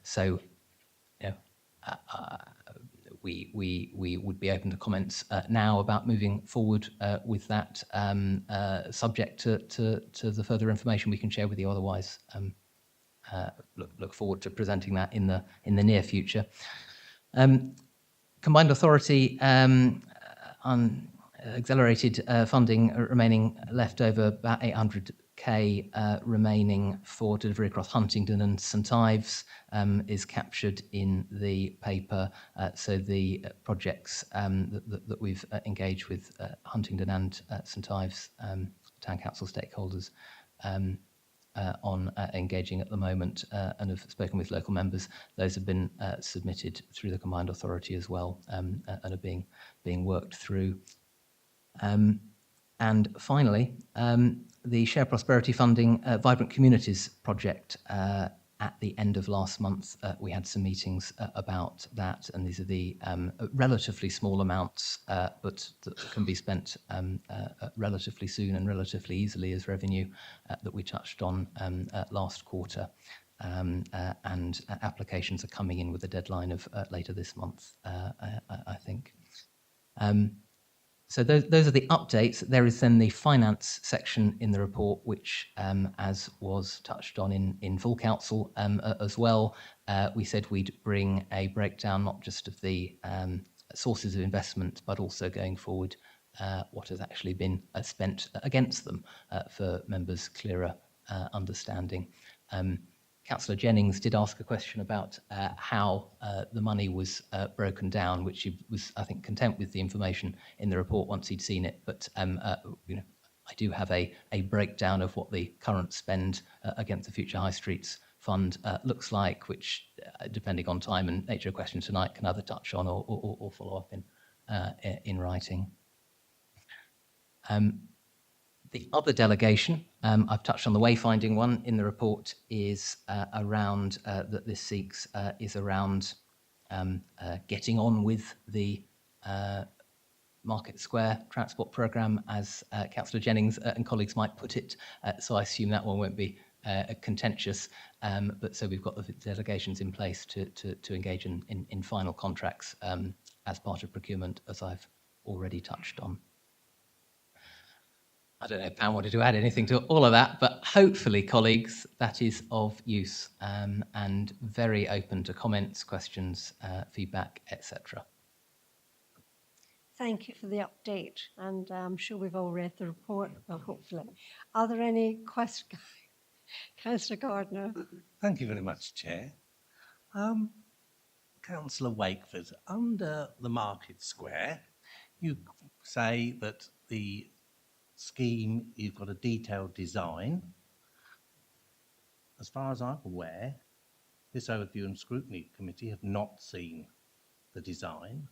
So, you know, we would be open to comments now about moving forward with that, subject to the further information we can share with you. Otherwise, look forward to presenting that in the near future. Combined authority accelerated funding remaining left over, about 800k remaining for delivery across Huntingdon and St Ives, is captured in the paper. So the projects that we've engaged with Huntingdon and St Ives Town Council stakeholders on engaging at the moment, and have spoken with local members, those have been submitted through the combined authority as well, and are being worked through. And finally, the Share Prosperity Funding Vibrant Communities project. At the end of last month, we had some meetings about that, and these are the relatively small amounts, but that can be spent relatively soon and relatively easily as revenue that we touched on last quarter. And applications are coming in with a deadline of later this month, I think. So those are the updates. There is then the finance section in the report, which, as was touched on in full council as well, we said we'd bring a breakdown not just of the sources of investment, but also going forward what has actually been spent against them for members' clearer understanding. Councillor Jennings did ask a question about how the money was broken down, which he was, I think, content with the information in the report once he'd seen it. But you know, I do have a breakdown of what the current spend against the Future High Streets Fund looks like, which, depending on time and nature of questions tonight, can either touch on or follow up in writing. The other delegation, I've touched on the wayfinding one in the report, is around that this seeks is around getting on with the Market Square transport programme, as Councillor Jennings and colleagues might put it. So I assume that one won't be contentious. But so we've got the delegations in place to engage in final contracts as part of procurement, as I've already touched on. I don't know if Pam wanted to add anything to all of that, but hopefully, colleagues, that is of use, and very open to comments, questions, feedback, etc. Thank you for the update, and I'm sure we've all read the report, well, hopefully. Are there any questions? Councillor Gardner. Thank you very much, Chair. Councillor Wakeford, under the Market Square, you say that the scheme, you've got a detailed design. As far as I'm aware, this Overview and Scrutiny Committee have not seen the design.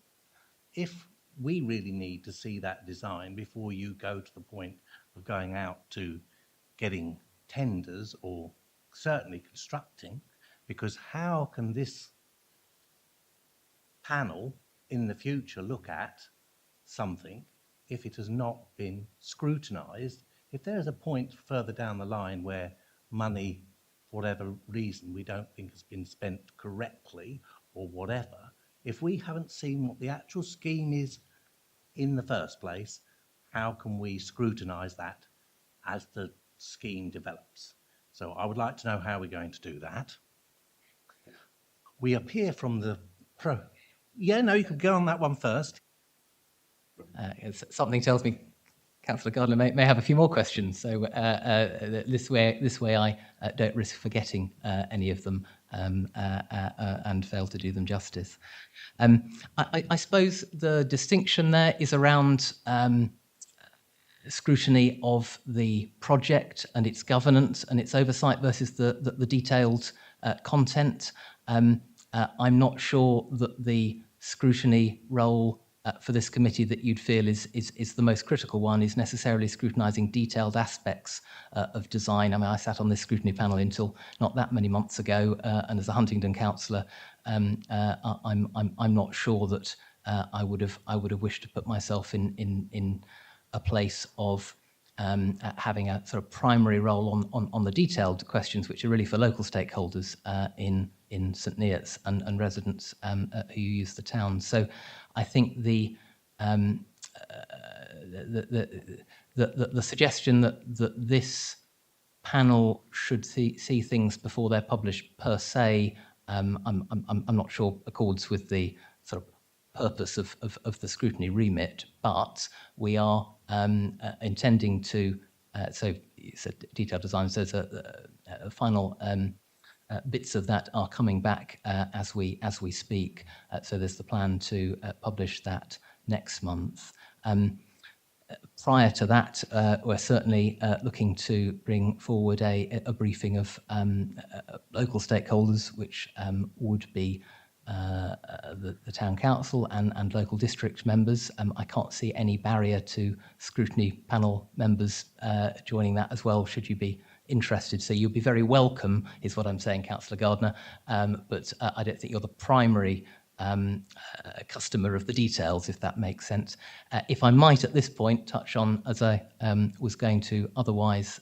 If we really need to see that design before you go to the point of going out to getting tenders or certainly constructing, because how can this panel in the future look at something if it has not been scrutinised? If there is a point further down the line where money, for whatever reason, we don't think has been spent correctly or whatever, if we haven't seen what the actual scheme is in the first place, how can we scrutinise that as the scheme develops? So I would like to know how we're going to do that. We appear from the Yeah, no, you could go on that one first. Something tells me Councillor Gardner may have a few more questions, so this way I don't risk forgetting any of them and fail to do them justice. I suppose the distinction there is around scrutiny of the project and its governance and its oversight versus the detailed content. I'm not sure that the scrutiny role for this committee that you'd feel is the most critical one is necessarily scrutinising detailed aspects of design. I mean, I sat on this scrutiny panel until not that many months ago, and as a Huntingdon councillor, I'm not sure that I would have wished to put myself in a place of having a sort of primary role on the detailed questions, which are really for local stakeholders in St Neots and residents who use the town. So I think the suggestion that this panel should see things before they're published per se, I'm not sure accords with the sort of purpose of the scrutiny remit, but we are intending to, so detailed design, so there's a final bits of that are coming back as we speak. So there's the plan to publish that next month. Prior to that, we're certainly looking to bring forward a briefing of local stakeholders, which would be the town council and local district members. I can't see any barrier to scrutiny panel members joining that as well, should you be interested. So you'll be very welcome, is what I'm saying, Councillor Gardner, but I don't think you're the primary customer of the details, if that makes sense. If I might at this point touch on, as I was going to otherwise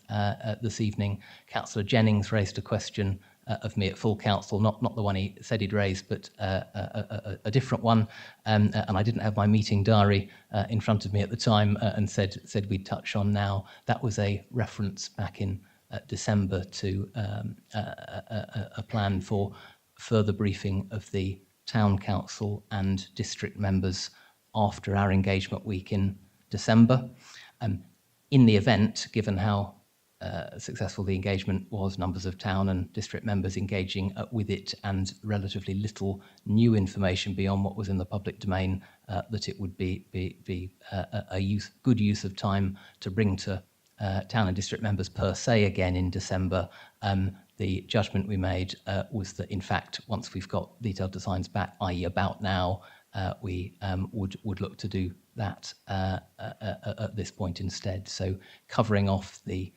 this evening, Councillor Jennings raised a question of me at full council, not the one he said he'd raised, but a different one, and I didn't have my meeting diary in front of me at the time, and said we'd touch on now. That was a reference back in December to a plan for further briefing of the town council and district members after our engagement week in December. In the event, given how successful the engagement was, numbers of town and district members engaging with it, and relatively little new information beyond what was in the public domain, that it would be a good use of time to bring to town and district members per se again in December. The judgment we made was that, in fact, once we've got detailed designs back, i.e. about now, we would look to do that at this point instead. So covering off the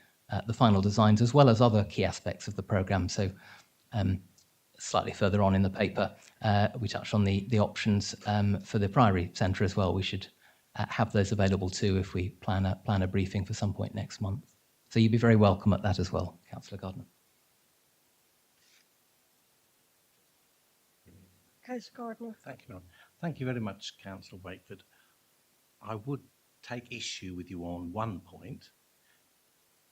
final designs as well as other key aspects of the programme. So slightly further on in the paper, we touched on the options for the Priory Centre as well. We should have those available too if we plan a briefing for some point next month. So you'd be very welcome at that as well, Councillor Gardner. Councillor Gardner. Thank you very much, Councillor Wakeford. I would take issue with you on one point.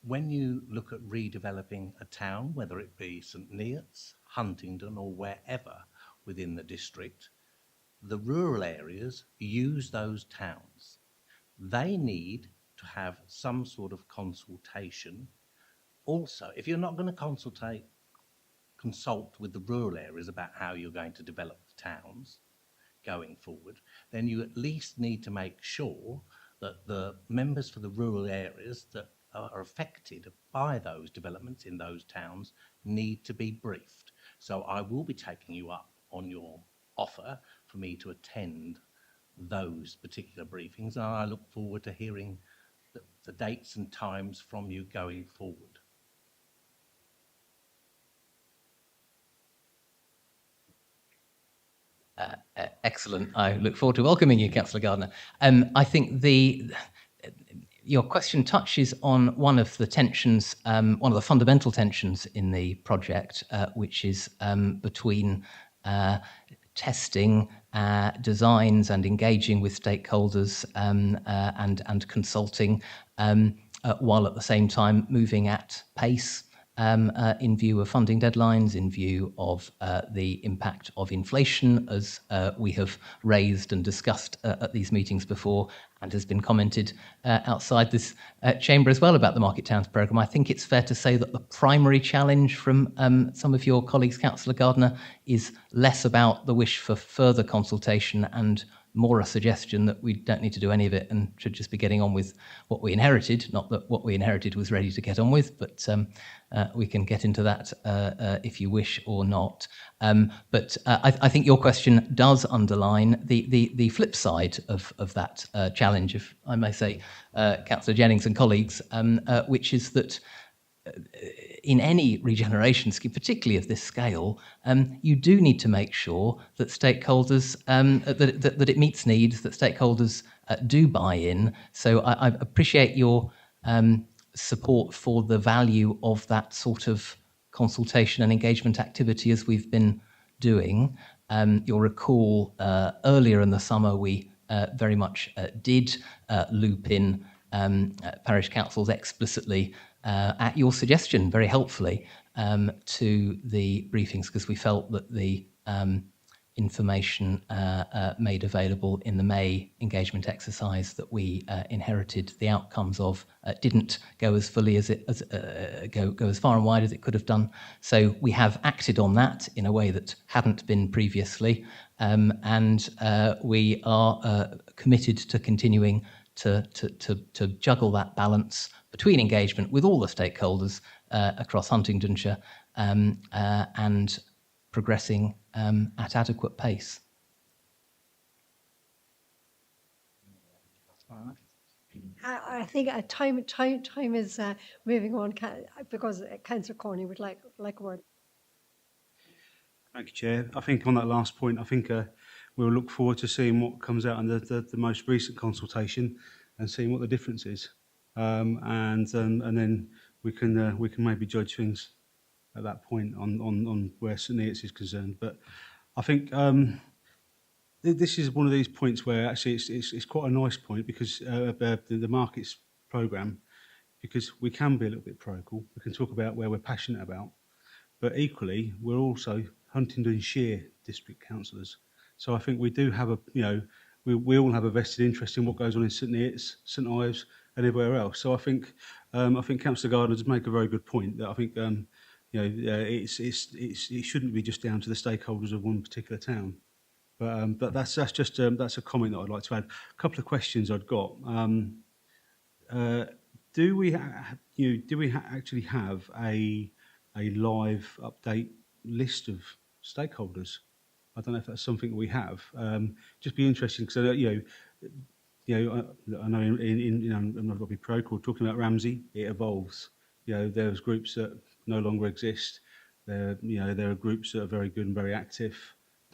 When you look at redeveloping a town, whether it be St Neots, Huntingdon or wherever within the district, the rural areas use those towns. They need to have some sort of consultation. Also, if you're not going to consult with the rural areas about how you're going to develop the towns going forward, then you at least need to make sure that the members for the rural areas that are affected by those developments in those towns need to be briefed. So I will be taking you up on your offer for me to attend those particular briefings, and I look forward to hearing the dates and times from you going forward. Excellent. I look forward to welcoming you, Councillor Gardner. I think your question touches on one of the tensions, one of the fundamental tensions in the project, which is between testing designs and engaging with stakeholders and consulting, while at the same time moving at pace in view of funding deadlines, in view of the impact of inflation, as we have raised and discussed at these meetings before, and has been commented outside this chamber as well about the Market Towns programme. I think it's fair to say that the primary challenge from some of your colleagues, Councillor Gardner, is less about the wish for further consultation and more a suggestion that we don't need to do any of it and should just be getting on with what we inherited. Not that what we inherited was ready to get on with, but we can get into that if you wish or not. But I think your question does underline the flip side of that challenge, if I may say, Councillor Jennings and colleagues, which is that in any regeneration scheme, particularly of this scale, you do need to make sure that stakeholders, that it meets needs, that stakeholders do buy in. So I appreciate your support for the value of that sort of consultation and engagement activity as we've been doing. You'll recall earlier in the summer we very much did loop in parish councils explicitly at your suggestion, very helpfully, to the briefings, because we felt that the information made available in the May engagement exercise that we inherited the outcomes of didn't go as fully as go as far and wide as it could have done. So we have acted on that in a way that hadn't been previously, and we are committed to continuing to juggle that balance between engagement with all the stakeholders across Huntingdonshire and progressing at adequate pace. I think time is moving on because Councillor Corney would like a word. Thank you, Chair. I think on that last point, I think we'll look forward to seeing what comes out in the most recent consultation and seeing what the difference is, and then we can maybe judge things at that point on where St Neots is concerned. But I think this is one of these points where actually it's quite a nice point, because the markets programme, because we can be a little bit parochial, we can talk about where we're passionate about, but equally we're also Huntingdonshire district councillors. So I think we do have we all have a vested interest in what goes on in St Neots, St Ives and everywhere else. So I think Councillor Gardner does make a very good point, that I think it shouldn't be just down to the stakeholders of one particular town. But that's just that's a comment that I'd like to add. A couple of questions I've got. Do we actually have a live update list of stakeholders? I don't know if that's something we have. Just be interesting, because I know I'm not going to be pro-core talking about Ramsey. It evolves. There's groups that no longer exist. There are groups that are very good and very active.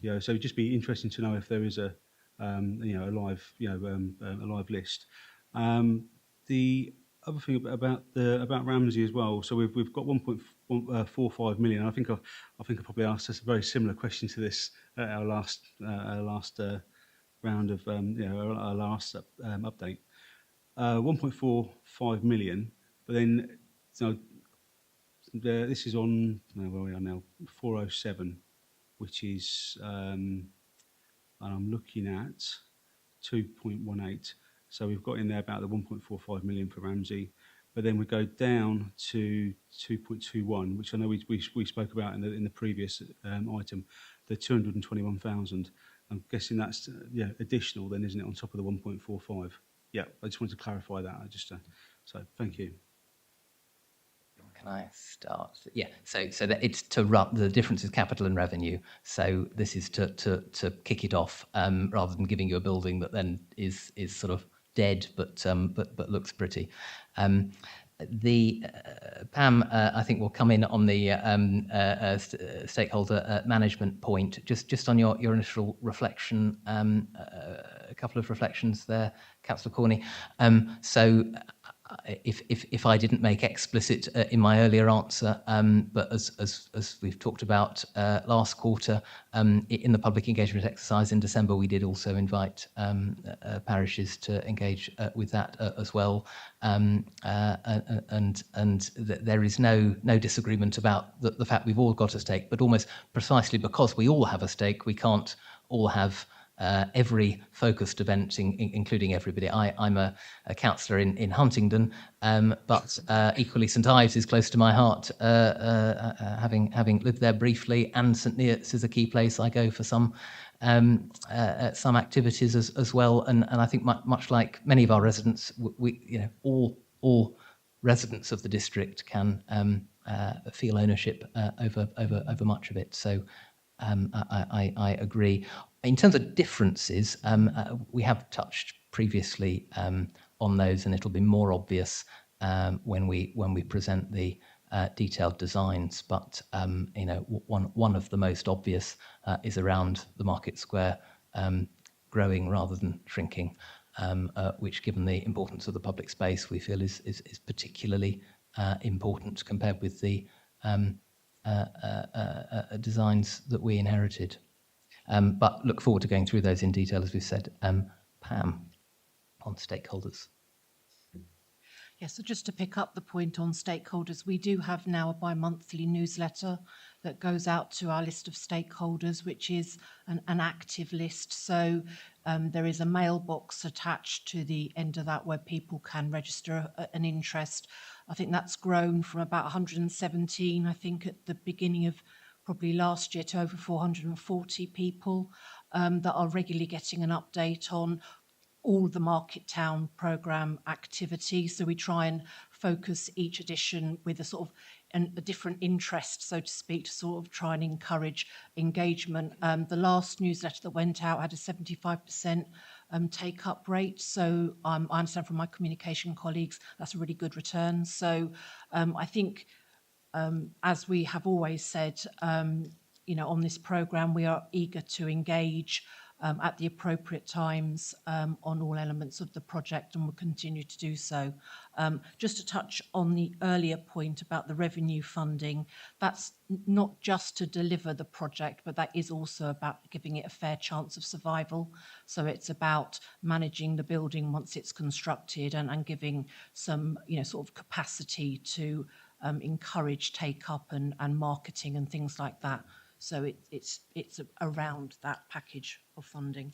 So it'd just be interesting to know if there is a live list. The other thing about Ramsey as well. So we've got 1.45 million. I think I probably asked us a very similar question to this at our last round of our last update. 1.45 million, but then this is on where we are now, 407, which is and I'm looking at 2.18. So we've got in there about the 1.45 million for Ramsey, but then we go down to 2.21, which I know we spoke about in the previous item, the 221,000. I'm guessing that's yeah additional then, isn't it, on top of the 1.45? Yeah, I just wanted to clarify that. So thank you. Can I start? Yeah, so that it's to run, the difference is capital and revenue. So this is to kick it off rather than giving you a building that then is sort of dead but looks pretty. The Pam, I think, will come in on the stakeholder management point. Just on your initial reflection, a couple of reflections there, Councillor Corney. If I didn't make explicit in my earlier answer, but as we've talked about last quarter, in the public engagement exercise in December, we did also invite parishes to engage with that as well, and there is no disagreement about the fact we've all got a stake, but almost precisely because we all have a stake, we can't all have every focused event, including everybody. I'm a councillor in Huntingdon, but equally St Ives is close to my heart, having lived there briefly, and St Neots is a key place I go for some activities as well. And I think much like many of our residents, we all residents of the district can feel ownership over much of it. So I agree. In terms of differences, we have touched previously on those, and it'll be more obvious when we present the detailed designs. But one of the most obvious is around the Market Square growing rather than shrinking, which, given the importance of the public space, we feel is particularly important compared with the designs that we inherited. But look forward to going through those in detail, as we've said. Pam, on stakeholders. Yes, so just to pick up the point on stakeholders, we do have now a bi-monthly newsletter that goes out to our list of stakeholders, which is an active list. So there is a mailbox attached to the end of that where people can register an interest. I think that's grown from about 117, I think, at the beginning of probably last year, to over 440 people that are regularly getting an update on all the Market Town programme activities. So we try and focus each edition with a sort of a different interest, so to speak, to sort of try and encourage engagement. The last newsletter that went out had a 75% take-up rate. So I understand from my communication colleagues that's a really good return. So I think, as we have always said, on this programme, we are eager to engage at the appropriate times on all elements of the project, and will continue to do so. Just to touch on the earlier point about the revenue funding, that's not just to deliver the project, but that is also about giving it a fair chance of survival. So it's about managing the building once it's constructed, and giving some sort of capacity to encourage take-up and marketing and things like that. So it's around that package of funding.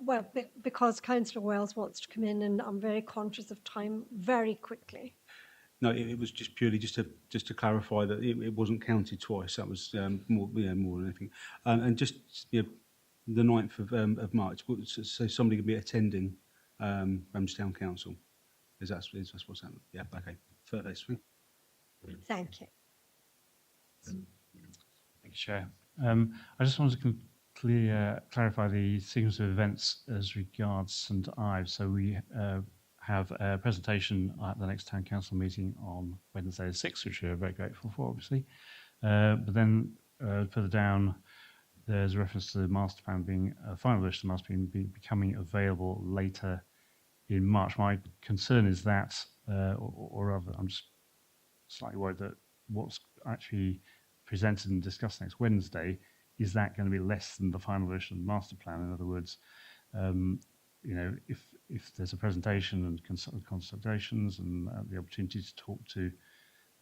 Well, because Councillor Wells wants to come in, and I'm very conscious of time, very quickly. No, it was just purely just to clarify that it wasn't counted twice. That was more than anything. And just the 9th of March. So somebody could be attending Ramsey Town Council. Is that what's happening? Yeah. Okay. First. Thank you. Thank you, Chair. I just wanted to clarify the sequence of events as regards St Ives. So we have a presentation at the next Town Council meeting on Wednesday the 6th, which we're very grateful for, obviously. But then further down, there's a reference to the master plan being a final version of the master plan becoming available later in March. My concern is that, or rather, I'm just slightly worried that what's actually presented and discussed next Wednesday, is that going to be less than the final version of the master plan? In other words, if there's a presentation and consultations and the opportunity to talk to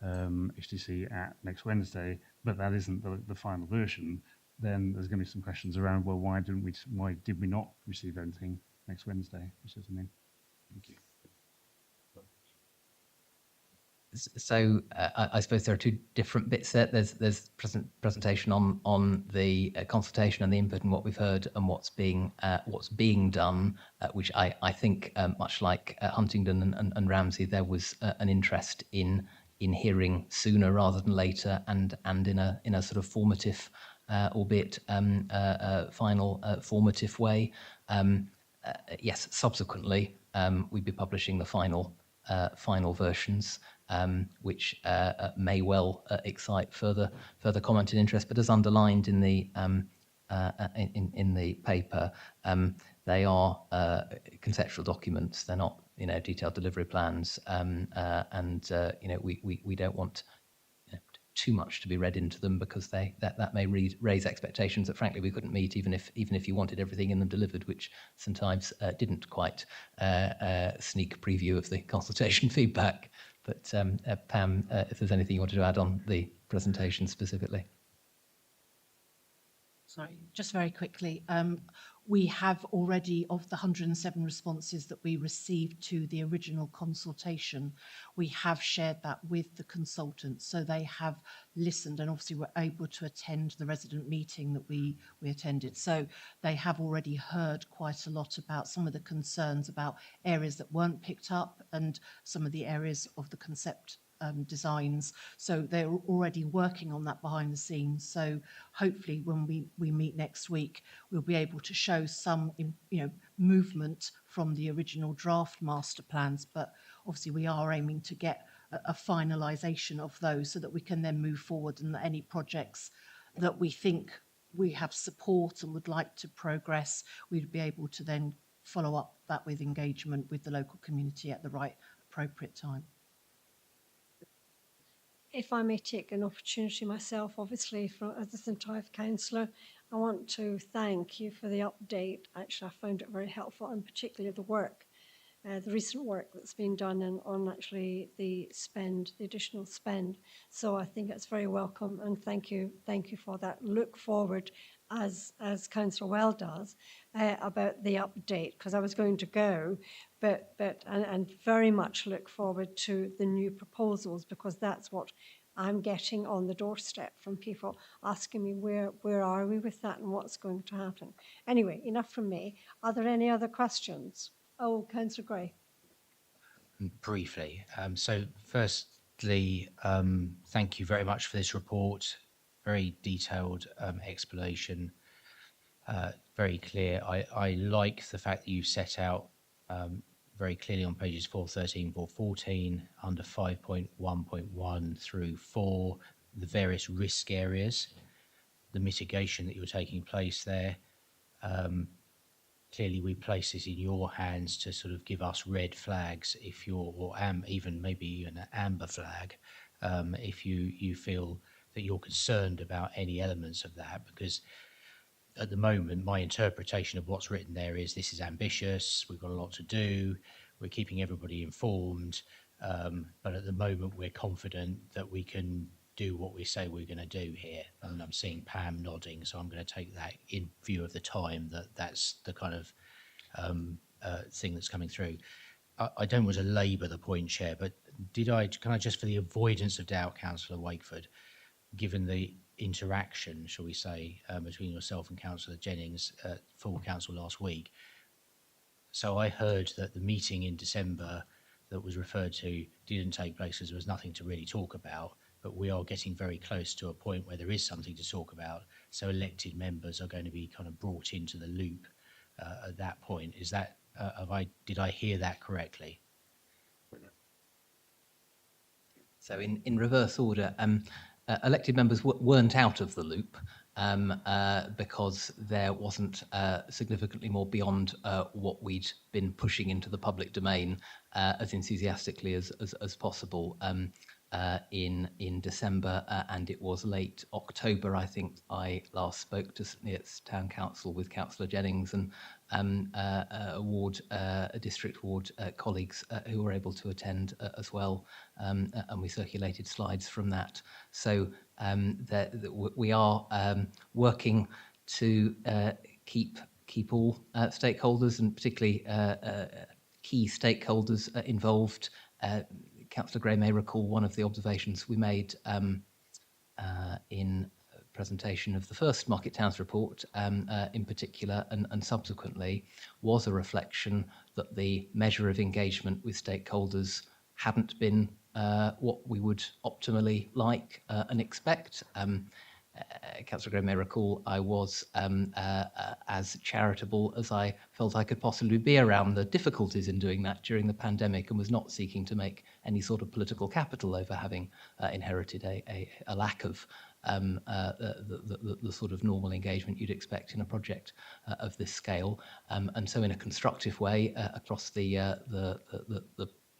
HTC at next Wednesday, but that isn't the final version, then there's going to be some questions around, well, why did we not receive anything next Wednesday? Which is, thank you. So I suppose there are two different bits there. There's presentation on the consultation and the input and what we've heard and what's being done, which I think much like Huntingdon and Ramsey, there was an interest in hearing sooner rather than later, and in a sort of formative, albeit final formative way. Yes, subsequently we'd be publishing the final versions, which may well excite further comment and interest. But as underlined in the paper, they are conceptual documents. They're not detailed delivery plans, and we don't want too much to be read into them, because that may raise expectations that frankly we couldn't meet, even if you wanted everything in them delivered, which sometimes didn't quite sneak preview of the consultation feedback. But Pam, if there's anything you wanted to add on the presentation specifically. Sorry, just very quickly. We have already, of the 107 responses that we received to the original consultation, we have shared that with the consultants. So they have listened, and obviously were able to attend the resident meeting that we attended. So they have already heard quite a lot about some of the concerns about areas that weren't picked up, and some of the areas of the concept designs. So they're already working on that behind the scenes. So hopefully when we meet next week, we'll be able to show some movement from the original draft master plans. But obviously we are aiming to get a finalisation of those, so that we can then move forward, and that any projects that we think we have support and would like to progress, we'd be able to then follow up that with engagement with the local community at the right appropriate time. If I may take an opportunity myself, obviously, as the St Ives councillor, I want to thank you for the update. Actually, I found it very helpful, and particularly the work, the recent work that's been done on actually the additional spend. So I think it's very welcome, and thank you for that. Look forward, as Councillor Well does, about the update, because I was going to go, and very much look forward to the new proposals, because that's what I'm getting on the doorstep from people asking me where are we with that and what's going to happen. Anyway, enough from me. Are there any other questions? Oh, Councillor Gray. Briefly. So firstly, thank you very much for this report. Very detailed explanation, very clear. I like the fact that you set out very clearly on pages 413, 414, under 5.1.1 through 4, the various risk areas, the mitigation that you're taking place there. Clearly, we place this in your hands to sort of give us red flags, if you're, or even maybe an amber flag, if you feel that you're concerned about any elements of that, because at the moment, my interpretation of what's written there is this is ambitious, we've got a lot to do, we're keeping everybody informed, but at the moment we're confident that we can do what we say we're going to do here. And I'm seeing Pam nodding, so I'm going to take that in view of the time that's the kind of thing that's coming through. I don't want to labour the point, Chair, but can I just, for the avoidance of doubt, Councillor Wakeford, given the interaction, shall we say, between yourself and Councillor Jennings at full council last week. So I heard that the meeting in December that was referred to didn't take place because there was nothing to really talk about, but we are getting very close to a point where there is something to talk about. So elected members are going to be kind of brought into the loop at that point. Is that, did I hear that correctly? So in reverse order, elected members weren't out of the loop because there wasn't significantly more beyond what we'd been pushing into the public domain as enthusiastically as possible in December, and it was late October, I think I last spoke to St Neots Town Council with Councillor Jennings, and district ward colleagues who were able to attend as well, and we circulated slides from that. So we are working to keep all stakeholders, and particularly key stakeholders involved. Councillor Gray may recall one of the observations we made in presentation of the first Market Towns report in particular, and subsequently, was a reflection that the measure of engagement with stakeholders hadn't been what we would optimally like and expect. Councillor Gray may recall I was as charitable as I felt I could possibly be around the difficulties in doing that during the pandemic, and was not seeking to make any sort of political capital over having inherited a lack of the sort of normal engagement you'd expect in a project of this scale. And so in a constructive way across the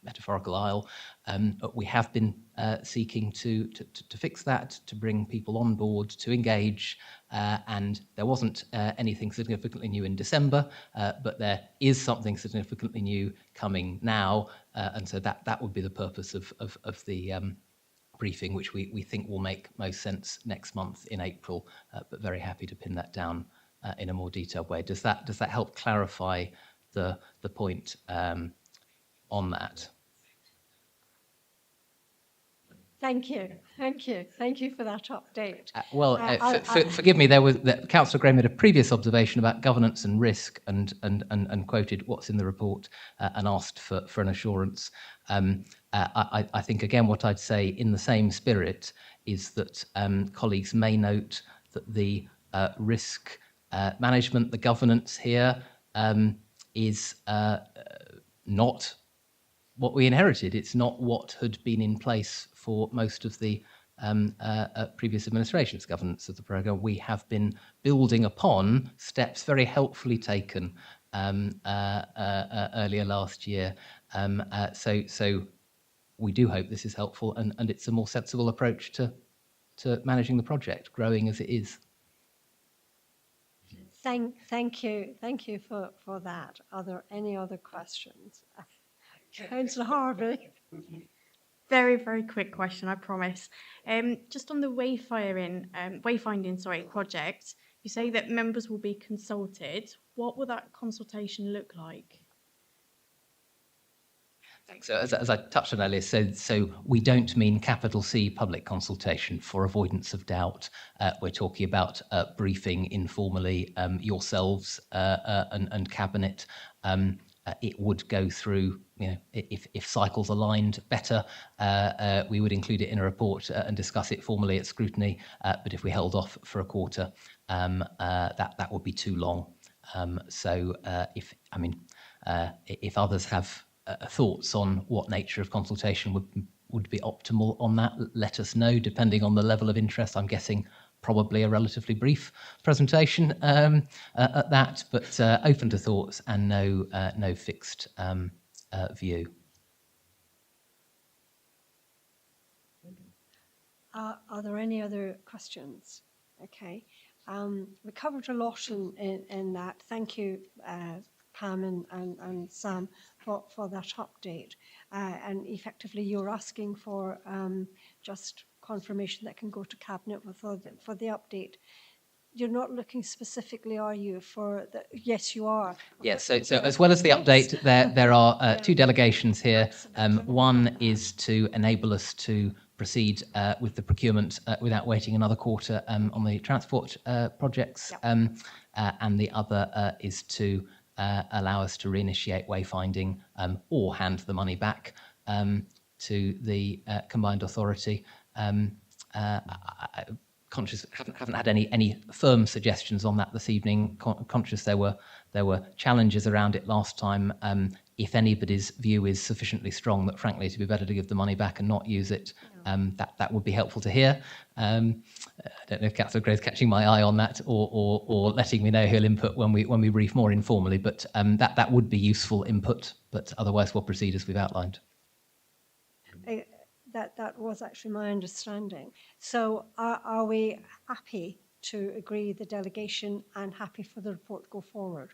metaphorical aisle, we have been seeking to fix that, to bring people on board, to engage, and there wasn't anything significantly new in December, but there is something significantly new coming now, and so that would be the purpose of the briefing, which we think will make most sense next month in April, but very happy to pin that down in a more detailed way. Does that help clarify the point on that? Thank you for that update. Forgive me. There was Councillor Gray made a previous observation about governance and risk, and quoted what's in the report and asked for an assurance. I think again what I'd say in the same spirit is that colleagues may note that the risk management, the governance here is not what we inherited. It's not what had been in place for most of the previous administration's governance of the programme. We have been building upon steps very helpfully taken earlier last year. So we do hope this is helpful, and it's a more sensible approach to managing the project, growing as it is. Thank you for that. Are there any other questions? Councillor Harvey. Very, very quick question, I promise. Just on the wayfinding project, you say that members will be consulted. What will that consultation look like? Thanks. So as I touched on earlier, so we don't mean capital C public consultation for avoidance of doubt. We're talking about briefing informally yourselves and Cabinet. It would go through, if cycles aligned better, we would include it in a report and discuss it formally at scrutiny. But if we held off for a quarter, that would be too long. If others have thoughts on what nature of consultation would be optimal on that, let us know, depending on the level of interest. I'm guessing probably a relatively brief presentation at that, but open to thoughts and no fixed view. Are there any other questions? Okay. We covered a lot in that. Thank you, Pam and Sam, for that update. And effectively, you're asking for just confirmation that can go to Cabinet for the update. You're not looking specifically, are you, for the... Yes, you are. Yes, so as well as the update, there are two delegations here. One is to enable us to proceed with the procurement without waiting another quarter on the transport projects. And the other is to allow us to reinitiate wayfinding or hand the money back to the combined authority. Conscious haven't had any firm suggestions on that this evening. Conscious there were challenges around it last time. If anybody's view is sufficiently strong that frankly it'd be better to give the money back and not use it, that would be helpful to hear. I don't know if Councillor Gray's catching my eye on that or letting me know he'll input when we brief more informally, but that would be useful input, but otherwise we'll proceed as we've outlined. That was actually my understanding. So are we happy to agree the delegation and happy for the report to go forward?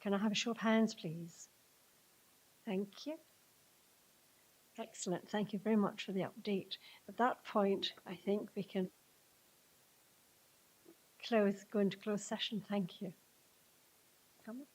Can I have a show of hands, please? Thank you. Excellent. Thank you very much for the update. At that point, I think we can go into closed session. Thank you. Come on.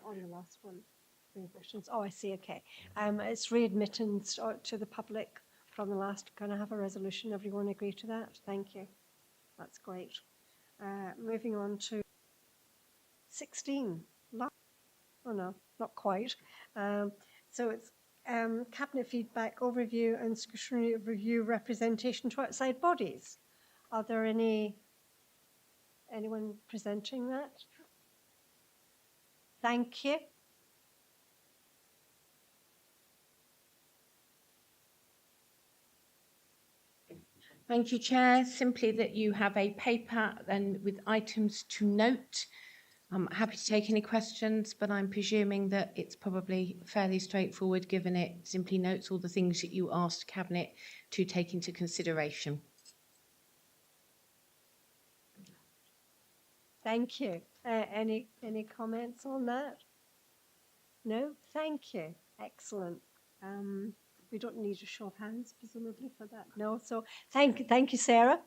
on the last one. Questions. Oh, I see. Okay. It's readmittance to the public from the last. Can I have a resolution? Everyone agree to that? Thank you. That's great. Moving on to 16. Oh no, not quite. So it's cabinet feedback overview and scrutiny review representation to outside bodies. Are there anyone presenting that? Thank you. Thank you, Chair. Simply that you have a paper then with items to note. I'm happy to take any questions, but I'm presuming that it's probably fairly straightforward, given it simply notes all the things that you asked Cabinet to take into consideration. Thank you. Any comments on that? No? Thank you. Excellent. We don't need a show of hands, presumably, for that. No? So thank you, Sarah.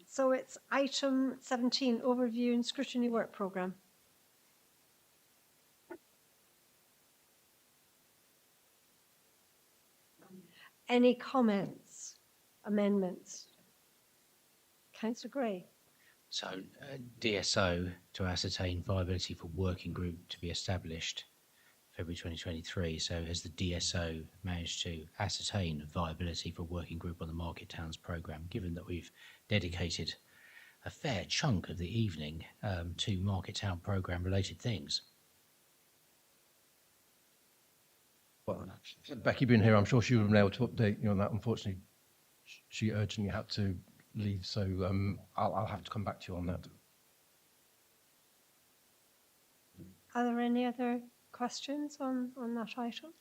So it's item 17, overview and scrutiny work programme. Any comments, amendments? Councillor Gray. So DSO to ascertain viability for working group to be established February 2023. So has the DSO managed to ascertain viability for working group on the Market Towns programme, given that we've dedicated a fair chunk of the evening to Market Town programme related things? Well, Becky being here, I'm sure she would have been able to update you on that. Unfortunately, she urgently had to leave, so I'll have to come back to you on that. Are there any other questions on that item?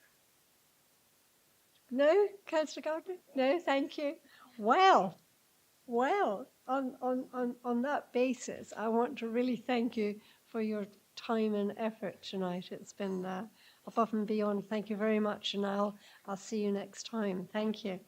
No, Councillor Gardner? No, thank you. Well, on that basis, I want to really thank you for your time and effort tonight. It's been above and beyond. Thank you very much, and I'll see you next time. Thank you.